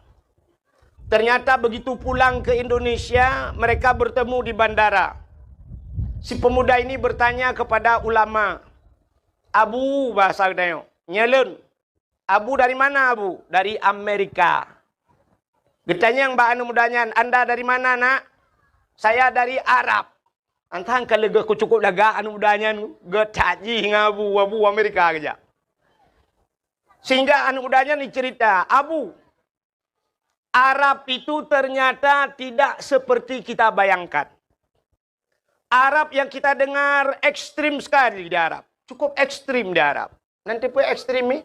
Ternyata begitu pulang ke Indonesia, mereka bertemu di bandara. Si pemuda ini bertanya kepada ulama. Abu bahasa dia. Nyelun. Abu dari mana Abu? Dari Amerika. Getanya yang mbak anu mudanya, Anda dari mana nak? Saya dari Arab. Antang kalau aku cukup daga anu mudanya, getaji ngabu Abu Amerika aja. Sehingga anak mudanya ni cerita, Abu, Arab itu ternyata tidak seperti kita bayangkan. Arab yang kita dengar ekstrim sekali di Arab. Cukup ekstrim di Arab. Nanti pun ekstrim ni.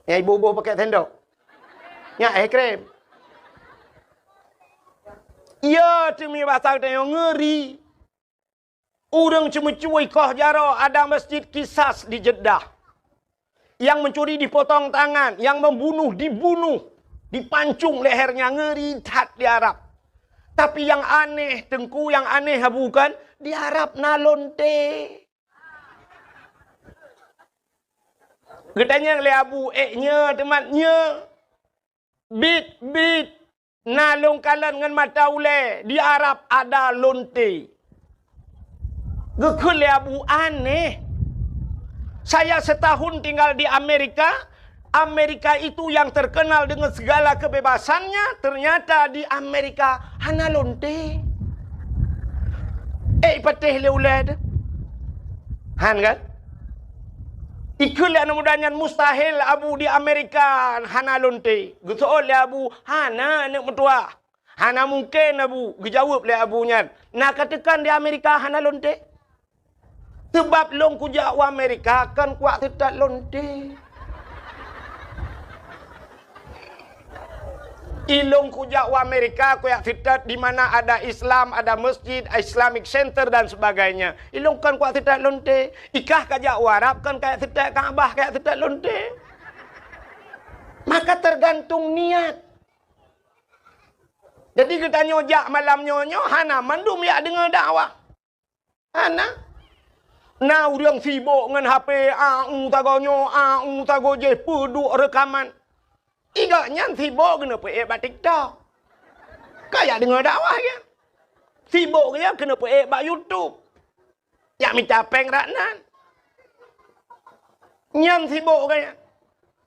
Ya ibu-ibu pakai tendok. Ya ekstrim. Ya cumi bahasa kita yang ngeri. Orang cuma cuy kah jaro ada masjid Kisas di Jeddah. Yang mencuri dipotong tangan, yang membunuh dibunuh, dipancung lehernya, ngeri tat di Arab. Tapi yang aneh, Tengku yang aneh bukan di Arab nalonte. Getanya le Abu nya temannya bit nalong kalan dengan mata ule di Arab ada lonte. Gekul le Abu aneh. Saya setahun tinggal di Amerika. Amerika itu yang terkenal dengan segala kebebasannya. Ternyata di Amerika hana lonte. Patih leulad. Han kan? Ikul yang mudahnya mustahil Abu di Amerika hana lonte. Getol le Abu hana anak mentua. Hana mungkin Abu. Gejawab le Abunya. Nak katakan di Amerika hana lonte. Sebab long kujak wa Amerika kan kuat tetap lonte. Ilung kujak wa Amerika kuyak titat di mana ada Islam, ada masjid, Islamic Center dan sebagainya. Ilung kan kuyak titat lonte. Ikah kajak Arab kan kayak titat Kaabah kayak titat lonte. Maka tergantung niat. Jadi kita nyojak malam nyonyo, hana mandum ya dengar dakwah. Hana. Nah, urang sibuk dengan HP, tago je, peduk rekaman. Iga nyan sibuk kena pe ba TikTok. Kayak dengar dakwah ya. Sibuk ya kena pe ba YouTube. Ya minta peng raknan. Nyan sibuk kaya.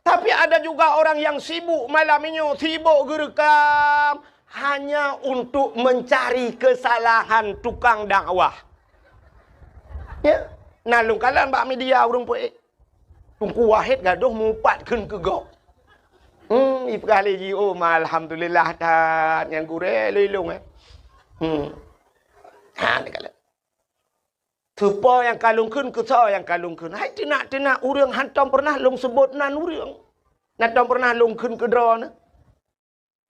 Tapi ada juga orang yang sibuk malam ini, sibuk gerekam hanya untuk mencari kesalahan tukang dakwah. Ya, nalung kalan bak media urang pe. Tungku wahid gaduh mupatkeun ke gok. Ipkah lagi alhamdulillah tat yang gure lelung ni kala. Tupa yang kalungkeun ke sa yang kalungkeun. Hai tenak urang hantam pernah long sebut nan urang. Natam pernah longkeun ke dra na.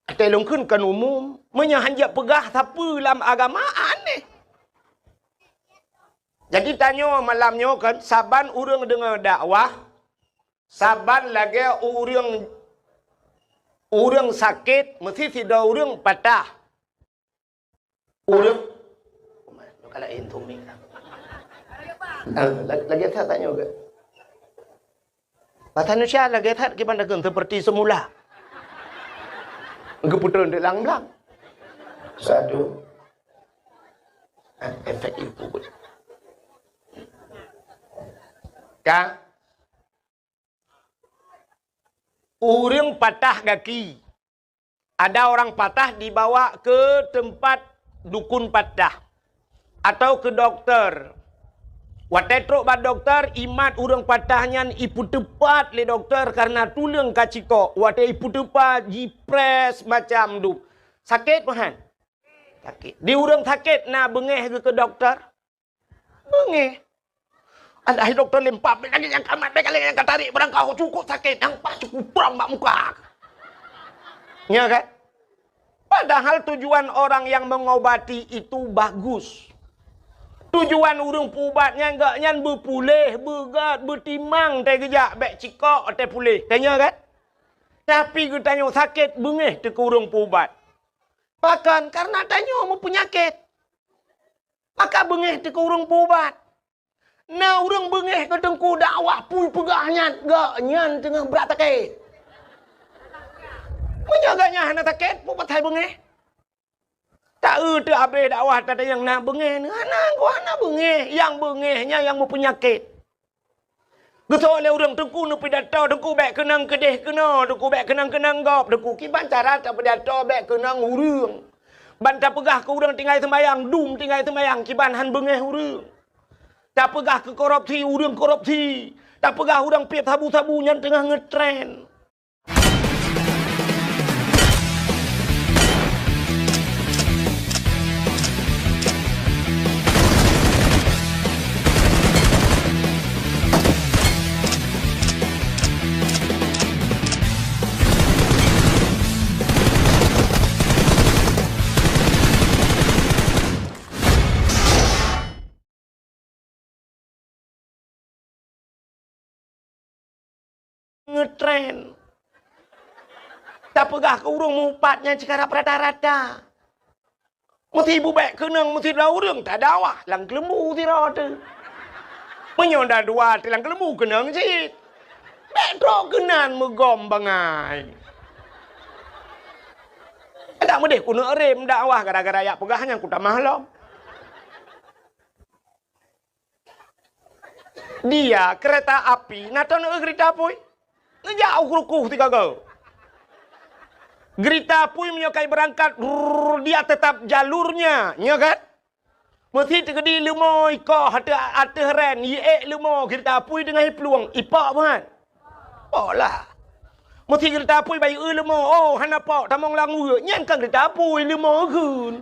Ate longkeun kan umum, menya hanjak pegah siapa dalam agama aneh. Jadi tanya malamnya kan saban urang dengar dakwah, saban lagi urang sakit mesti tidak urang patah. Urang kalau intuming. Lagi saya tanya juga. Bahasa Indonesia lagi saya gimana kan seperti semula. Keputusan di lang-lang. Satu. Efek itu. Kak. Urang patah kaki. Ada orang patah dibawa ke tempat dukun patah. Atau ke dokter. Watai truk bad dokter, imat urang patahnya ipu tepat le dokter karena tulang kaciko. Watai ipu tepat, jipres macam du. Sakit mahan? Sakit. Di urang sakit, na bengeh ke dokter? Bengeh. Ada dokter lempap, lagi yang kamat, lagi yang katarik, berangkau cukup sakit, yang pas cukup perang bak muka. Ya kan? Padahal tujuan orang yang mengobati itu bagus. Tujuan urang pubatnya enggak nyan berpulih, begat, bertimang, teh gejak, bek cikok, teh pulih. Tanya kan? Tapi kita tanya sakit, bengeh te urang pubat. Bahkan karena tanya mau penyakit. Maka bengeh te urang pubat. Nah, urang bengeh ke tengku dakwah, pui pegahnya, enggak nyan tengah berat sakit. Menyaganya hana sakit, pubat hai bengeh. Tak tu habis dakwah tak ada yang nak bengeh ni. Hana bengeh. Yang bengehnya yang mau penyakit. Geso oleh orang tengku ni pidato, tengku bek kenang kedeh kena, tengku bek kenang gop, tengku kiban cara tak pidato bek kenang urang. Bantah pegah ke urang tinggal sembayang, dum tinggal sembayang, kiban han bengeh urang. Tak pegah ke korupsi, urang korupsi. Tak pegah urang piap sabu-sabu yang tengah ngetren. Ngetren. Tak pegah ke urang mupatnya sekarang rata-rata. Mesti ibu baik kenang, mesti dah urang tak dakwah. Lang kelembu tira tu. Menyonda dua tilang kelembu kenang sit. Baik trok kenan megom bangai. Ada medeh ku nak rem dakwah gara-gara ya pegahnya ku tak mahlom. Dia kereta api, nata nak kereta api. Ngejauh rukuh tiga go. Gerita pun menyokai berangkat, dia tetap jalurnya, ya kan? Mesti terkedi lemo iko hata heren, ye lemo gerita pun dengan peluang ipak kan? Oh lah. Mesti gerita pun bayi lemo, oh hana pak tamong langu, nyan kan gerita pun lemo kun.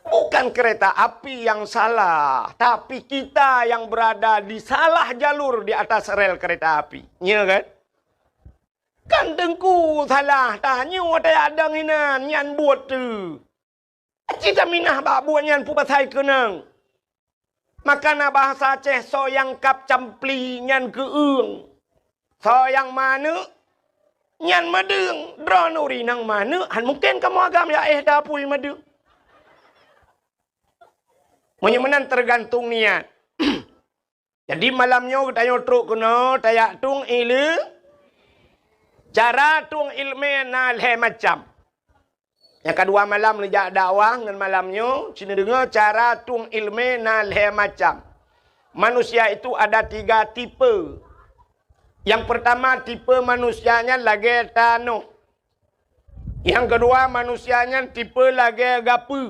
Bukan kereta api yang salah, tapi kita yang berada di salah jalur di atas rel kereta api. Ya kan? Kan tengku salah tanya ada adang ina nyan buat tu. Cita minah bak buat nyan pu pasai kenang. Makana bahasa Aceh so yang kap campli nyan ke ung. So yang mana nyan madeng dronuri nang mana han mungkin kamu agam ya dapui madeng. Menyemenan tergantung niat. Jadi malamnya kita truk kena tayak tung ilu. Cara tung ilmu na le macam. Yang kedua malam lejak dakwah dengan malamnya sini dengar cara tung ilmu na le macam. Manusia itu ada 3 tipe. Yang pertama tipe manusianya lagi tano. Yang kedua manusianya tipe lagi gapuh.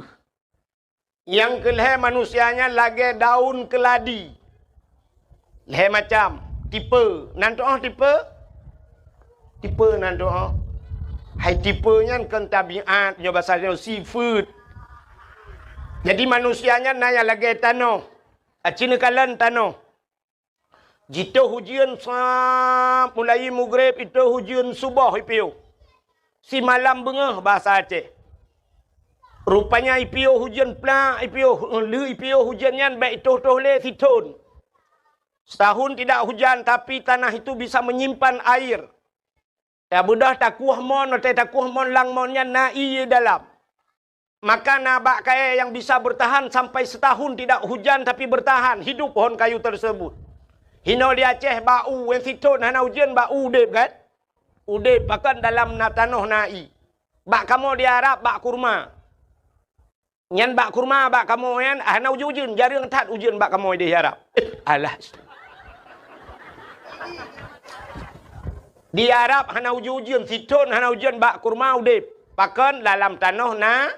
Yang kelih manusianya lagi daun keladi. Le macam tipe. Nanti tipe tipe nanti hai tipenya kan tabiat punya bahasa seafood. Jadi manusianya nanya lagi tano. Acina kalan tano. Jika hujan mulai maghrib itu hujan subuh ipiu. Si malam bengah bahasa Aceh. Rupanya ipiu hujan plak ipiu lu ipiu hujannya baik toh le siton. Setahun tidak hujan tapi tanah itu bisa menyimpan air. Ya budah takuh mon atau takuh mon lang monnya nai dalam. Maka nabak kaya yang bisa bertahan sampai setahun tidak hujan tapi bertahan hidup pohon kayu tersebut. Hino di Aceh bau yang situ hana hujan bau udep kan? Udep bahkan dalam tanah nai. Bak kamu di Arab bak kurma. Nyan bak kurma bak kamu yan hana hujan jarang tat hujan bak kamu di Arab. Alah. Di Arab hana ujian siton hana ujian bak kurma udip. Pakan dalam tanah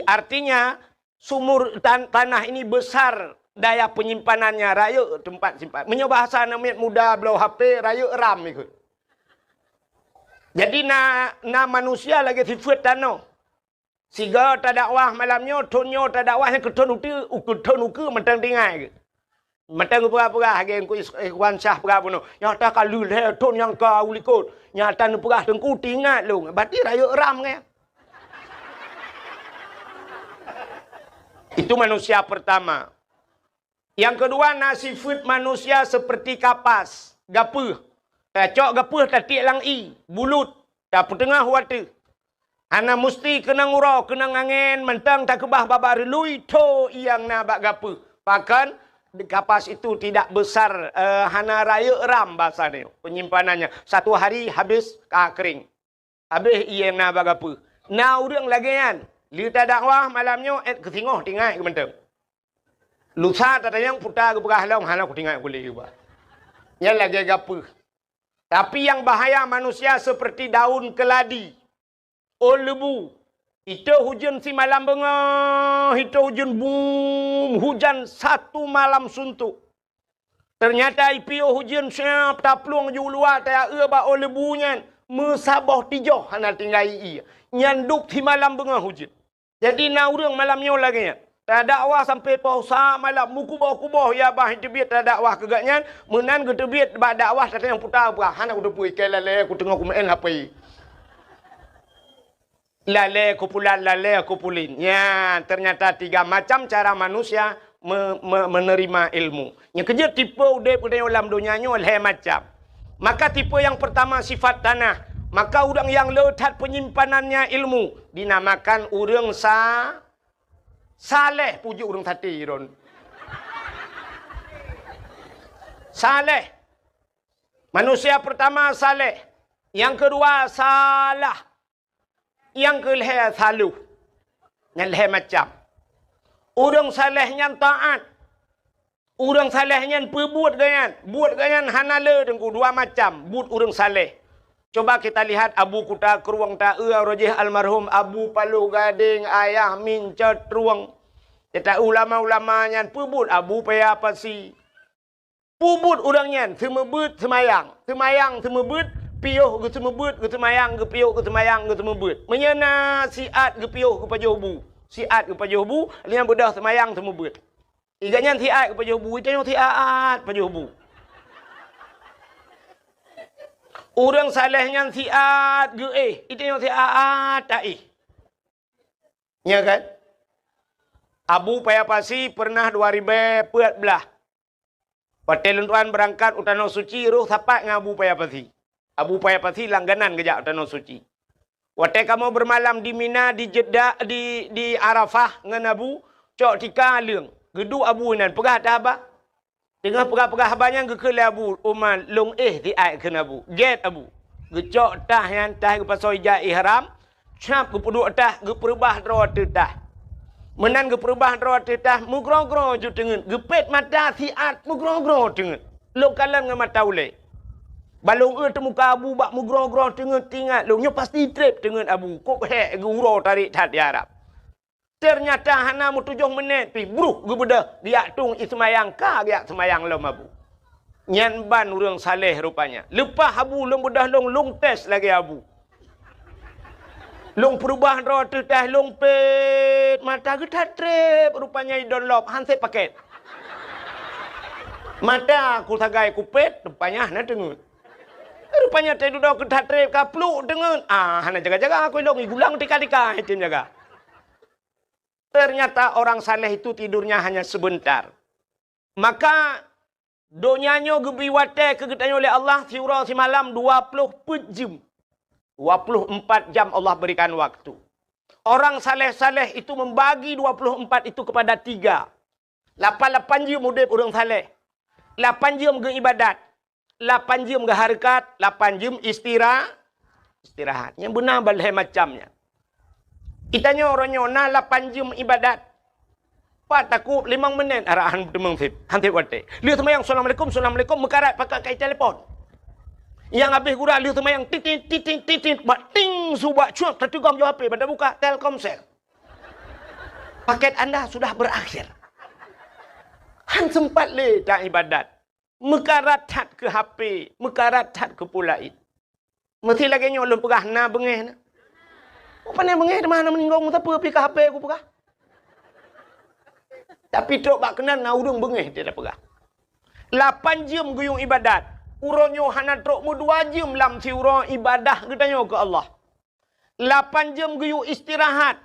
artinya sumur tanah ini besar daya penyimpanannya raya tempat simpan. Menyo bahasa namanya muda belau HP raya ram ikut. Jadi na manusia lagi sifat tanah. Siga tadakwah malamnya tonyo tadakwahnya keton uku mentang tinggal. Matang pura-pura hagen ku ikhwan syah pura puno. Yang tak kalu le ton yang kau likut. Nyata nu pura tengku tingat lu. Berarti raya ram ke? Itu manusia pertama. Yang kedua nasifut manusia seperti kapas, gapuh. Cok gapuh tatik lang bulut. Tak petengah watu. Hana mesti kena ngurau, kena angin, mentang tak kebah babar lui to yang nabak gapuh. Bahkan kapas itu tidak besar hana raya ram bahasa dia penyimpanannya 1 hari habis kering habis ia nak bagapu na urang lagi kan lita dakwah malamnya ketingoh tinggal ke mentang lusa tata yang putar ke berah long hana ku tinggal boleh juga yang lagi gapu tapi yang bahaya manusia seperti daun keladi lebu. Itu hujan si malam bengah, itu hujan boom, hujan 1 malam suntuk. Ternyata IPO hujan siap taplung ju luar tak ba lebunya mesabah tijoh hana tinggal ia. Nyanduk si malam bengah hujan. Jadi na urang malamnya lagi nya. Tak dakwah sampai pausa malam mukuboh-kuboh ya bah tebit tak dakwah kegaknya menan ke tebit ba dakwah tak yang putar berah hana ku depui kelale ku tengok ku main HP. Lale kupulan, lale kupulin. Ya, ternyata 3 macam cara manusia menerima ilmu. Yang kedua tipe udep dalam dunianya oleh macam. Maka tipe yang pertama sifat tanah. Maka orang yang letak penyimpanannya ilmu dinamakan orang saleh puji orang tadi ron. Saleh. Manusia pertama saleh. Yang kedua salah. Yang kelih saluh. Yang leh macam. Orang salehnya taat. Orang salehnya perbuat ganyan. Buat ganyan hanala dengku 2 macam. Buat orang saleh. Coba kita lihat Abu Kuta Keruang Ta'e Rojih almarhum Abu Palu Gading Ayah Mincet Ruang. Kita ulama-ulamanya perbuat Abu Paya Pasi. Pubut orangnya semebut semayang. Semayang semebut. Piuh ke semebut ke semayang ke piuh ke semayang ke semebut. Menyena siat ke piuh ke pajohbu. Siat ke pajohbu, lian bedah semayang semebut. Iganya siat ke pajohbu, itu yang siat pajohbu. Orang salehnya siat ge itu yang siat tak ya kan? Abu Payapasi pernah 2014. Hotel tuan berangkat utano suci ruh sapat dengan Abu Payapasi. Abu Payapasi langganan kejap utano suci. Waktu kamu bermalam di Mina, di Jeddah, di Arafah dengan Abu, cok tika leung. Gedu Abu nan pegah dah abah. Tengah pegah-pegah abahnya ke Abu Umar long di ai ke Abu. Get Abu. Gecok tah yang tah ke pasal ijah ihram, cap ke puduk tah ke perubah dro tah. Menan ke perubah dro tah mugro-gro ju tengen. Gepet mata siat mugro-gro tengen. Long kalan dengan mata ulai. Balong temu muka Abu bak mugro-gro tengen tinggal. Longnya pasti trip tengen Abu. Kok hek guro tarik tat di Arab. Ternyata hana mu 7 menit pi bruh gebeda dia tung ismayang ka dia semayang lom Abu. Nyan ban urang saleh rupanya. Lepas Abu long bedah long test lagi Abu. Long perubah ro teh long pet mata getat trip rupanya download hanset paket. Mata aku tagai ku pet rupanya hana tengut. Rupanya teh duduk getat trip kapluk dengan hana jaga-jaga aku long igulang tika-tika hitim jaga. Ternyata orang saleh itu tidurnya hanya sebentar. Maka donyanya gebiwate kegetanya oleh Allah siura si malam 24 jam. 24 jam Allah berikan waktu. Orang saleh-saleh itu membagi 24 itu kepada 3. 8 jam udip orang saleh. 8 jam ke ibadat. 8 jam ke harakat. 8 jam istirahat. Yang benar balai macamnya. Itanya orangnya na 8 jam ibadat. Pak takut 5 minit arahan demengtip. Hantip wate. Lihat semayang assalamualaikum mekarat pakai kai telefon. Yang habis gura lihat semayang titit bak ting subak cuak tertugam jawab HP pada buka Telkomsel. Paket anda sudah berakhir. Han sempat le tak ibadat. Mekarat tat ke HP, mekarat tat ke pulaid. Mesti lagi nyolong pegah na bengeh na. Apa ni bengeh di mana meninggal mu apa pi ke HP aku pegah. Tapi tok bak kenan na urang bengeh dia dah pegah. 8 jam guyung ibadat. Uronyo hana tok mu 2 jam lam si uro ibadah getanyo ke Allah. 8 jam guyung istirahat.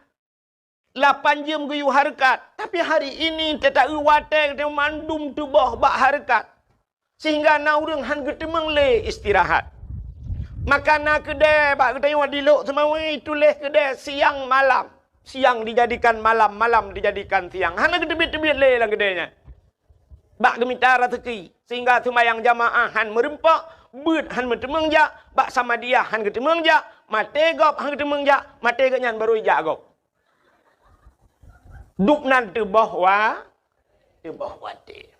8 jam guyung harakat. Tapi hari ini tetak wate te mandum tubuh bak harakat. Sehingga na urang han getemeng le istirahat. Makan nak kedai, bak kita yang diluk semua tulis kedai siang malam. Siang dijadikan malam, malam dijadikan siang. Hana ketebit-tebit le lah kedainya. Bak gemita rezeki. Sehingga semayang jamaah han merempak, beut han metemeng jak, bak sama dia han ketemeng jak, mate gop han ketemeng jak, mate kenyan baru jak gop. Duk nan tebah wate.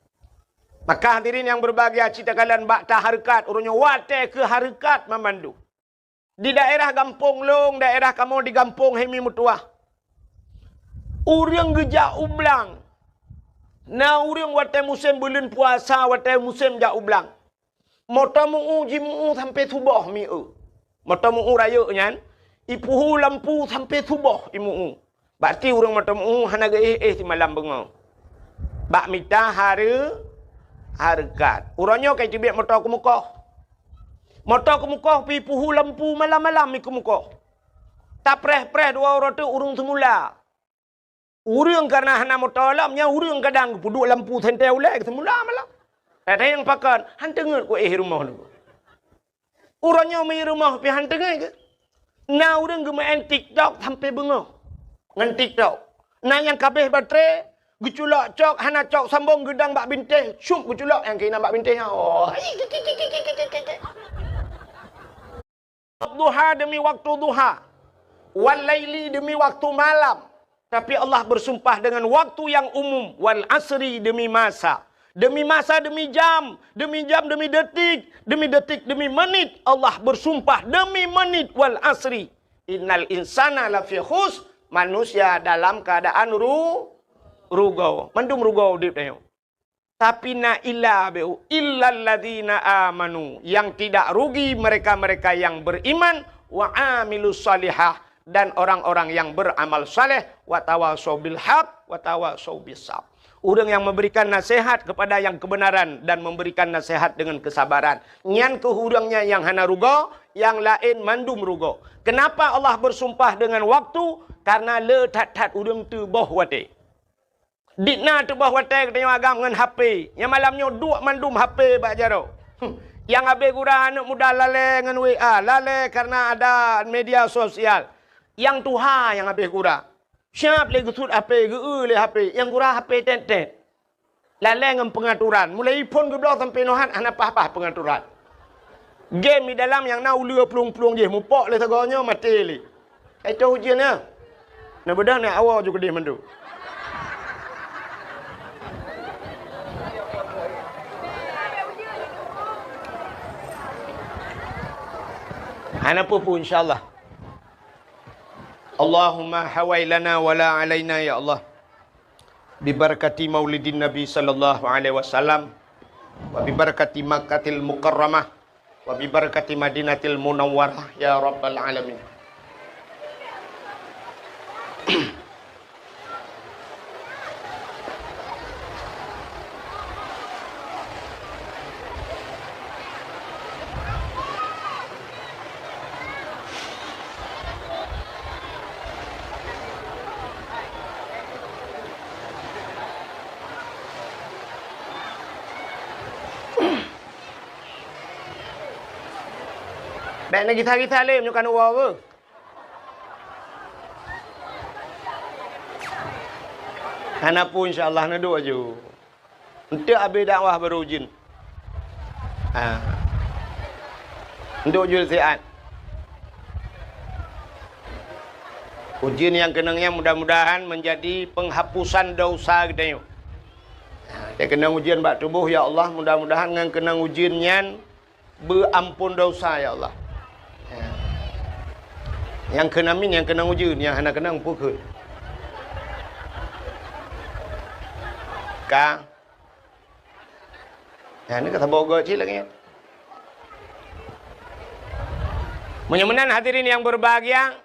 Maka hadirin yang berbahagia cita kalian bakta harakat urunnya wate ke harakat memandu. Di daerah Gampung Long, daerah kamu di Gampung Hemi Mutuah. Urang gejak ublang. Na urang wate musim bulan puasa, wate musim jak ublang. Mota muu jimu sampai subuh miu. Mota muu raya nyan, ipuhu lampu sampai subuh imu. Berarti urang mota muu hana ge si malam bengau. Bak mita harakat. Urangnya kai tibik motor ke muka. Motor ke muka pi puhu lampu malam-malam mi ke muka. Tak preh-preh 2 orang tu urung semula. Urang karena hana motor lamnya urang kadang puduk lampu sentel ulek semula malam. Ada yang pakan han tengok ku rumah tu. Urangnya mi rumah pi han tengok ke. Na urang ge main TikTok sampai bengau. Ngan TikTok. Na yang kabeh baterai geculak cok, hana cok sambung gedang bak bintih. Syuk geculak yang kena bak bintih. Oh. Duha demi waktu duha. Wal laili demi waktu malam. Tapi Allah bersumpah dengan waktu yang umum. Wal asri demi masa. Demi masa, demi jam, demi detik, demi menit. Allah bersumpah demi menit. Wal asri. Innal insana lafi khus. Manusia dalam keadaan rugau. Mandum rugau dia tanya. Tapi na illa beu illal ladzina amanu, yang tidak rugi mereka-mereka yang beriman wa amilus salihah, dan orang-orang yang beramal saleh wa tawasau bil haq wa tawasau bis sabr. Orang yang memberikan nasihat kepada yang kebenaran dan memberikan nasihat dengan kesabaran. Nyan ke hurangnya yang hana rugo, yang lain mandum rugo. Kenapa Allah bersumpah dengan waktu? Karena le tat-tat urang tu boh wate. Dikna tu boh wate katanya agam dengan HP. Yang malamnya dua mandum HP bak jaro. Yang habis gura anak muda lale dengan WA. Lale karena ada media sosial. Yang tuha yang habis gura. Siap le gesut HP, le HP. Yang gura HP tet-tet. Lale dengan pengaturan. Mulai pun ke blok sampai nohan, anak apa-apa pengaturan. Game di dalam yang nak ulu pelung-pelung je. Mupok le tegaknya mati le. Itu ujiannya. Nak bedah nak awal juga dia mandu. Anak pun insyaAllah. Allahumma hawai lana wala alaina ya Allah. Bibarakati maulidin Nabi sallallahu alaihi wasallam wa bibarakati Makkahil Mukarramah wa bibarakati Madinatil Munawwarah ya rabbal alamin. Baik nak kita le menyokan uang apa? Anak pun insyaAllah nak doa je. Untuk habis dakwah baru ujin. Untuk ujin sihat. Ujian yang kenangnya mudah-mudahan menjadi penghapusan dosa kita yuk. Dia kena ujian bak tubuh ya Allah. Mudah-mudahan dengan kenang ujiannya berampun dosa ya Allah. Yang kena min, yang kena ujian, yang hendak kena pukul. Ka. Ini kata bogo cik lagi. Mudah-mudahan hadirin yang berbahagia,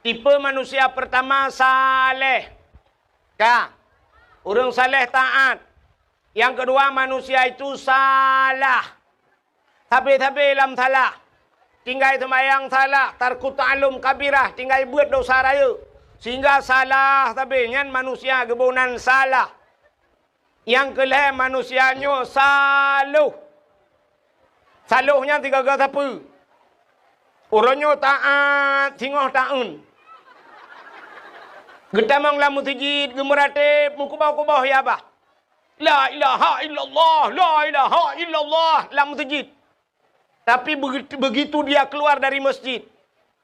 tipe manusia pertama saleh. Ka. Orang saleh taat. Yang kedua manusia itu salah. Tapi dalam salah. Tinggal sembahyang salah, tarku ta'alum kabirah, tinggal buat dosa raya. Sehingga salah tapi nyan manusia gebunan salah. Yang kelih manusianya saluh. Saluhnya tiga kata apa? Orangnya taat, singoh ta'un. Getamang lamu tijid, gemeratip, mukubah-kubah ya bah. La ilaha illallah, la ilaha illallah, lamu tijid. Tapi begitu dia keluar dari masjid,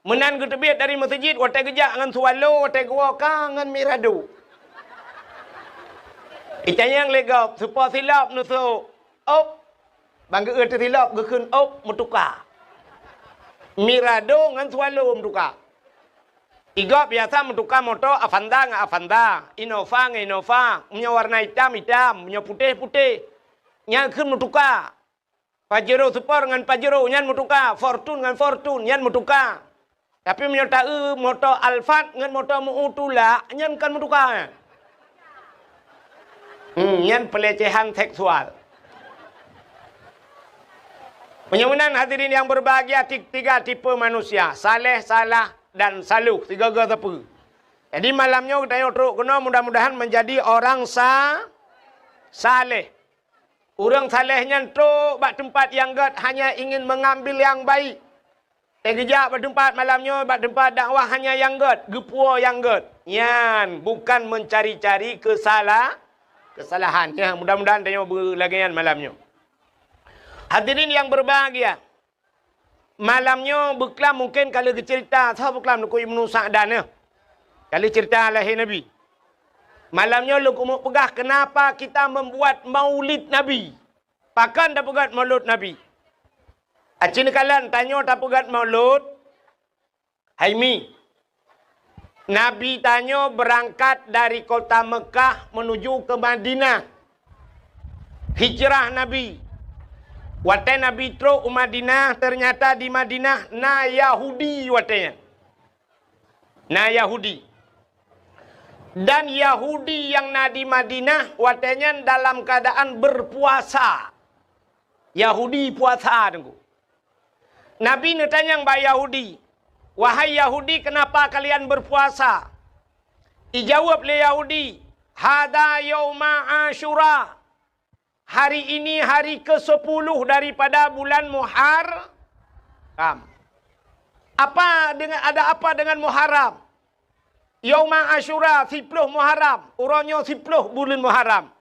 menan ke tebit dari masjid, watai gejak dengan sualo, watai gua kangen mirado. Itanya yang legap, supaya silap nusu, op, bangga erti silap, gekun op, mutuka. Mirado dengan sualo mutuka. Tiga biasa mutuka motor, Avanda dengan Avanda, Innova dengan Innova, punya warna hitam, punya putih, yang kun mutuka. Pajero Super dengan Pajero nyan mutuka, Fortune dengan Fortune nyan mutuka. Tapi menyertai motor Alphard dengan motor Mu'utula nyan kan mutuka. Nyan pelecehan seksual. Mudah-mudahan hadirin yang berbahagia, tiga tipe manusia, saleh, salah dan saluh, tiga apa. Jadi malamnya kita teruk kena mudah-mudahan menjadi orang saleh. Orang salehnya tu bak tempat yang gad hanya ingin mengambil yang baik. Tegejak bak tempat malamnya bak tempat dakwah hanya yang gad, gepua yang gad. Yan, bukan mencari-cari kesalahan. Ya, mudah-mudahan tanya berlagian malamnya. Hadirin yang berbahagia. Malamnya beklam mungkin kalau cerita, tahu beklam nuku Ibnu Sa'dan ya. Kalau cerita lahir Nabi. Malamnya lu mau pegah kenapa kita membuat maulid Nabi. Pakan tak pegat maulid Nabi. Acin kalian tanya tak pegat maulid. Haimi. Nabi tanya berangkat dari kota Mekah menuju ke Madinah. Hijrah Nabi. Watai Nabi truk Madinah, ternyata di Madinah na Yahudi watanya. Na Yahudi. Dan Yahudi yang di Madinah watanya dalam keadaan berpuasa. Yahudi puasa tunggu. Nabi tanya mbak Yahudi, wahai Yahudi, kenapa kalian berpuasa? Dijawab oleh Yahudi, hada yauma Asyura. Hari ini hari ke-10 daripada bulan Muharram. Ada apa dengan Muharram? Yauma Asyura 10 Muharram, urangnya 10 bulan Muharram.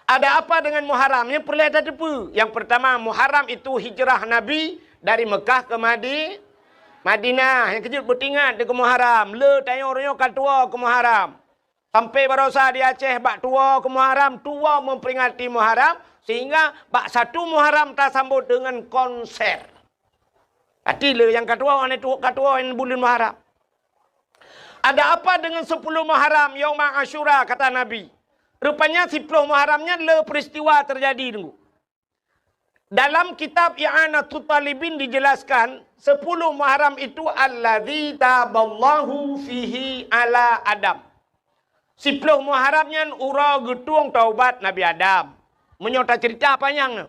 Ada apa dengan Muharram? Yang perlu ada apa? Yang pertama, Muharram itu hijrah Nabi dari Mekah ke Madinah. Yang kejut bertingat ke Muharram. Le tanya orangnya katua ke Muharram. Sampai barosa di Aceh bak tua ke Muharram, tua memperingati Muharram sehingga bak 1 Muharram tak sambut dengan konser. Hati le yang katua orang itu katua yang bulan Muharram. Ada apa dengan 10 Muharram Yauma Asyura kata Nabi? Rupanya 10 Muharramnya le peristiwa terjadi tunggu. Dalam kitab I'anatul Talibin dijelaskan 10 Muharram itu alladzi taballahu fihi ala Adam. 10 Muharramnya ura getung taubat Nabi Adam. Menyota cerita panjang.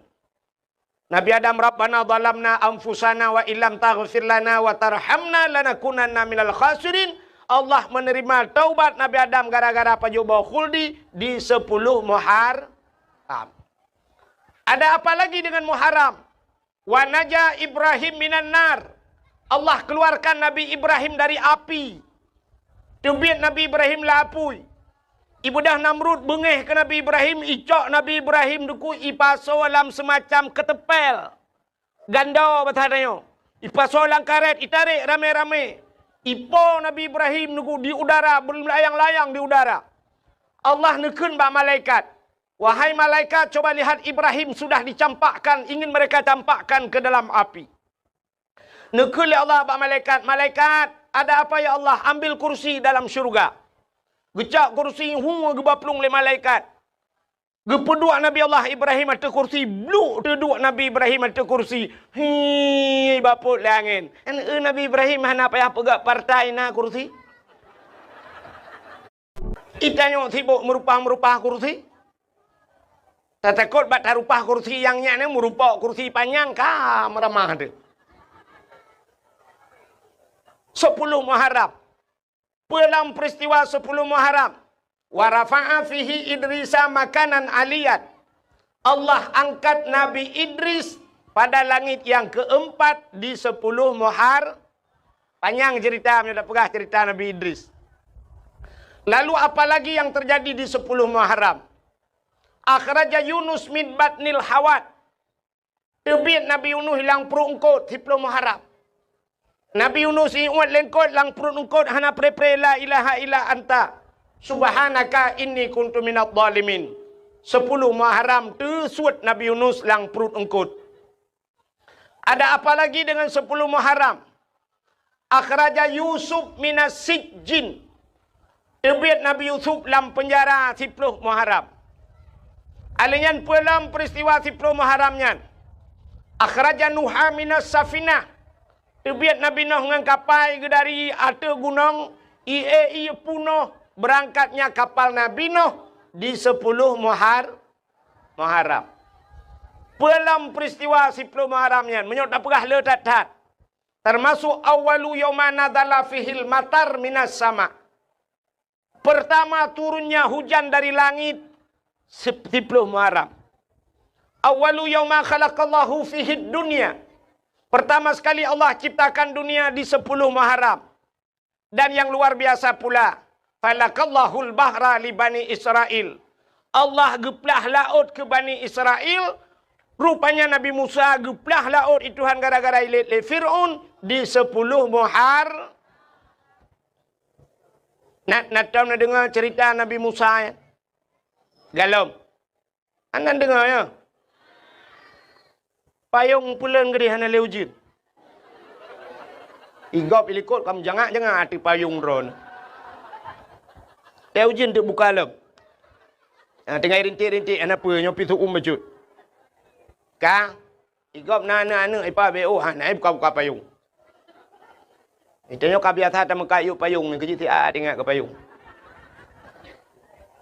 Nabi Adam Rabbana zalamna anfusana wa illam taghfir lana wa tarhamna lanakunanna minal khasirin. Allah menerima taubat Nabi Adam gara-gara pajoba khuldi di 10 Muharram. Ada apa lagi dengan Muharram? Wa naja Ibrahim minan nar. Allah keluarkan Nabi Ibrahim dari api. Tubit Nabi Ibrahim lapui. Ibudah Namrud bengeh ke Nabi Ibrahim, icok Nabi Ibrahim duku ipaso dalam semacam ketepel. Ganda batadanya. Ipaso dalam karet, itarik rame-rame. Ipo Nabi Ibrahim nuku di udara, berlayang-layang di udara. Allah nekun bak malaikat. Wahai malaikat, coba lihat Ibrahim sudah dicampakkan, ingin mereka campakkan ke dalam api. Nekun oleh Allah bak malaikat. Malaikat, ada apa ya Allah? Ambil kursi dalam syurga. Gecak kursi hunga gebaplung oleh malaikat. Gepeduk Nabi Allah Ibrahim ada kursi. Bluk teduk Nabi Ibrahim ada kursi. Hei baput langin. Nabi Ibrahim hana payah pegak partai na kursi. Itanya sibuk merupah kursi. Tak takut bat rupah kursi yang ni merupa kursi panjang kah meramah ada. 10 Muharram. Dalam peristiwa 10 Muharram. Wa rafa'a fihi Idrisa makanan aliyat. Allah angkat Nabi Idris pada langit yang keempat di 10 Muharram. Panjang cerita, sudah pegah cerita Nabi Idris. Lalu apa lagi yang terjadi di 10 Muharram? Akhraja Yunus min batnil hawat. Tebit Nabi Yunus hilang perut engkot 10 Muharram. Nabi Yunus iuat lengkot lang perut engkot hana pre-pre la ilaha illa anta. Subhanaka inni kuntu minadh dhalimin. 10 Muharram tersuat Nabi Yunus lang perut engkut. Ada apa lagi dengan 10 Muharram? Akhraja Yusuf minas sijjin. Tebit Nabi Yusuf dalam penjara 10 Muharram. Alinyan dalam peristiwa 10 Muharramnya. Akhraja Nuha minas safinah. Tebit Nabi Nuh dengan kapal dari atas gunung Ie punoh. Berangkatnya kapal Nabi Nuh di 10 Muharram. Dalam peristiwa 10 Muharramnya menyot apakah letat. Termasuk awalu yauma nadzala fihil matar minas sama. Pertama turunnya hujan dari langit 10 Muharram. Awalu yauma khalaqallahu fihid dunya. Pertama sekali Allah ciptakan dunia di 10 Muharram. Dan yang luar biasa pula, falakallahul bahra li Bani Israel. Allah geplah laut ke Bani Israel. Rupanya Nabi Musa geplah laut itu gara-gara ilit le Fir'aun di 10 Muharram. Nak tahu nak dengar cerita Nabi Musa ya? Galom. Anda dengar ya? Payung pulen gede hana leujin. Igop ilikut kamu jangan hati payung ron. Leujin tu buka lem. Tengah rintik-rintik anak apa nyopi tu bacut. Ka igop nana ipa beo hana buka payung. Itanya ka biasa ta mekayu payung ni keji ti dengar ke payung.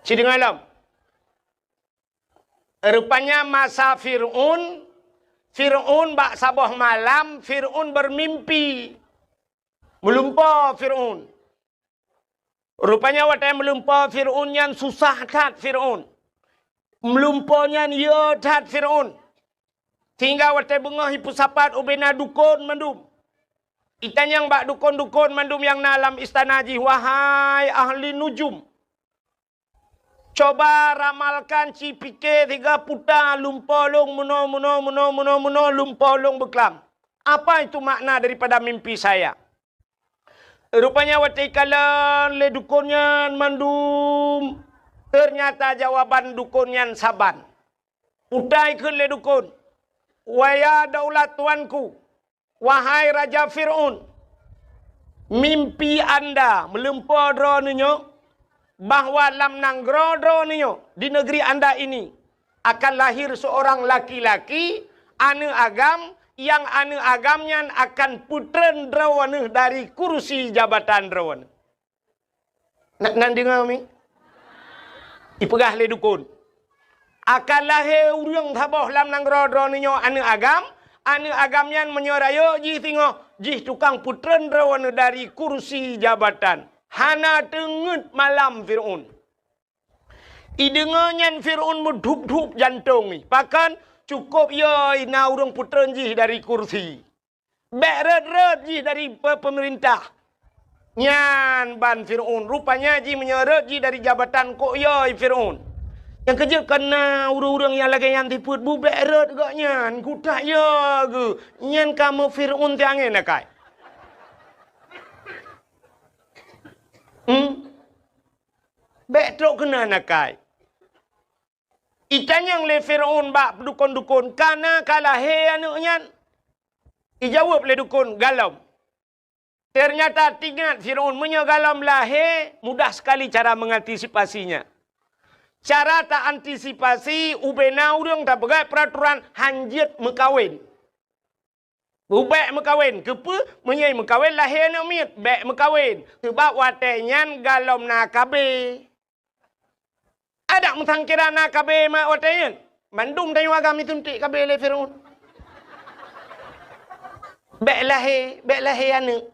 Si dengar lam. Rupanya masa Fir'un bak sabah malam, Fir'un bermimpi. Melumpa Fir'un. Rupanya waktu melumpa Fir'un yang susah tat Fir'un. Melumpanya ya tat Fir'un. Tinggal waktu bengah hipu sapat ubena dukun mandum. Itan yang bak dukun-dukun mandum yang dalam istana ji. Wahai ahli nujum. Coba ramalkan ci pikir 3 putar lumpolong muno lumpolong beklam. Apa itu makna daripada mimpi saya? Rupanya waktu ikalan le dukunnya mandum. Ternyata jawaban dukunnya saban. Utai ke le dukun. Waya daulat tuanku. Wahai Raja Fir'un. Mimpi anda melempar dronenya. Bahawa lam nanggrodro niyo di negeri anda ini akan lahir seorang laki-laki ane agam yang ane agamnya akan putren drawane dari kursi jabatan drawane. Nak dengar mi? Ipegah le dukun. Akan lahir urang thabah lam nanggrodro niyo ane agamnya menyorayo ji tingo ji tukang putren drawane dari kursi jabatan. Hana tengut malam Fir'un. Idengannya Fir'un mendhup-dhup jantung ni. Pakan cukup ya ina urang puteren jih dari kursi. Beret-ret jih dari pemerintah. Nyan ban Fir'un. Rupanya jih menyeret jih dari jabatan kok ya Fir'un. Yang kerja kena urang-urang yang lagi yang tiput bu beret gak nyan. Kutak ya ke. Nyan kamu Fir'un tiangin nakai. Betrok kena nakai. Ikan yang le Fir'un bak dukun-dukun. Kana kalah he anaknya. Ijawab le dukun galam. Ternyata tinggal Fir'un menyagalam lahir. Mudah sekali cara mengantisipasinya. Cara tak antisipasi. Ubena urang tak pegai peraturan hanjit mekawin. Ubek mekawin. Kepa menyai mekawin lahir nak mit. Bek mekawin. Sebab watenyan galom nak kabe. Ada mentangkira nak kabe mak watenyan. Mandum tanya agam itu ntik kabe le Fir'un. Bek lahir anak.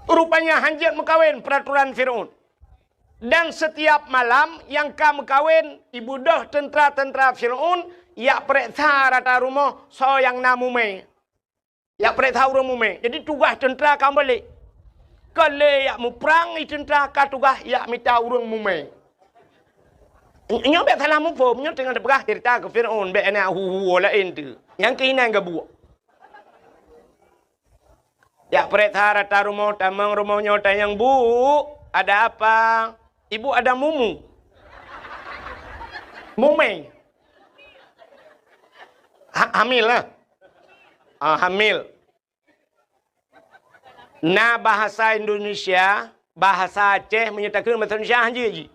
Rupanya hanjit mekawin peraturan Fir'un. Dan setiap malam yang kamu kawin, ibu dah tentera-tentera Fir'un, ya periksa rata rumah, so yang namume. Ya periksa rumah. Jadi tugas tentera kamu balik. Kalau ya mu perang, tentera ka tugas ya minta urang mume. Nyo bet salah mu pom, nyo tengah terpegah cerita ke Fir'un, bet anak hu lain tu. Yang keinan ke buat. Ya periksa rata rumah, tamang rumahnya tanyang bu, ada apa? Ibu ada mumu. Mume. Hamil lah. Hamil. Nah bahasa Indonesia, bahasa Aceh menyatakan bahasa Indonesia haji.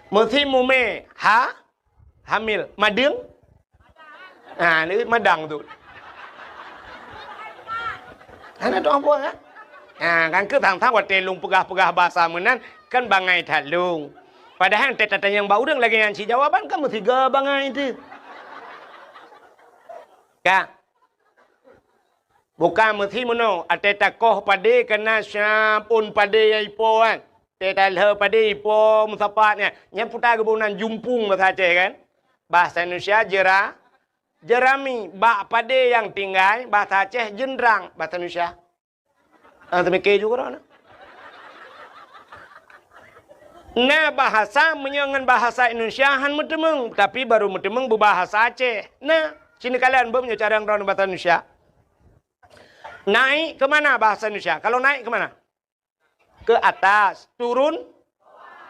Mesti mume. Hamil. Madeng? Ini madang tu. Anak tu apa kan? Kan ke tang-tang wat telung pegah-pegah bahasa menan kan bangai talung. Padahal teta yang bau deng lagi yang si jawaban kan mesti ga bangai itu. Kak. Bukan mesti mono ateta koh pade kena syapun pade ipo kan. Teta le pade ipo musapatnya. Nya putar kebunan jumpung bahasa Aceh kan. Bahasa Indonesia jerami bak pade yang tinggal bahasa Aceh jendrang bahasa Indonesia. Tapi ke juga kan. Nah bahasa menyangan bahasa Indonesia han metemeng tapi baru metemeng berbahasa Aceh. Nah, sini kalian belum cara yang bahasa Indonesia. Naik ke mana bahasa Indonesia? Kalau naik ke mana? Ke atas, turun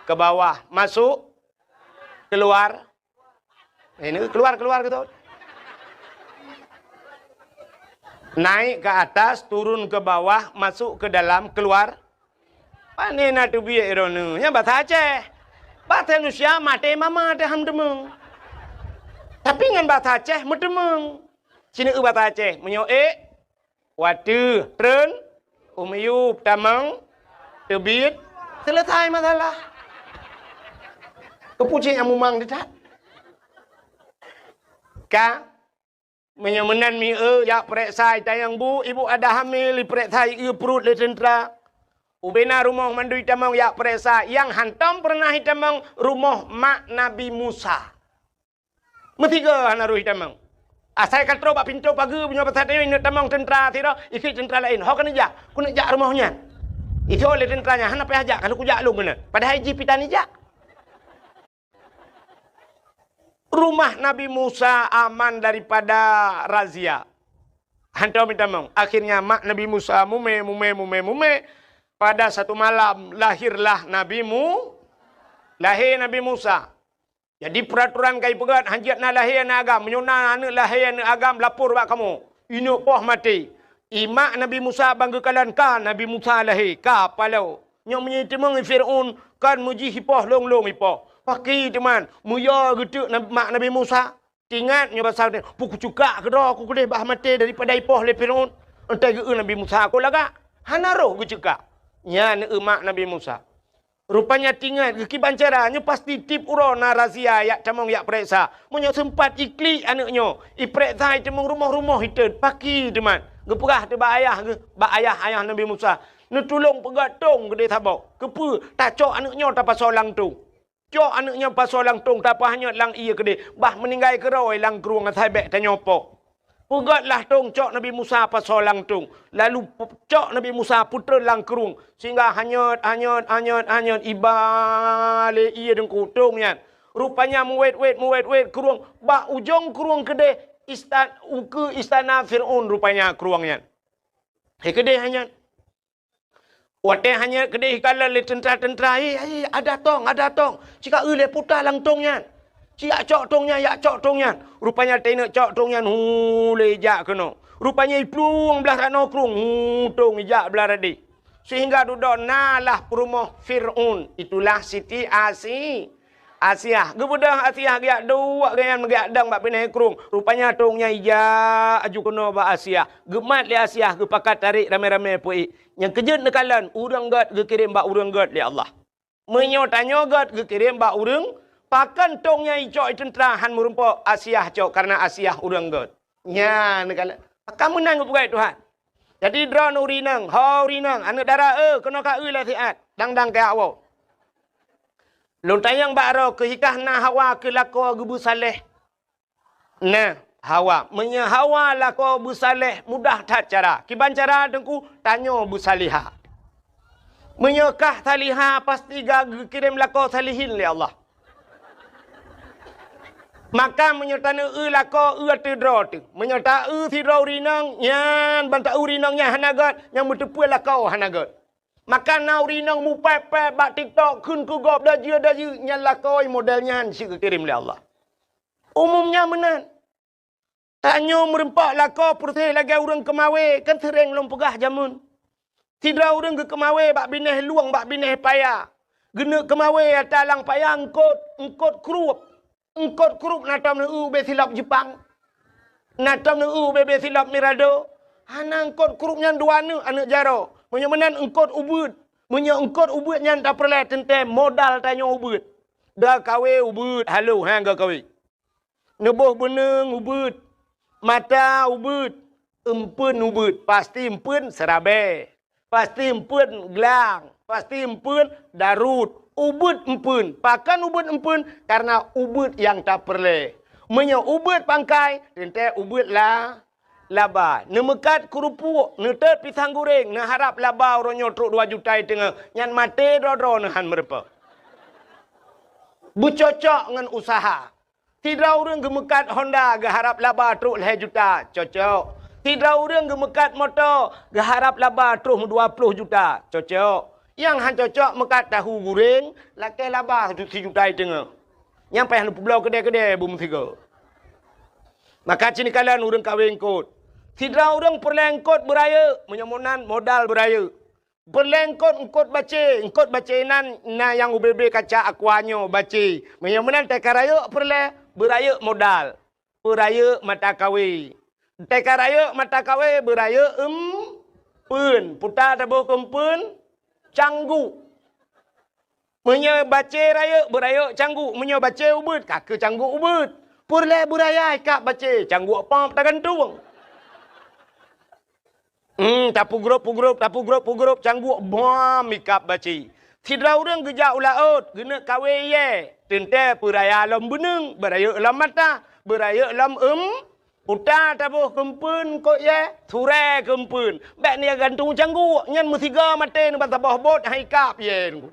ke bawah, masuk, keluar. Ini keluar gitu. Naik ke atas, turun ke bawah, masuk ke dalam, keluar. Pane na tu biye ironu. Nya bahasa Aceh. Bahasa Indonesia mate mama te ham demeng. Tapi ngan bahasa Aceh medemeng. Sini bahasa Aceh menyo watu, tren, umyup, tamang, tebit, selesai masalah. Kepucing yang mumang dia tak. Ka menyemenan mi ya prek sai tayang bu ibu ada hamil li prek sai perut le tentera. Ubena rumah mandui tamang ya prek sai yang hantam pernah hitamang rumah mak Nabi Musa. Metiga hanaru hitamang. Asai katro bak pintu pagi punya pasal ini tamang tentera tira ikut tentera lain. Ho kan jak, ku nak jak rumahnya. Itu oleh tenteranya han apa ajak kalau ku jak lu mana. Padahal haji pitani jak. Rumah Nabi Musa aman daripada razia. Hantar minta mong. Akhirnya mak Nabi Musa mume. Pada satu malam lahirlah lahir Nabi Musa. Jadi peraturan kai pegat hanjat na lahir na agam. Menyona anak lahir na agam lapor bak kamu. Ini poh mati. Imak Nabi Musa banggakan kan Nabi Musa lahir. Ka palau. Nyok menyitimang Fir'aun kan muji hipoh long hipoh. Pakai teman, muya gitu mak Nabi Musa. Ingat nya pasal ni, puku cuka ke dah aku boleh bah mati daripada ipoh le Firaun. Entai ke Nabi Musa aku laga. Hanaro ke cuka. Nya mak Nabi Musa. Rupanya tinggal ke kibancaranya pasti tip urona razia yak camong yak periksa. Munyo sempat ikli anaknya. Iperiksa temong rumah-rumah itu pakai teman. Geperah te bak ayah Nabi Musa. Nu tolong pegatong ke dia tabau. Kepu tak cok anaknya tak pasal lang tu. Cok anaknya pasal lang tung tak apa hanya lang iya ke dia. Bah meninggal keroi lang keruang atai bek tanya apa. Pegatlah tung cok Nabi Musa pasal lang tung. Lalu cok Nabi Musa putra lang keruang sehingga hanyut ibale iya dengku tungnya. Rupanya muwet keruang bah ujung keruang ke dia istana Firaun rupanya keruangnya. He ke dia hanya Wate hanya kedai kala le tentera ada tong. Cika le putar lang tongnya. Cia cok tongnya ya cok tongnya. Rupanya tena cok tongnya le jak keno. Rupanya iplung belah rano krung tong jak belah radi. Sehingga duduk nalah perumah Fir'aun. Itulah Siti Asia. Gebudah Asia giak dua ganyan giak dang bak pinai krung. Rupanya tongnya ija aju keno bak Asia. Gemat le Asia gepakat tarik rame-rame pui. Yang kejut nekalan urang gat ge kirim bak urang gat li Allah. Menyotanyo gat ge kirim bak urang pakan tongnya icok tentera han murumpo Asia cok karena Asia urang gat. Nya nekalan. Kamu nang bukai Tuhan. Jadi drone urinang, rinang anak darah kena ka lah siat. Dang ke awak. Lontayang bakro kehikah na Hawa ke lako gebu saleh. Nah, Hawa. Menya Hawa lako bu saleh mudah tak cara. Kiban cara dengku tanyo bu salihah. Menyekah salihah pasti gak kirim lako salihin li Allah. Maka menyertana lako atidro tu. Menyerta tidro rinang nyan banta urinangnya hanagat yang bertepu lako hanagat. Maka nau rinang mu pepe bak TikTok kun ku gop dah je nyan lakoi modelnya si kirim li Allah. Umumnya menan. Tanyo merempak lako putih lagi orang kemawe kan sering lom pegah jamun. Tidak orang ke kemawe bak bineh luang bak bineh payah. Gena kemawe talang payah engkot krup natam nu be silap Jepang. Natam nu be silap Mirado. Hana engkot krupnya dua anak jaro. Menyemenan engkot ubud. Engkot ubud nyan tak perlu tentem modal tanya ubud. Dah kawe ubud halo hang kawe. Nebuh beneng ubud. Mata ubud, empun ubud, pasti empun serabe, pasti empun gelang, pasti empun darut, ubud empun, pakan ubud empun karena ubud yang tak perlu. Menya ubud pangkai, tente ubud lah laba. Nemekat kerupuk, netet pisang goreng, ne harap laba oronyo truk 2 juta tengah, nyan mate dodro nehan mereka. Bucocok dengan usaha. Tidak orang gemekat Honda geharap laba truk 2 juta. Cocok. Tidak orang gemekat motor geharap laba truk 20 juta. Cocok. Yang han cocok mekat tahu goreng lakai laba 1 juta tengah. Yang payah lu pulau kedai-kedai bum tiga. Maka cini kalian orang kawin kot. Tidak orang perlengkot beraya menyamunan modal beraya. Berlengkot engkot baca nan na yang UBB kaca akuanyo baca. Menyamunan tekaraya beraya modal. Beraya mata kawi. Tekaraya mata kawi beraya pun. Putar tabuh kempun canggu. Menyo baca raya beraya canggu, menyo baca ubud kak canggu ubud. Purle buraya kak baca canggu apa tak gantung. Tapu grup canggu bom ikap baca. Tidak orang gejak ulaut, gena kawe ye. Tente peraya lam beneng, beraya lam mata, beraya lam Uta tabuh kempun kok ye, ture kempun. Bek ni gantung canggu, nyan musiga mate ni batabah bot haikap ye ngu.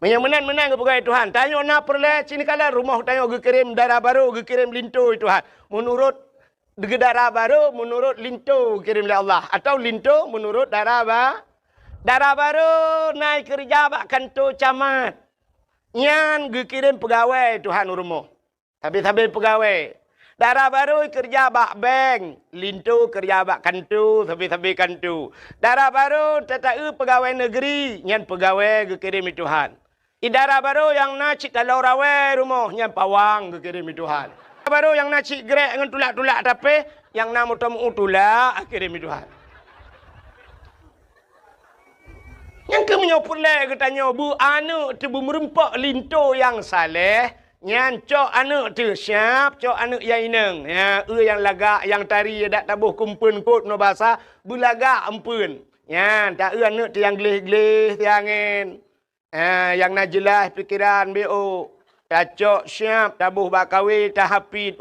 Menang ke pegawai Tuhan. Tanya nak perle sini kala rumah tanya ge kirim darah baru, ge kirim linto Tuhan. Menurut darah baru, menurut linto kirim oleh Allah atau linto menurut darah baru naik kerja bak kantor camat. Nyan ge kirim pegawai Tuhan rumah. Habis pegawai. Darah baru kerja bak bank, lintu kerja bak kantu, tapi kantu. Darah baru tetai pegawai negeri, nyan pegawai kekirim Tuhan. Darah baru yang nak cik kalau rawe rumah, nyan pawang kekirim Tuhan. Darah baru yang nak cik grek dengan tulak-tulak tapi yang nak mutam utulak kirim Tuhan. Yang kemenyopur lagi tanya bu anak tu merempak lintu yang saleh. Nyan cok anak tu siap, cok anak yang ineng. Ya, yang lagak, yang tari, dak tabuh kumpun kot no bahasa, bulaga ampun. Nyan, tak anak tu yang gelih-gelih tiangin. Yang nak jelas pikiran BO. Tak cok siap, tabuh bakawi, tak hapit.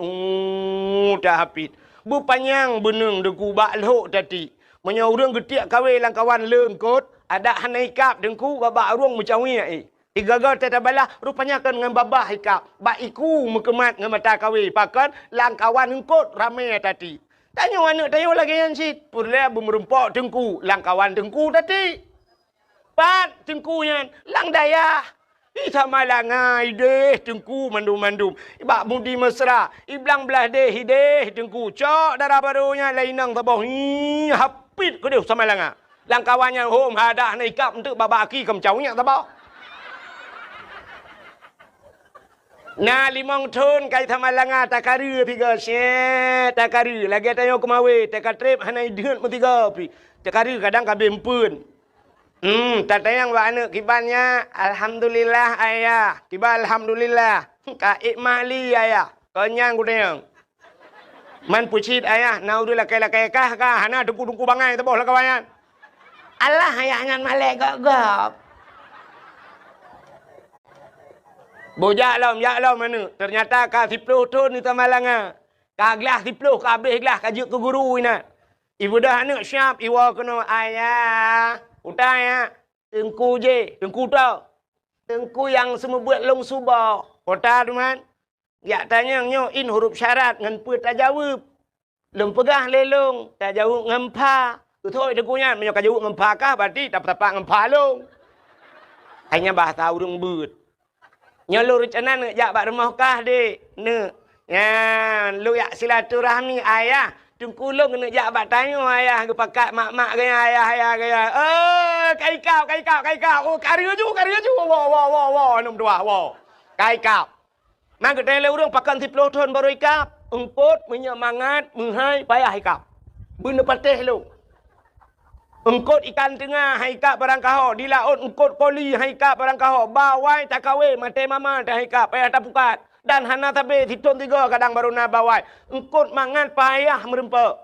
Tak hapit. Bu panjang beneng deku bak lehok tadi. Menyorong getiak kawi lang kawan leung kot, ada hanaikap dengku babak ruang macam ni. Igagal tata balah rupanya kan dengan babah hikap. Bak iku mekemat dengan mata kawi. Pakan lang kawan engkot ramai tadi. Tanya anak tanya lagi yang sit. Purla bumerempok tengku. Lang kawan tengku tadi. Pat tengkunya lang daya. Sama langai deh tengku mandum-mandum. Ibak mudi mesra. Iblang belah deh hideh tengku. Cok darah barunya lainang tabah. Hapit ke dia sama langa. Lang kawannya home hadah naikap untuk babaki kemcaunya tabah. Nah limang ton kai tamalanga takaru piga syet takaru lagi tanya kemawe takatrip hanai deut metiga pi takaru kadang kabe empun tak tayang wa anak kibannya alhamdulillah ayah kiba alhamdulillah ka ikmali ayah kenyang ku tayang man pucit ayah nau du lakai kah hana dengku bangai teboh la kawayan Allah ayah ngan malek gagap. Bojak lam mana? Ternyata ka 10 ton ni tamalanga. Ka gelas 10 ka habis gelas kajuk ke guru ina. Ibu dah anak siap iwa kena ayah. Utai ya. Tengku je, tengku tau. Tengku yang semua buat long subah. Kota tu man. Ya tanya nyo in huruf syarat ngan pe tak jawab. Lem pegah lelong, tak jawab ngempa. Tu thôi tengkunya menyo ka jawab ngempa kah berarti tak tapak ngempa long. Hanya bahasa urang beut. Nyolur rencana jak bak rumah kah dek. Ne. Ya, lu yak silaturahmi ayah. Tungkulung kena jak bak tanya ayah ke pakat mak-mak gaya ayah gaya. Kai kau. Oh, karya ju. Wah. Nom dua. Wah. Kai kau. Mang ke tele urang pakan 10 ton baru ikap. Engkot menyemangat menghai payah ikap. Benda patih lu. Engkot ikan tengah haikap barang kaho. Di laut engkot koli haikap barang kaho. Bawai tak kawe mate mama tak haikap. Payah tak pukat. Dan hana tabe titon 3 kadang baru na bawai. Engkot mangan payah merempak.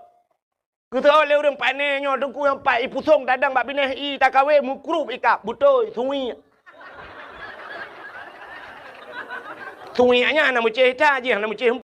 Kita oleh orang panenyo dengku yang pai pusong dadang bak bineh i tak kawe mukrup ikap. Butoi sungi. Sungi nya na muceh ta je na muceh